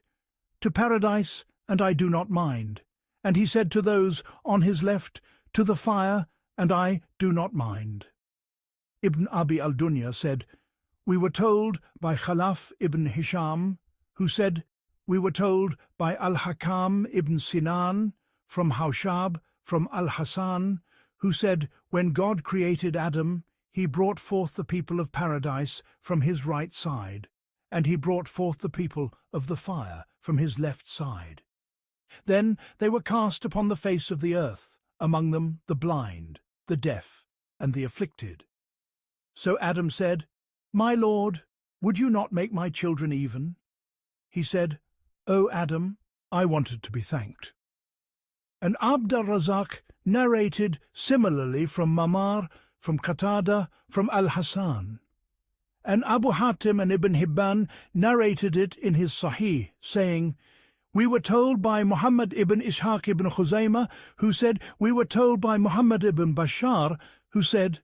to paradise, and I do not mind. And he said to those on his left, to the fire, and I do not mind." Ibn Abi al-Dunya said, we were told by Khalaf ibn Hisham, who said, we were told by Al-Hakam ibn Sinan, from Haushab, from Al-Hasan, who said, when God created Adam, he brought forth the people of paradise from his right side, and he brought forth the people of the fire from his left side. Then they were cast upon the face of the earth, among them the blind, the deaf, and the afflicted. So Adam said, my Lord, would you not make my children even? He said, O Adam, I wanted to be thanked. And Abd al-Razak narrated similarly from Mamar, from Qatada, from Al-Hasan. And Abu Hatim and Ibn Hibban narrated it in his Sahih, saying, we were told by Muhammad ibn Ishaq ibn Khuzaymah, who said, we were told by Muhammad ibn Bashar, who said,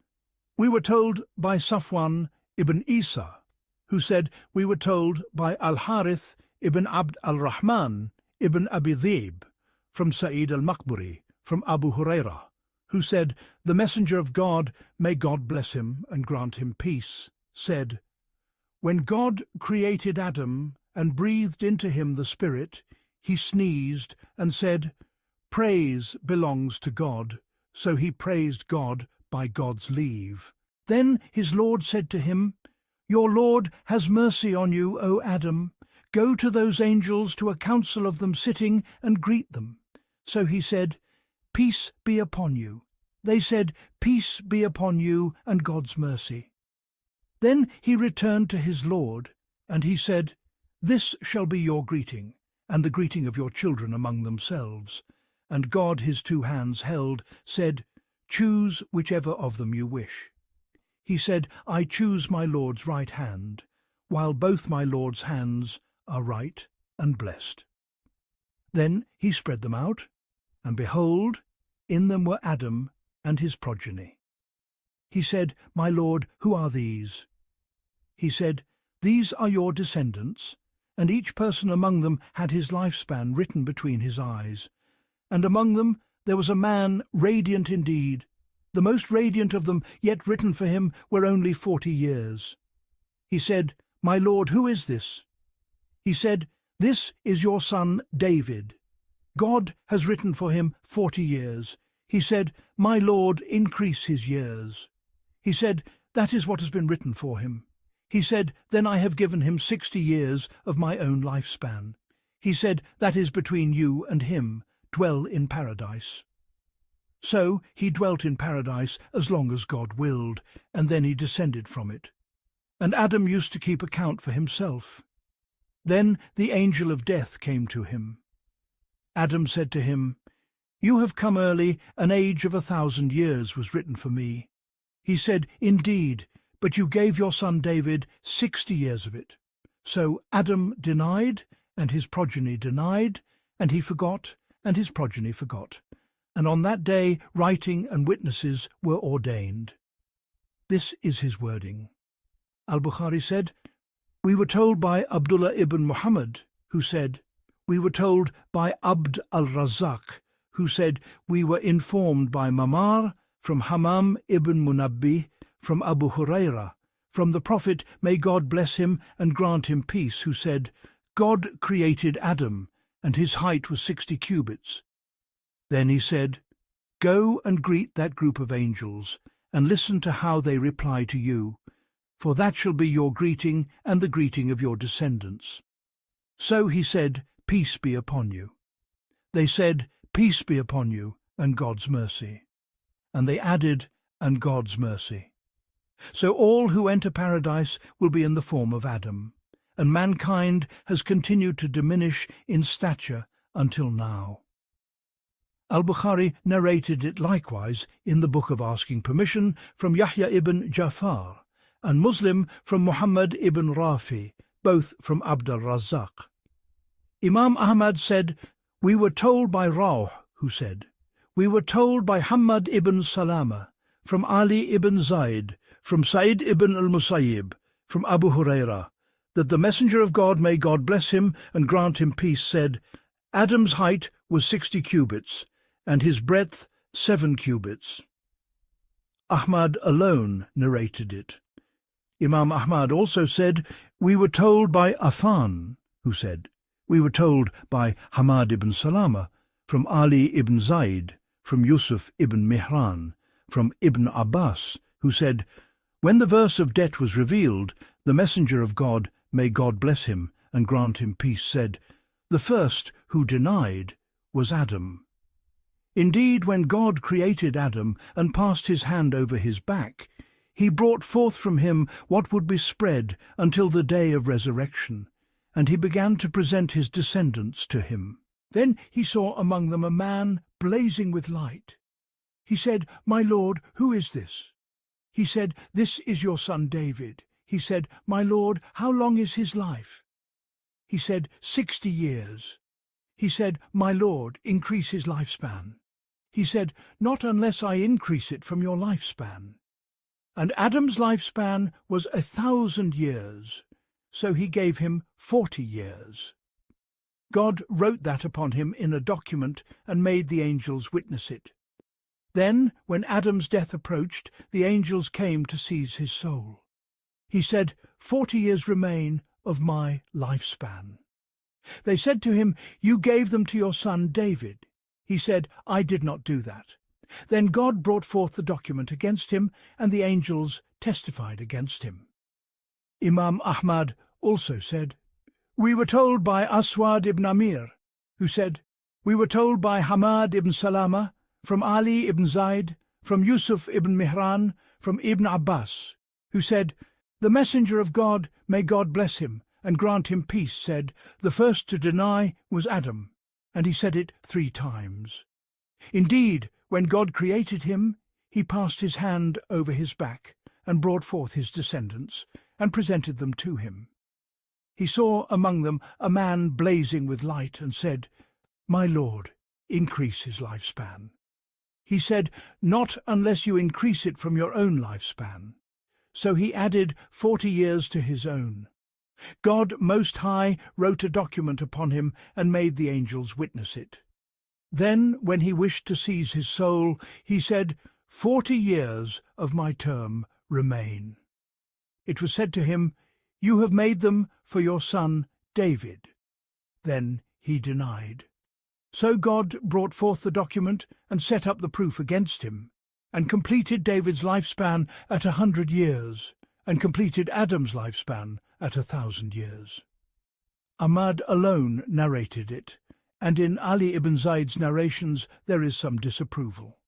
we were told by Safwan ibn Isa, who said, we were told by Al-Harith ibn Abd al-Rahman ibn Abi Dhib, from Sa'id al-Maqburi, from Abu Hurairah, who said, the Messenger of God, may God bless him and grant him peace, said, when God created Adam and breathed into him the Spirit, he sneezed and said, praise belongs to God. So he praised God by God's leave. Then his Lord said to him, your Lord has mercy on you, O Adam. Go to those angels to a council of them sitting and greet them. So he said, peace be upon you. They said, peace be upon you and God's mercy. Then he returned to his Lord, and he said, this shall be your greeting, and the greeting of your children among themselves. And God, his two hands held, said, choose whichever of them you wish. He said, I choose my Lord's right hand, while both my Lord's hands are right and blessed. Then he spread them out, and behold, in them were Adam and his progeny. He said, my Lord, who are these? He said, these are your descendants, and each person among them had his lifespan written between his eyes. And among them there was a man radiant indeed, the most radiant of them, yet written for him were only 40 years. He said, my Lord, who is this? He said, this is your son David. God has written for him 40 years. He said, my Lord, increase his years. He said, that is what has been written for him. He said, then I have given him 60 years of my own lifespan. He said, that is between you and him. Dwell in paradise. So he dwelt in paradise as long as God willed, and then he descended from it. And Adam used to keep account for himself. Then the angel of death came to him. Adam said to him, you have come early, an age of 1,000 years was written for me. He said, indeed, but you gave your son David 60 years of it. So Adam denied, and his progeny denied, and he forgot, and his progeny forgot. And on that day writing and witnesses were ordained. This is his wording. Al-Bukhari said, we were told by Abdullah ibn Muhammad, who said, we were told by Abd al-Razak, who said, we were informed by Mamar, from Hammam ibn Munabbi, from Abu Hurairah, from the Prophet, may God bless him and grant him peace, who said, God created Adam, and his height was 60 cubits. Then he said, go and greet that group of angels, and listen to how they reply to you, for that shall be your greeting and the greeting of your descendants. So he said, peace be upon you. They said, peace be upon you, and God's mercy. And they added, and God's mercy. So all who enter paradise will be in the form of Adam, and mankind has continued to diminish in stature until now. Al-Bukhari narrated it likewise in the Book of Asking Permission from Yahya ibn Jafar, and Muslim from Muhammad ibn Rafi, both from Abd al-Razzaq. Imam Ahmad said, we were told by Rawh, who said, we were told by Hammad ibn Salama, from Ali ibn Zayd, from Sa'id ibn al-Musayyib, from Abu Hurairah, that the Messenger of God, may God bless him and grant him peace, said, Adam's height was 60 cubits, and his breadth 7 cubits. Ahmad alone narrated it. Imam Ahmad also said, "We were told by Affan, who said, we were told by Hamad ibn Salama, from Ali ibn Zayd, from Yusuf ibn Mihran, from Ibn Abbas, who said, when the verse of debt was revealed, the messenger of God, may God bless him and grant him peace, said, the first who denied was Adam. Indeed, when God created Adam and passed his hand over his back, he brought forth from him what would be spread until the day of resurrection, and he began to present his descendants to him. Then he saw among them a man blazing with light. He said, My Lord, who is this? He said, This is your son David. He said, My Lord, how long is his life? He said, 60 years. He said, My Lord, increase his lifespan. He said, Not unless I increase it from your lifespan. And Adam's lifespan was 1,000 years, so he gave him 40 years. God wrote that upon him in a document and made the angels witness it. Then, when Adam's death approached, the angels came to seize his soul. He said, 40 years remain of my lifespan. They said to him, You gave them to your son David. He said, I did not do that. Then God brought forth the document against him, and the angels testified against him. Imam Ahmad also said, We were told by Aswad ibn Amir, who said, We were told by Hamad ibn Salama, from Ali ibn Zayd, from Yusuf ibn Mihran, from Ibn Abbas, who said, The messenger of God, may God bless him and grant him peace, said, The first to deny was Adam, and he said it 3 times. Indeed, when God created him, he passed his hand over his back and brought forth his descendants and presented them to him. He saw among them a man blazing with light and said, My Lord, increase his lifespan. He said, Not unless you increase it from your own lifespan. So he added 40 years to his own. God Most High wrote a document upon him and made the angels witness it. Then, when he wished to seize his soul, he said, 40 years of my term remain. It was said to him, You have made them for your son David. Then he denied. So God brought forth the document and set up the proof against him, and completed David's lifespan at 100 years, and completed Adam's lifespan at 1,000 years. Ahmad alone narrated it, and in Ali ibn Zayd's narrations there is some disapproval.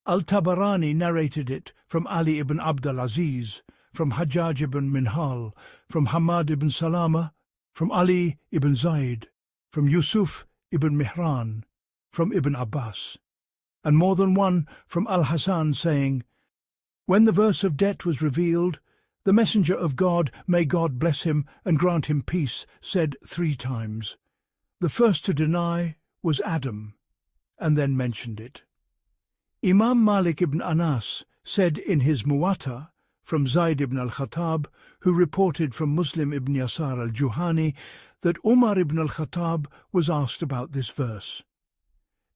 Al-Tabarani narrated it from Ali ibn Abd al-Aziz, from Hajjaj ibn Minhal, from Hamad ibn Salama, from Ali ibn Zayd, from Yusuf ibn Mihran, from Ibn Abbas, and more than one from Al-Hasan, saying, When the verse of debt was revealed, the messenger of God, may God bless him and grant him peace, said 3 times. The first to deny was Adam, and then mentioned it. Imam Malik ibn Anas said in his Muwatta, from Zayd ibn al-Khattab, who reported from Muslim ibn Yasar al-Juhani, that Umar ibn al-Khattab was asked about this verse.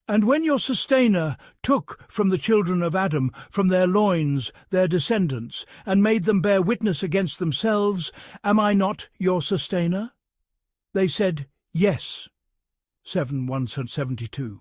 And when your sustainer took from the children of Adam, from their loins, their descendants, and made them bear witness against themselves, am I not your sustainer? They said, Yes. 7:172.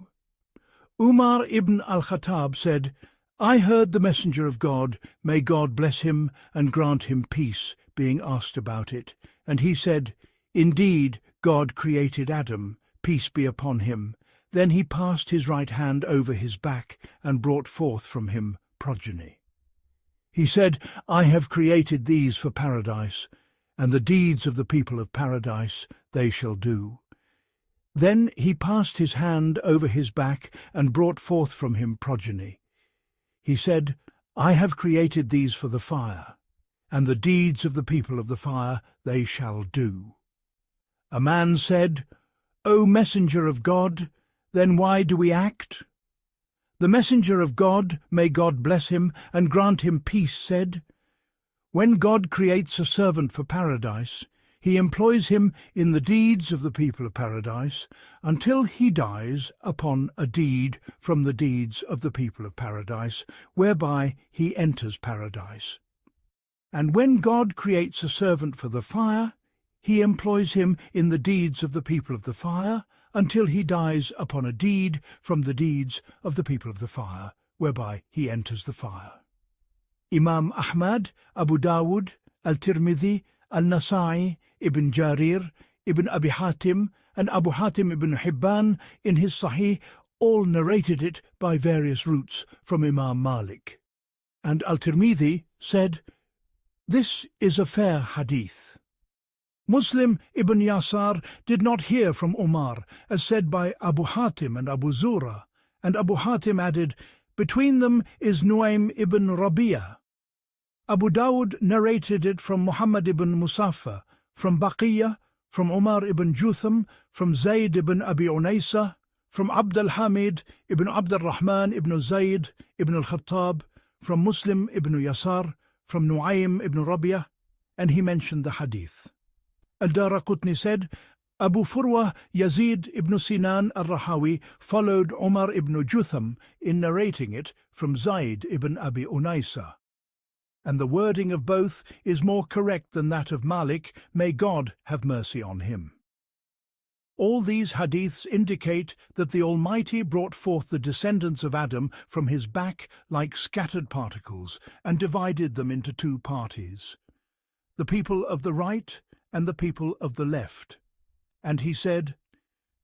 Umar ibn al-Khattab said, I heard the messenger of God, may God bless him and grant him peace, being asked about it, and he said, Indeed, God created Adam, peace be upon him. Then he passed his right hand over his back and brought forth from him progeny. He said, I have created these for paradise, and the deeds of the people of paradise they shall do. Then he passed his hand over his back and brought forth from him progeny. He said, I have created these for the fire, and the deeds of the people of the fire they shall do. A man said, O messenger of God, then why do we act? The messenger of God, may God bless him and grant him peace, said, When God creates a servant for paradise, he employs him in the deeds of the people of paradise until he dies upon a deed from the deeds of the people of paradise, whereby he enters paradise. And when God creates a servant for the fire, he employs him in the deeds of the people of the fire until he dies upon a deed from the deeds of the people of the fire, whereby he enters the fire. Imam Ahmad, Abu Dawud, Al-Tirmidhi, Al-Nasa'i, Ibn Jarir, Ibn Abi Hatim, and Abu Hatim ibn Hibban in his Sahih all narrated it by various routes from Imam Malik. And Al-Tirmidhi said, "This is a fair hadith." Muslim ibn Yasar did not hear from Umar, as said by Abu Hatim and Abu Zura, and Abu Hatim added, "Between them is Nuaym ibn Rabi'a." Abu Dawud narrated it from Muhammad ibn Musaffa, from Baqiyah, from Umar ibn Jutham, from Zayd ibn Abi Unaysa, from Abd al-Hamid ibn Abd al-Rahman ibn Zayd ibn al-Khattab, from Muslim ibn Yasar, from Nuaym ibn Rabi'a, and he mentioned the hadith. Ad-Daraqutni said, Abu Furwa Yazid ibn Sinan al-Rahawi followed Umar ibn Jutham in narrating it from Zayd ibn Abi Unaysa, and the wording of both is more correct than that of Malik, may God have mercy on him. All these hadiths indicate that the Almighty brought forth the descendants of Adam from his back like scattered particles and divided them into two parties, the people of the right and the people of the left. And he said,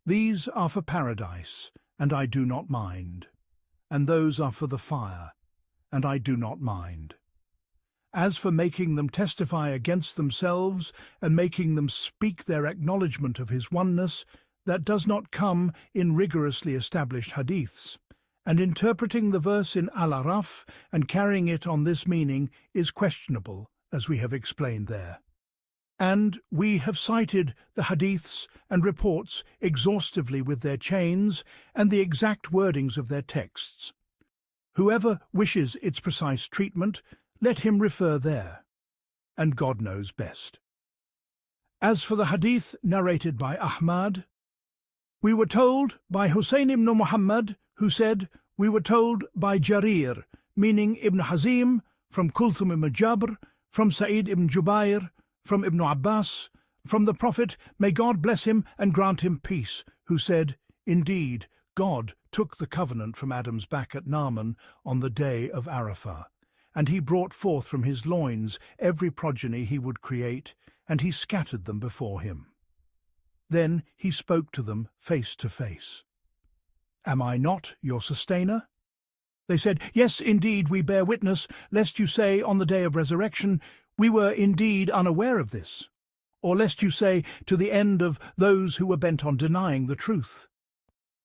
"These are for paradise, and I do not mind, and those are for the fire, and I do not mind. As for making them testify against themselves and making them speak their acknowledgement of his oneness, that does not come in rigorously established hadiths, and interpreting the verse in Al-Araf and carrying it on this meaning is questionable, as we have explained there. And we have cited the hadiths and reports exhaustively with their chains and the exact wordings of their texts. Whoever wishes its precise treatment, let him refer there, and God knows best. As for the hadith narrated by Ahmad, we were told by Husayn ibn Muhammad, who said, we were told by Jarir, meaning Ibn Hazim, from Kulthum ibn Jabr, from Sa'id ibn Jubair, from Ibn Abbas, from the Prophet, may God bless him and grant him peace, who said, indeed, God took the covenant from Adam's back at Naaman on the day of Arafah, and he brought forth from his loins every progeny he would create, and he scattered them before him. Then he spoke to them face to face. Am I not your sustainer? They said, Yes, indeed, we bear witness, lest you say on the day of resurrection, we were indeed unaware of this, or lest you say, to the end of those who were bent on denying the truth.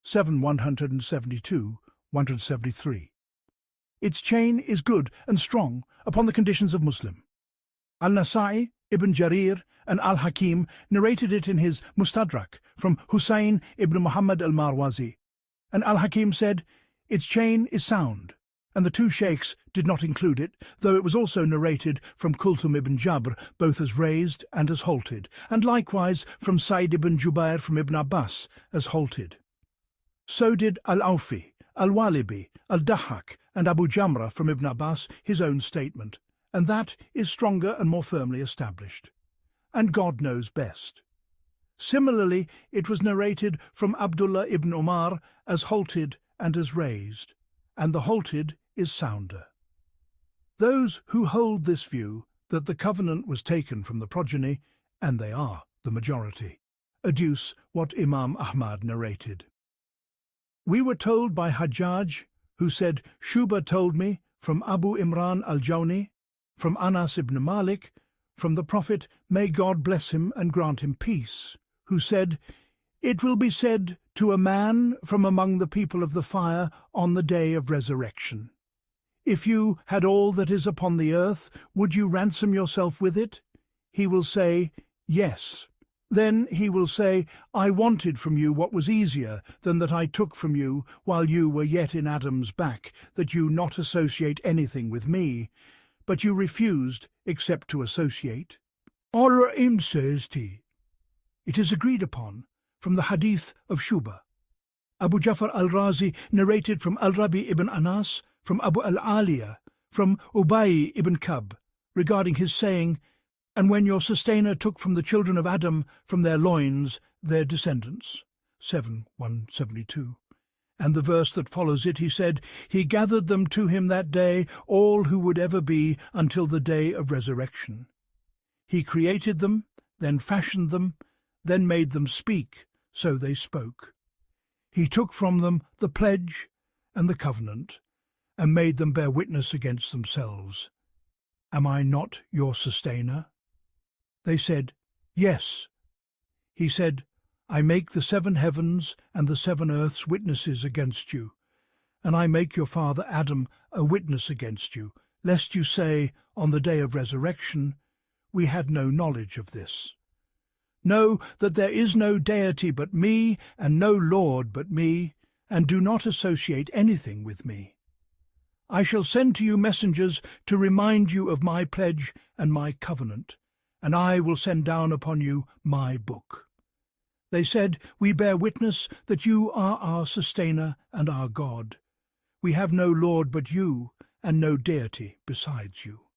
172, 173. Its chain is good and strong upon the conditions of Muslim. Al-Nasa'i, Ibn Jarir, and Al-Hakim narrated it in his Mustadrak from Husayn ibn Muhammad al-Marwazi, and Al-Hakim said, its chain is sound, and the two sheikhs did not include it, though it was also narrated from Kulthum ibn Jabr, both as raised and as halted, and likewise from Sa'id ibn Jubair from Ibn Abbas as halted. So did Al-Awfi, Al-Walibi, Al-Dahhak, and Abu Jamrah from Ibn Abbas his own statement, and that is stronger and more firmly established. And God knows best. Similarly, it was narrated from Abdullah ibn Umar as halted and as raised, and the halted is sounder. Those who hold this view, that the covenant was taken from the progeny, and they are the majority, adduce what Imam Ahmad narrated. We were told by Hajjaj, who said, Shuba told me, from Abu Imran al-Jawni, from Anas ibn Malik, from the Prophet, may God bless him and grant him peace, who said, it will be said to a man from among the people of the fire on the day of resurrection, if you had all that is upon the earth, would you ransom yourself with it? He will say, yes. Then he will say, I wanted from you what was easier than that I took from you while you were yet in Adam's back, that you not associate anything with me, but you refused except to associate. Al-Ra'im says T. It is agreed upon from the hadith of Shuba. Abu Jafar al-Razi narrated from Al-Rabi ibn Anas, from Abu al-Aliya, from Ubay ibn Kab, regarding his saying, "And when your sustainer took from the children of Adam, from their loins, their descendants." 7:172. And the verse that follows it, he said, "He gathered them to him that day, all who would ever be, until the day of resurrection. He created them, then fashioned them, then made them speak, so they spoke. He took from them the pledge and the covenant, and made them bear witness against themselves. Am I not your sustainer?" They said, "Yes." He said, "I make the 7 heavens and the 7 earths witnesses against you, and I make your father Adam a witness against you, lest you say, on the day of resurrection, 'We had no knowledge of this.' Know that there is no deity but me, and no Lord but me, and do not associate anything with me. I shall send to you messengers to remind you of my pledge and my covenant, and I will send down upon you my book." They said, "We bear witness that you are our sustainer and our God. We have no Lord but you, and no deity besides you."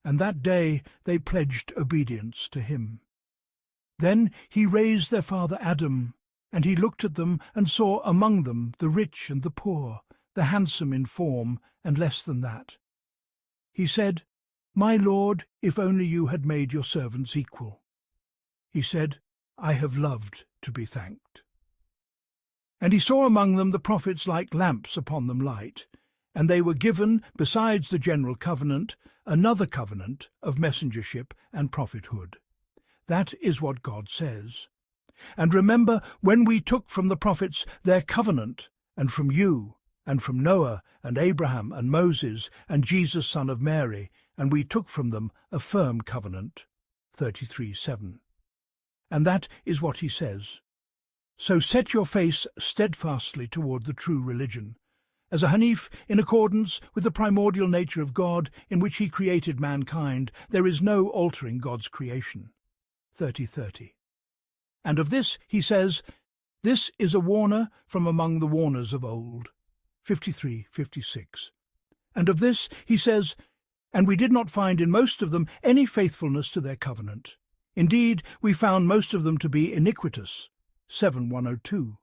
And that day they pledged obedience to him. Then he raised their father Adam, and he looked at them and saw among them the rich and the poor, the handsome in form, and less than that. He said, "My Lord, if only you had made your servants equal." He said, "I have loved to be thanked." And he saw among them the prophets like lamps upon them light, and they were given, besides the general covenant, another covenant of messengership and prophethood. That is what God says. "And remember when we took from the prophets their covenant, and from you, and from Noah, and Abraham, and Moses, and Jesus son of Mary, and we took from them a firm covenant." 33:7. And that is what he says. "So set your face steadfastly toward the true religion, as a Hanif, in accordance with the primordial nature of God, in which he created mankind. There is no altering God's creation." 30:30. And of this he says, "This is a warner from among the warners of old." 53:56. And of this he says, "And we did not find in most of them any faithfulness to their covenant. Indeed, we found most of them to be iniquitous." 7:102.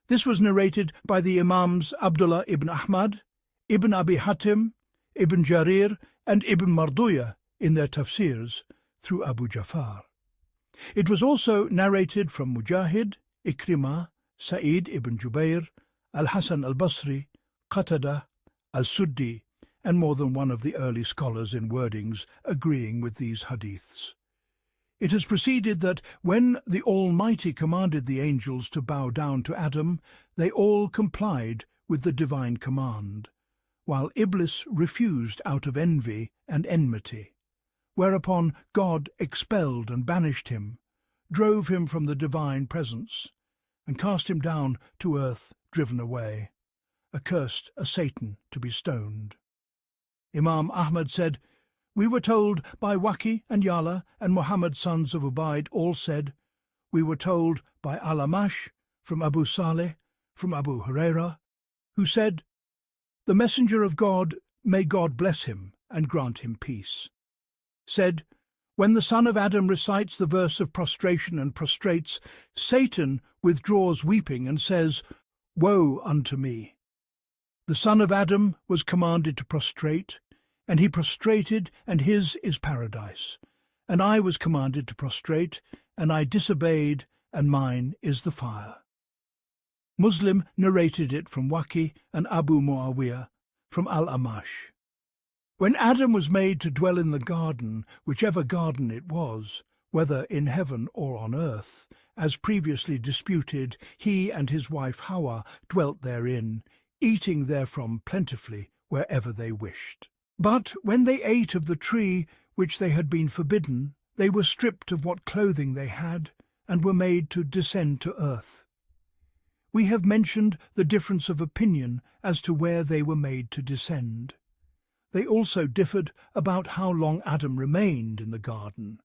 This was narrated by the Imams Abdullah ibn Ahmad, Ibn Abi Hatim, Ibn Jarir, and Ibn Marduya in their tafsirs through Abu Jafar. It was also narrated from Mujahid, Ikrimah, Sa'id ibn Jubair, Al-Hasan al-Basri, Qatada, Al-Suddi, and more than one of the early scholars in wordings agreeing with these hadiths. It has proceeded that when the Almighty commanded the angels to bow down to Adam, they all complied with the divine command, while Iblis refused out of envy and enmity, whereupon God expelled and banished him, drove him from the divine presence, and cast him down to earth, driven away, accursed as Satan to be stoned. Imam Ahmad said, "We were told by Waki and Yala and Muhammad sons of Ubaid all said, we were told by Al-Amash, from Abu Saleh, from Abu Hurairah, who said, the Messenger of God, may God bless him and grant him peace, said, when the son of Adam recites the verse of prostration and prostrates, Satan withdraws weeping and says, woe unto me. The son of Adam was commanded to prostrate, and he prostrated, and his is paradise. And I was commanded to prostrate, and I disobeyed, and mine is the fire." Muslim narrated it from Waki and Abu Muawiyah from Al-Amash. When Adam was made to dwell in the garden, whichever garden it was, whether in heaven or on earth, as previously disputed, he and his wife Hawa dwelt therein, eating therefrom plentifully wherever they wished. But when they ate of the tree which they had been forbidden, they were stripped of what clothing they had, and were made to descend to earth. We have mentioned the difference of opinion as to where they were made to descend. They also differed about how long Adam remained in the garden.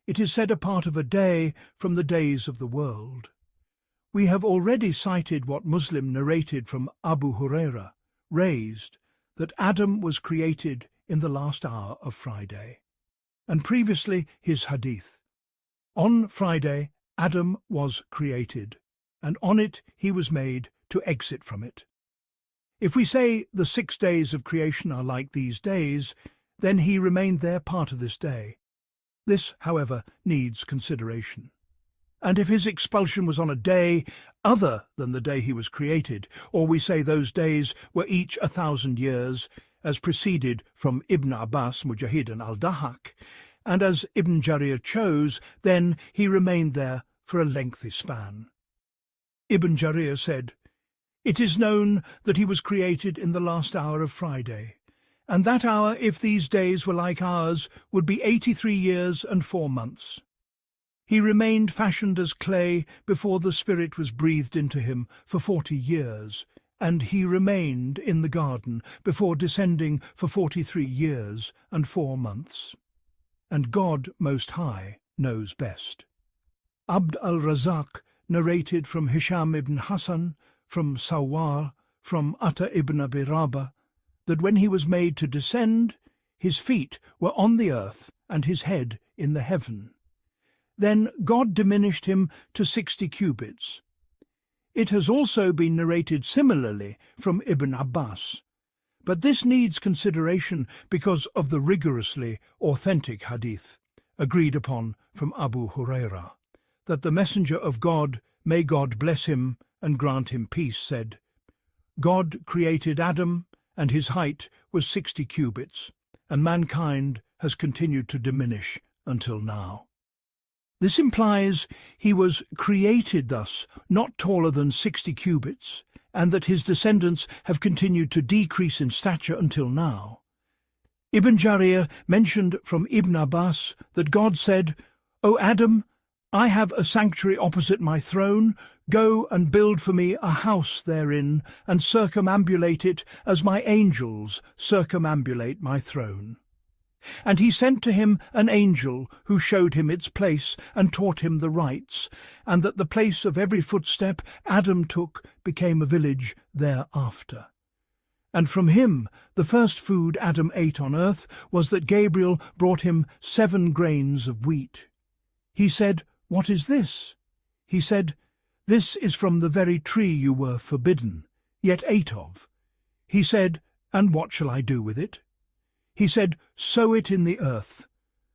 It is said a part of a day from the days of the world. We have already cited what Muslim narrated from Abu Hurairah, raised, that Adam was created in the last hour of Friday. And previously his hadith. On Friday, Adam was created, and on it he was made to exit from it. If we say the 6 days of creation are like these days, then he remained there part of this day. This, however, needs consideration. And if his expulsion was on a day other than the day he was created, or we say those days were each 1,000 years, as proceeded from Ibn Abbas, Mujahid and Al-Dahak, and as Ibn Jarir chose, then he remained there for a lengthy span. Ibn Jarir said, "It is known that he was created in the last hour of Friday, and that hour, if these days were like ours, would be 83 years and 4 months. He remained fashioned as clay before the Spirit was breathed into him for 40 years, and he remained in the garden before descending for 43 years and 4 months. And God Most High knows best." Abd al-Razak narrated from Hisham ibn Hassan, from Sawar, from Atta ibn Abi Rabah, that when he was made to descend, his feet were on the earth and his head in the heaven. Then God diminished him to 60 cubits. It has also been narrated similarly from Ibn Abbas, but this needs consideration because of the rigorously authentic hadith, agreed upon from Abu Hurairah, that the Messenger of God, may God bless him and grant him peace, said, "God created Adam, and his height was 60 cubits, and mankind has continued to diminish until now." This implies he was created thus, not taller than 60 cubits, and that his descendants have continued to decrease in stature until now. Ibn Jarir mentioned from Ibn Abbas that God said, "O Adam, I have a sanctuary opposite my throne. Go and build for me a house therein, and circumambulate it as my angels circumambulate my throne." And he sent to him an angel who showed him its place and taught him the rites, and that the place of every footstep Adam took became a village thereafter. And from him the first food Adam ate on earth was that Gabriel brought him 7 grains of wheat. He said, "What is this?" He said, "This is from the very tree you were forbidden, yet ate of." He said, "And what shall I do with it?" He said, "Sow it in the earth."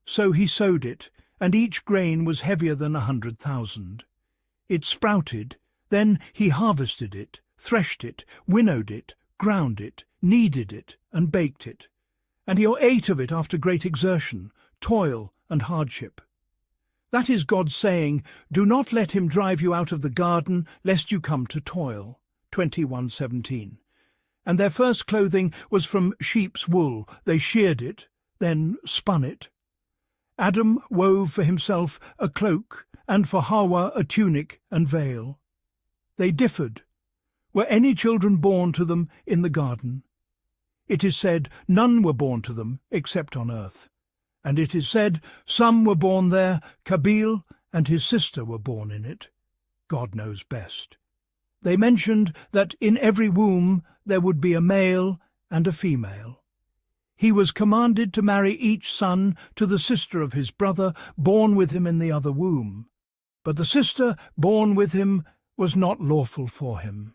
So he sowed it, and each grain was heavier than 100,000. It sprouted, then he harvested it, threshed it, winnowed it, ground it, kneaded it, and baked it. And he ate of it after great exertion, toil, and hardship. That is God saying, "Do not let him drive you out of the garden, lest you come to toil." 21:17. And their first clothing was from sheep's wool. They sheared it, then spun it. Adam wove for himself a cloak, and for Hawa a tunic and veil. They differed. Were any children born to them in the garden? It is said, none were born to them except on earth. And it is said, some were born there, Kabil and his sister were born in it. God knows best. They mentioned that in every womb there would be a male and a female. He was commanded to marry each son to the sister of his brother, born with him in the other womb. But the sister born with him was not lawful for him.